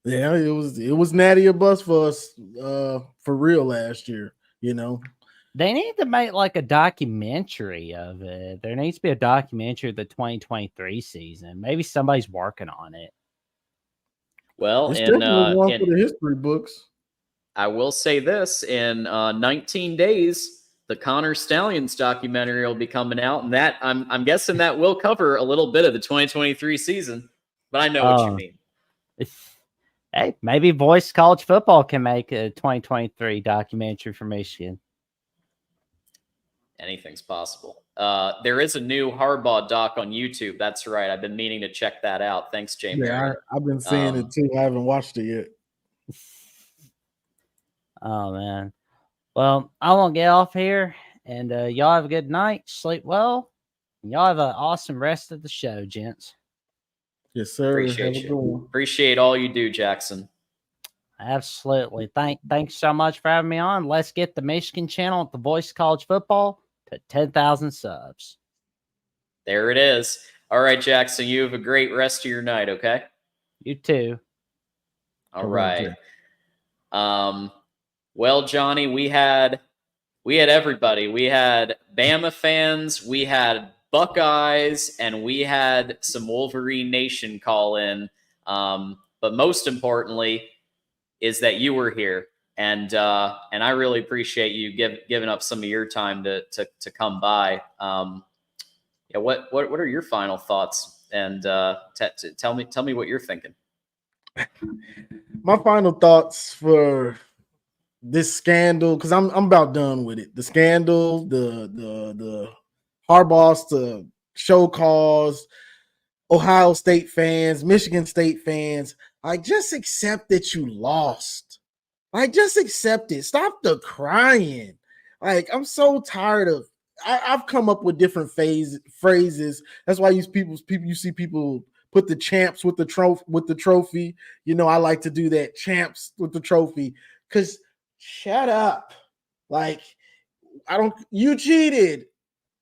B: Yeah, it was natty a bus for us for real last year,
I: They need to make like a documentary of it. There needs to be a documentary of the 2023 season. Maybe somebody's working on it.
A: Well,
B: it's definitely one for the history books.
A: I will say this: in 19 days, the Connor Stallions documentary will be coming out, and that I'm guessing that will cover a little bit of the 2023 season. But I know what you mean.
I: Hey, maybe Voice College Football can make a 2023 documentary for Michigan.
A: Anything's possible. There is a new Harbaugh doc on YouTube. That's right. I've been meaning to check that out. Thanks, Jamie.
B: Yeah, I've been seeing it too. I haven't watched it yet.
I: Oh, man. Well, I won't get off here, and y'all have a good night. Sleep well. And y'all have an awesome rest of the show, gents.
B: Yes, sir.
A: Appreciate
B: Have a
A: you.
B: good one.
A: Appreciate all you do, Jackson.
I: Absolutely. Thanks so much for having me on. Let's get the Michigan channel at the Voice of College Football to 10,000 subs.
A: There it is. All right, Jackson, you have a great rest of your night, okay?
I: You too.
A: All right. Well, Johnny, we had everybody. We had Bama fans, we had Buckeyes, and we had some Wolverine Nation call in. But most importantly is that you were here, and I really appreciate you giving up some of your time to come by. Yeah, what are your final thoughts? And tell me what you're thinking.
B: My final thoughts for this scandal, because I'm about done with it. The scandal, the Harbaugh's to show cause, Ohio State fans, Michigan State fans, like, just accept that you lost. Like, just accept it. Stop the crying. Like, I'm so tired of. I've come up with different phrases. That's why you see people put the champs with the trophy. You know, I like to do that, champs with the trophy. Because shut up. Like, you cheated.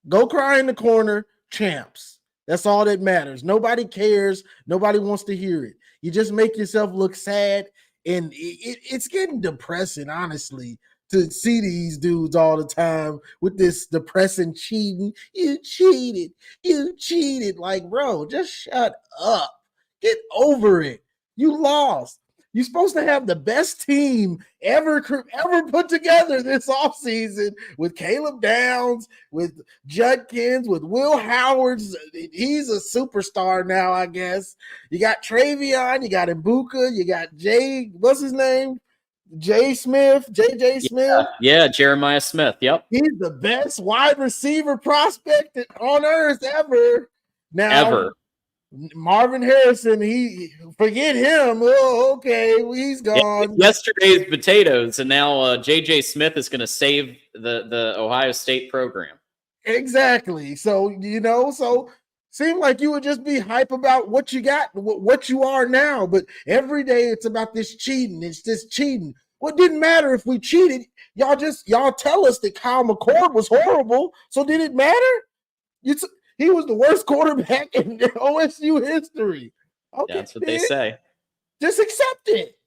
B: Go cry in the corner, champs. That's all that matters. Nobody cares. Nobody wants to hear it. You just make yourself look sad. And it's getting depressing, honestly, to see these dudes all the time with this depressing cheating. You cheated. You cheated. Like, bro, just shut up. Get over it. You lost. You're supposed to have the best team ever put together this offseason with Caleb Downs, with Judkins, with Will Howard. He's a superstar now, I guess. You got Travion, you got Ibuka, you got what's his name? JJ Smith.
A: Yeah, Jeremiah Smith. Yep.
B: He's the best wide receiver prospect on earth ever. Now,
A: ever.
B: Marvin Harrison, forget him. Oh, okay, he's gone.
A: Yesterday's potatoes, and now JJ Smith is going to save the Ohio State program.
B: Exactly. So, seemed like you would just be hype about what you got, what you are now. But every day it's about this cheating. It's just cheating. Well, it didn't matter if we cheated. Y'all tell us that Kyle McCord was horrible. So did it matter? He was the worst quarterback in OSU history. Okay,
A: that's what they say.
B: Just accept it.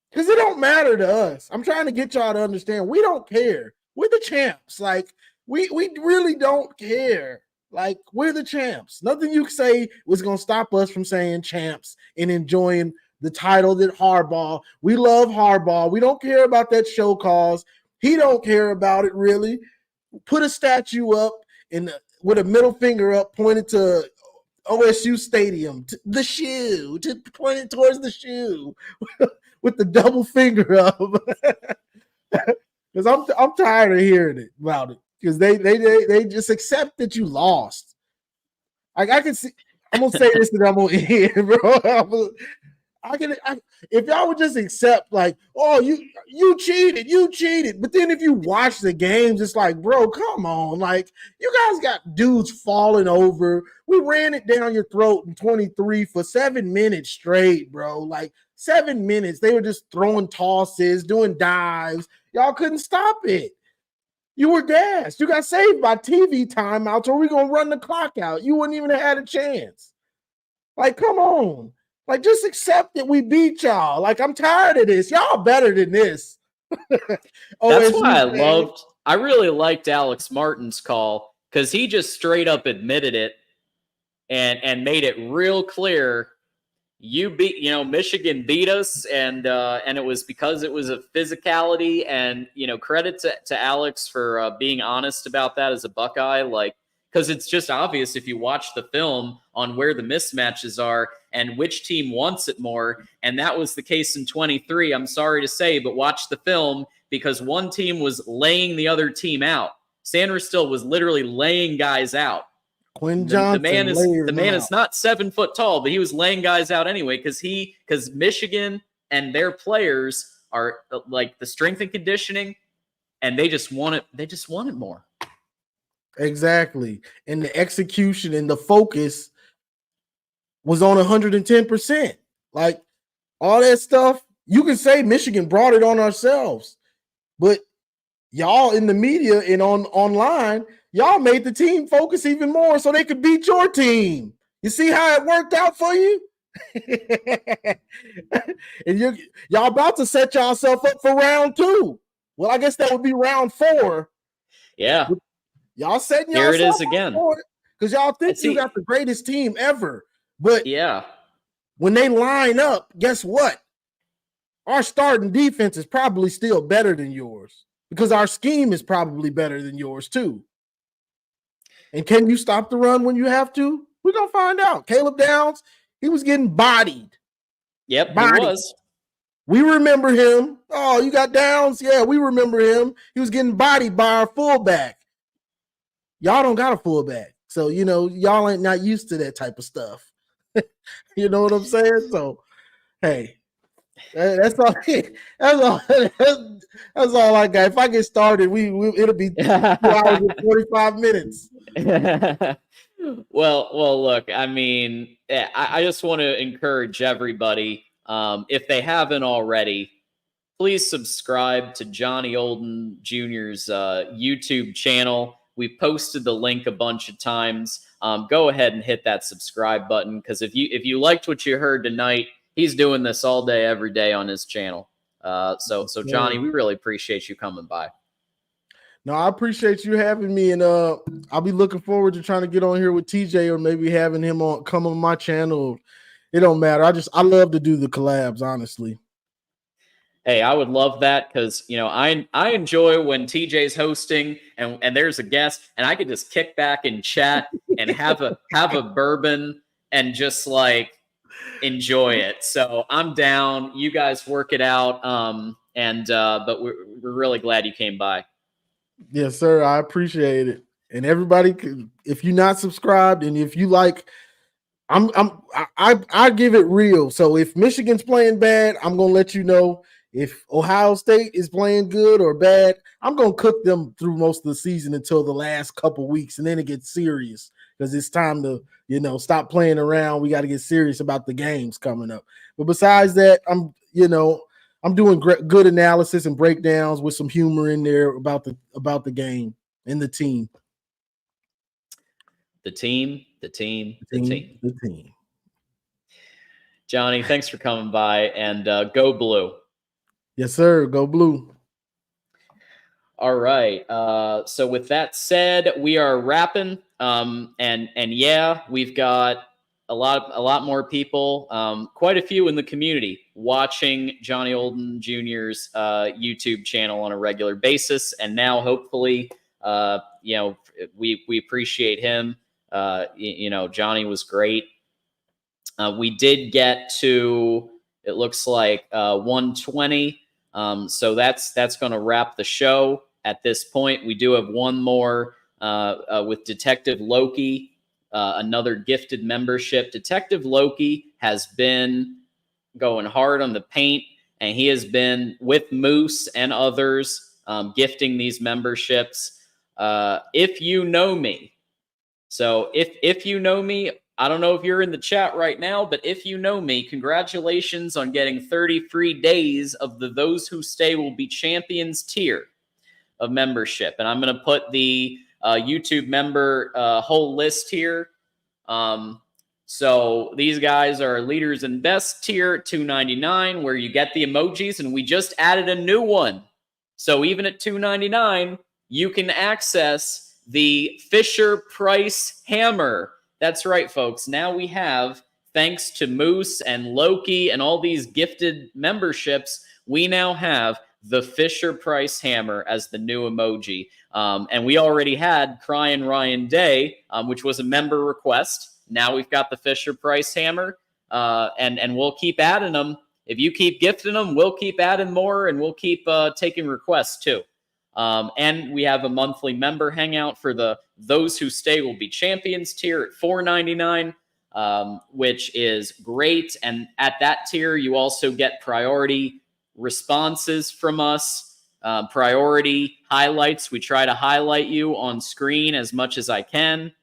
B: Because it don't matter to us. I'm trying to get y'all to understand. We don't care. We're the champs. Like, we really don't care. Like, we're the champs. Nothing you say was going to stop us from saying champs and enjoying the title that Harbaugh. We love Harbaugh. We don't care about that show cause. He don't care about it, really. Put a statue up with a middle finger up pointed to OSU Stadium, the shoe, pointed towards the shoe with the double finger up. Because I'm tired of hearing it about it. Because they just accept that you lost. Like, I can see, I'm gonna say this and I'm gonna end, bro. If y'all would just accept, like, oh, you cheated. But then if you watch the games, it's like, bro, come on. Like, you guys got dudes falling over. We ran it down your throat in 23 for 7 minutes straight, bro. Like, 7 minutes. They were just throwing tosses, doing dives. Y'all couldn't stop it. You were gassed. You got saved by TV timeouts, or we're going to run the clock out. You wouldn't even have had a chance. Like, come on. Like, just accept that we beat y'all. Like, I'm tired of this. Y'all better than this.
A: That's why I really liked Alex Martin's call, because he just straight up admitted it and made it real clear. Michigan beat us, and it was because it was a physicality, and, credit to Alex for being honest about that as a Buckeye, like, because it's just obvious if you watch the film on where the mismatches are and which team wants it more. And that was the case in 23. I'm sorry to say, but watch the film, because one team was laying the other team out. Sanders still was literally laying guys out.
B: Quinn Johnson,
A: the man is not 7 foot tall, but he was laying guys out anyway, because Michigan and their players are like the strength and conditioning, and they just want it. They just want it more.
B: Exactly. And the execution and the focus was on 110%. Like all that stuff, you can say Michigan brought it on ourselves, but y'all in the media and online, y'all made the team focus even more so they could beat your team. You see how it worked out for you? And y'all about to set yourself up for round 2. Well, I guess that would be round 4.
A: Yeah.
B: Y'all setting
A: Here
B: yourself
A: it is again.
B: because y'all think you got the greatest team ever. But
A: yeah,
B: when they line up, guess what? Our starting defense is probably still better than yours because our scheme is probably better than yours too. And can you stop the run when you have to? We're going to find out. Caleb Downs, he was getting bodied.
A: Yep, he was.
B: We remember him. Oh, you got Downs? Yeah, we remember him. He was getting bodied by our fullback. Y'all don't got a fullback. So, y'all ain't not used to that type of stuff. You know what I'm saying? So, hey, that's all. That's all I got. If I get started, it'll be 2 hours and 45 minutes.
A: Well, look, I mean, I just want to encourage everybody, if they haven't already, please subscribe to Johnny Olden Jr.'s YouTube channel. We've posted the link a bunch of times. Go ahead and hit that subscribe button because if you liked what you heard tonight, he's doing this all day, every day on his channel. So Johnny, we really appreciate you coming by.
B: No, I appreciate you having me, and I'll be looking forward to trying to get on here with TJ or maybe having him come on my channel. It don't matter. I love to do the collabs, honestly.
A: Hey, I would love that because I enjoy when TJ's hosting and there's a guest and I could just kick back and chat and have a bourbon and just like enjoy it. So I'm down. You guys work it out. But we're really glad you came by.
B: Yes, sir. I appreciate it. And everybody, if you're not subscribed and if you like, I give it real. So if Michigan's playing bad, I'm gonna let you know. If Ohio State is playing good or bad, I'm gonna cook them through most of the season until the last couple weeks, and then it gets serious because it's time to stop playing around. We got to get serious about the games coming up. But besides that, I'm doing good analysis and breakdowns with some humor in there about the game and the team.
A: The team. Johnny, thanks for coming by, and go Blue.
B: Yes, sir. Go Blue.
A: All right. So with that said, we are wrapping. And yeah, we've got a lot more people, quite a few in the community watching Johnny Olden Jr.'s YouTube channel on a regular basis. And now hopefully, we appreciate him. Johnny was great. We did get to, it looks like 120. So that's going to wrap the show at this point. We do have one more with Detective Loki, another gifted membership. Detective Loki has been going hard on the paint, and he has been with Moose and others gifting these memberships. If you know me, so if you know me, I don't know if you're in the chat right now, but if you know me, congratulations on getting 30 free days of the Those Who Stay Will Be Champions tier of membership. And I'm going to put the YouTube member whole list here. So these guys are Leaders and Best tier at $2.99, where you get the emojis, and we just added a new one. So even at $2.99, you can access the Fisher-Price hammer. That's right, folks. Now we have, thanks to Moose and Loki and all these gifted memberships, we now have the Fisher-Price hammer as the new emoji. And we already had Crying Ryan Day, which was a member request. Now we've got the Fisher-Price hammer, and we'll keep adding them. If you keep gifting them, we'll keep adding more, and we'll keep taking requests too. And we have a monthly member hangout for the Those Who Stay Will Be Champions tier at $4.99, which is great. And at that tier, you also get priority responses from us, priority highlights. We try to highlight you on screen as much as I can.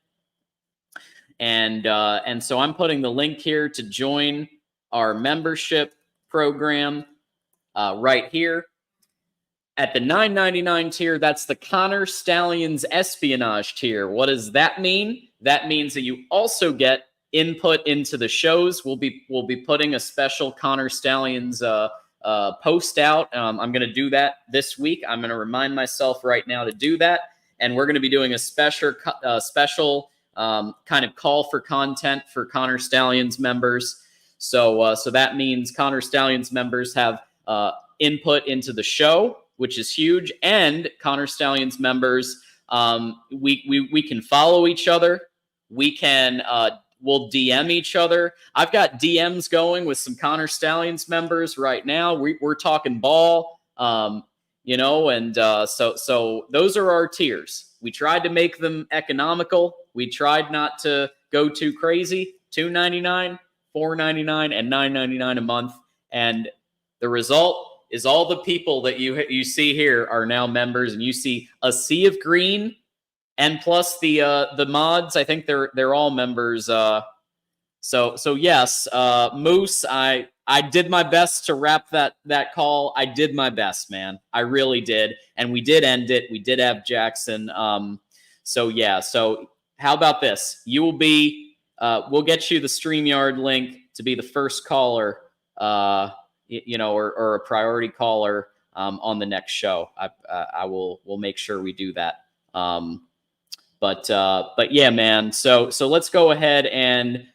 A: And so I'm putting the link here to join our membership program right here. At the $9.99 tier, that's the Connor Stallions Espionage tier. What does that mean? That means that you also get input into the shows. We'll be putting a special Connor Stallions post out. I'm going to do that this week. I'm going to remind myself right now to do that, and we're going to be doing a special kind of call for content for Connor Stallions members. So that means Connor Stallions members have input into the show, which is huge, and Connor Stallions members, we can follow each other. We can we'll DM each other. I've got DMs going with some Connor Stallions members right now. We're talking ball, and so those are our tiers. We tried to make them economical. We tried not to go too crazy. $2.99, $4.99, and $9.99 a month, and the result is all the people that you see here are now members, and you see a sea of green, and plus the mods. I think they're all members. So yes, Moose, I did my best to wrap that call. I did my best, man. I really did, and we did end it. We did have Jackson. So yeah. So how about this? You will be. We'll get you the StreamYard link to be the first caller. Or a priority caller on the next show. We'll make sure we do that. But yeah, man. So let's go ahead and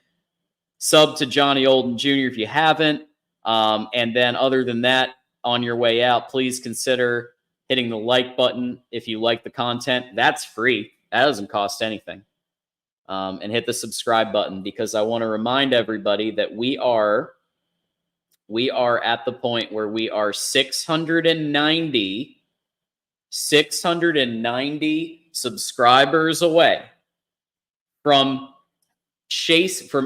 A: sub to Johnny Olden Jr. if you haven't. And then other than that, on your way out, please consider hitting the like button if you like the content. That's free. That doesn't cost anything. And hit the subscribe button, because I want to remind everybody that we are at the point where we are 690 subscribers away from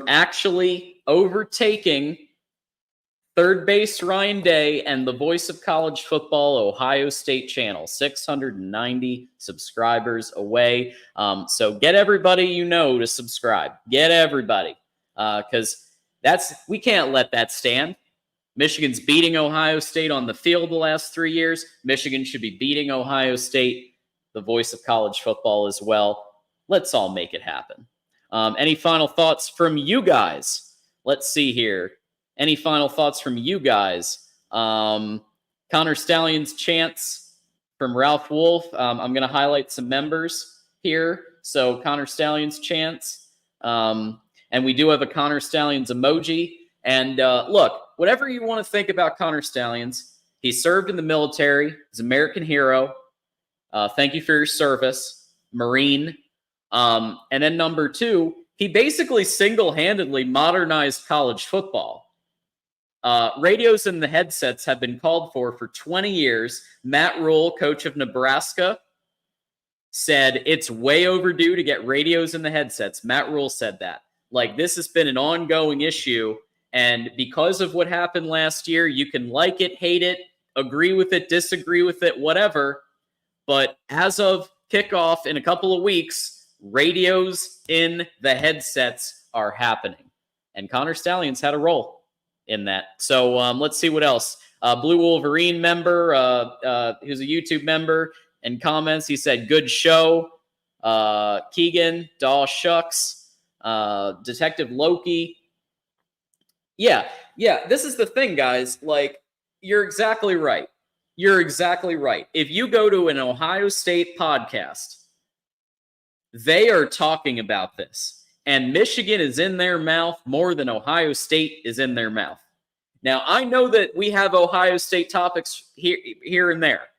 A: actually overtaking Third Base Ryan Day and the voice of college football, Ohio State channel. 690 subscribers away. So get everybody to subscribe. Get everybody, because we can't let that stand. Michigan's beating Ohio State on the field the last 3 years. Michigan should be beating Ohio State, the voice of college football, as well. Let's all make it happen. Any final thoughts from you guys? Let's see here. Any final thoughts from you guys? Connor Stallions chants from Ralph Wolf. I'm going to highlight some members here. So Connor Stallions chants. And we do have a Connor Stallions emoji. And look, whatever you want to think about Connor Stallions, he served in the military. He's an American hero. Thank you for your service, Marine. And then number two, he basically single-handedly modernized college football. Radios in the headsets have been called for 20 years. Matt Rule, coach of Nebraska, said it's way overdue to get radios in the headsets. Matt Rule said that. Like, this has been an ongoing issue. And because of what happened last year, you can like it, hate it, agree with it, disagree with it, whatever. But as of kickoff in a couple of weeks, radios in the headsets are happening. And Connor Stallions had a role in that. So let's see what else. Blue Wolverine member, who's a YouTube member, and comments, he said, good show. Keegan, Daw Shucks, Detective Loki. Yeah, this is the thing, guys. Like, you're exactly right. You're exactly right. If you go to an Ohio State podcast, they are talking about this. And Michigan is in their mouth more than Ohio State is in their mouth. Now, I know that we have Ohio State topics here and there.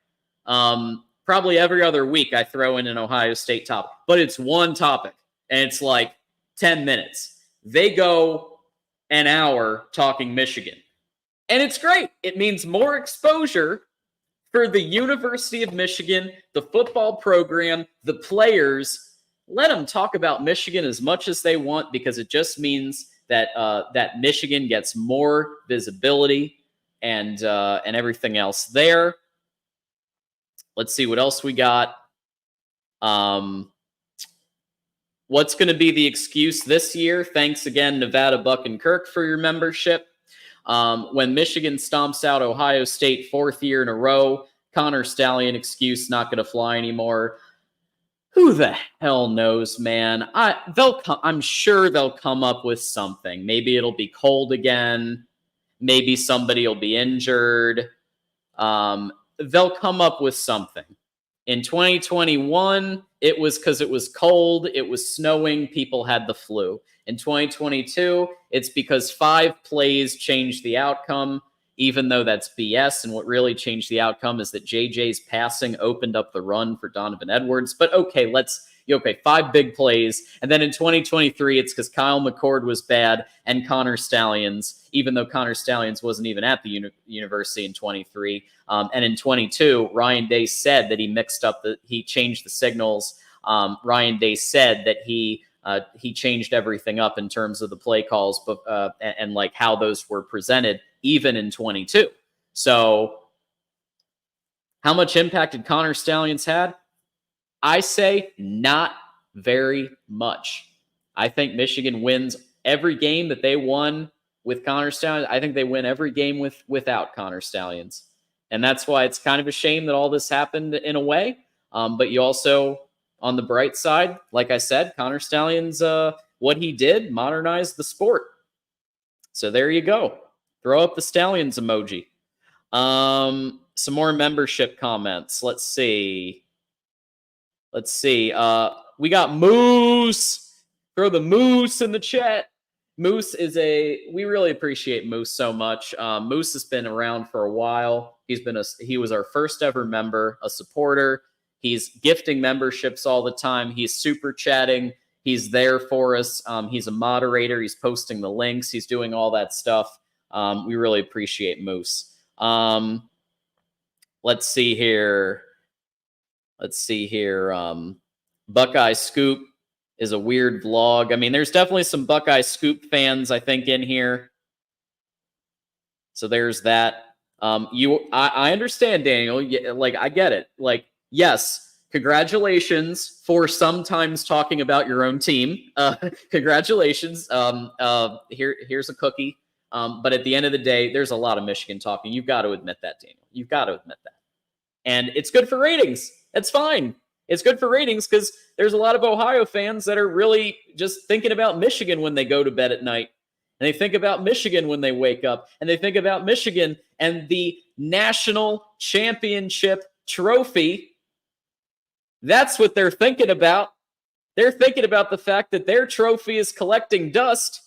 A: Probably every other week I throw in an Ohio State topic. But it's one topic, and it's like 10 minutes. They go an hour talking Michigan. And it's great. It means more exposure for the University of Michigan, the football program, the players. Let them talk about Michigan as much as they want, because it just means that that Michigan gets more visibility and everything else there. Let's see what else we got. what's going to be the excuse this year? Thanks again, Nevada, Buck, and Kirk, for your membership. When Michigan stomps out Ohio State 4th year in a row, Connor Stallion excuse not going to fly anymore. Who the hell knows, man? I'm sure they'll come up with something. Maybe it'll be cold again. Maybe somebody will be injured. They'll come up with something. In 2021, it was because it was cold, it was snowing, people had the flu. In 2022, it's because 5 plays changed the outcome, even though that's BS. And what really changed the outcome is that JJ's passing opened up the run for Donovan Edwards. But okay, 5 big plays. And then in 2023, it's because Kyle McCord was bad and Connor Stallions, even though Connor Stallions wasn't even at the university in 23. And in 22, Ryan Day said that he changed the signals. Ryan Day said that he changed everything up in terms of the play calls, and like how those were presented, even in 22. So how much impact did Connor Stallions had? I say not very much. I think Michigan wins every game that they won with Connor Stallions. I think they win every game without Connor Stallions. And that's why it's kind of a shame that all this happened in a way. But you also, on the bright side, like I said, Connor Stallions, what he did, modernized the sport. So there you go. Throw up the Stallions emoji. Some more membership comments. Let's see. We got Moose. Throw the Moose in the chat. Moose we really appreciate Moose so much. Moose has been around for a while. He was our first ever member, a supporter. He's gifting memberships all the time. He's super chatting. He's there for us. He's a moderator. He's posting the links. He's doing all that stuff. We really appreciate Moose. Let's see here. Buckeye Scoop is a weird vlog. I mean, there's definitely some Buckeye Scoop fans, I think, in here. So there's that. I understand, Daniel. Like, I get it. Like, yes, congratulations for sometimes talking about your own team. Congratulations. Here's a cookie. But at the end of the day, there's a lot of Michigan talking. You've got to admit that, Daniel. You've got to admit that. And it's good for ratings. That's fine. It's good for ratings because there's a lot of Ohio fans that are really just thinking about Michigan when they go to bed at night. And they think about Michigan when they wake up. And they think about Michigan and the national championship trophy. That's what they're thinking about. They're thinking about the fact that their trophy is collecting dust.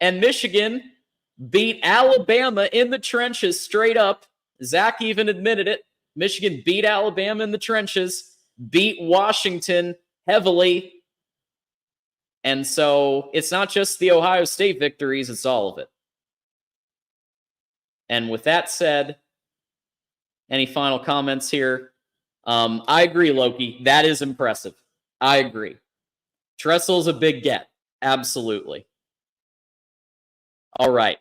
A: And Michigan beat Alabama in the trenches straight up. Zach even admitted it. Michigan beat Alabama in the trenches, beat Washington heavily. And so it's not just the Ohio State victories, it's all of it. And with that said, any final comments here? I agree, Loki. That is impressive. I agree. Tressel's a big get. Absolutely. All right.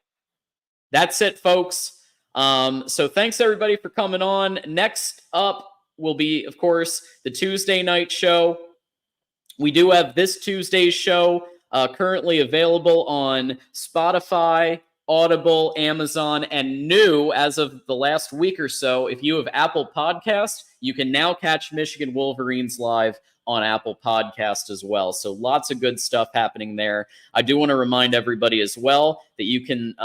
A: That's it, folks. So thanks everybody for coming on. Next up will be, of course, the Tuesday night show. We do have this Tuesday's show currently available on Spotify, Audible, Amazon, and new as of the last week or so. If you have Apple Podcasts, you can now catch Michigan Wolverines live on Apple Podcast as well. So lots of good stuff happening there. I do want to remind everybody as well that you can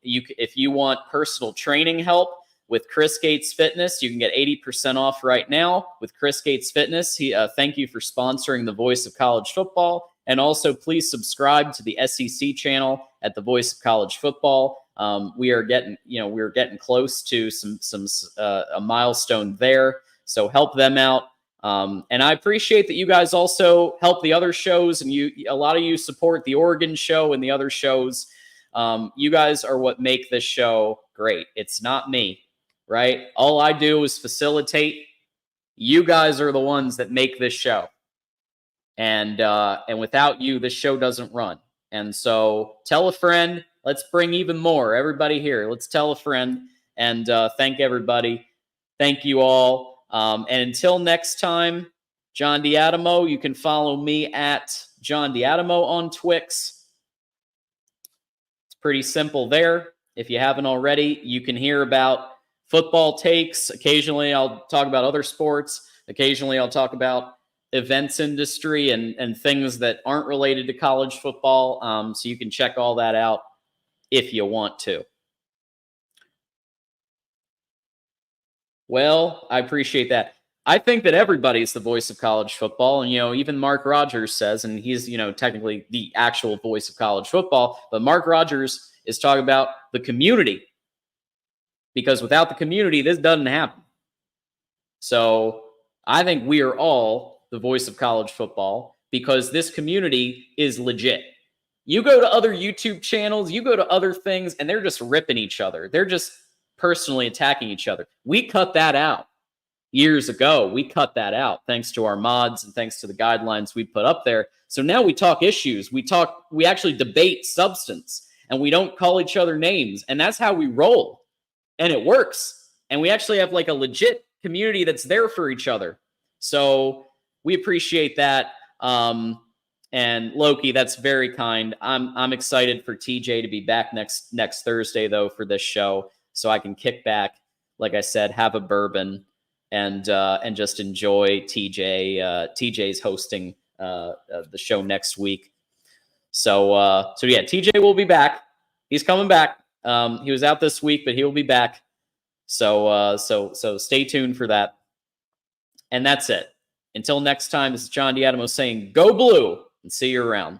A: if you want personal training help with Chris Gates Fitness, you can get 80% off right now with Chris Gates Fitness. Thank you for sponsoring the Voice of College Football. And also, please subscribe to the SEC channel at the Voice of College Football. We're getting close to a milestone there. So help them out. And I appreciate that you guys also help the other shows, and a lot of you support the Oregon show and the other shows. You guys are what make this show great. It's not me, right? All I do is facilitate. You guys are the ones that make this show. And without you, this show doesn't run. And so tell a friend. Let's bring even more. Everybody here, let's tell a friend. And thank everybody. Thank you all. And until next time, John D'Adamo, you can follow me at John Diadamo on Twix. It's pretty simple there. If you haven't already, you can hear about football takes. Occasionally, I'll talk about other sports. Occasionally, I'll talk about events industry and things that aren't related to college football. So you can check all that out if you want to. Well, I appreciate that. I think that everybody's the voice of college football. And, even Mark Rogers says, and he's, technically the actual voice of college football, but Mark Rogers is talking about the community. Because without the community, this doesn't happen. So I think we are all the voice of college football because this community is legit. You go to other YouTube channels, you go to other things, and they're just ripping each other. They're just personally attacking each other. We cut that out years ago. We cut that out thanks to our mods and thanks to the guidelines we put up there. So now we talk issues. We actually debate substance, and we don't call each other names. And that's how we roll. And it works. And we actually have like a legit community that's there for each other. So we appreciate that. And Loki, that's very kind. I'm excited for TJ to be back next Thursday, though, for this show. So I can kick back, like I said, have a bourbon, and just enjoy TJ. TJ's hosting the show next week. So yeah, TJ will be back. He's coming back. He was out this week, but he will be back. So stay tuned for that. And that's it. Until next time, this is John Diadamo saying, "Go Blue," and see you around.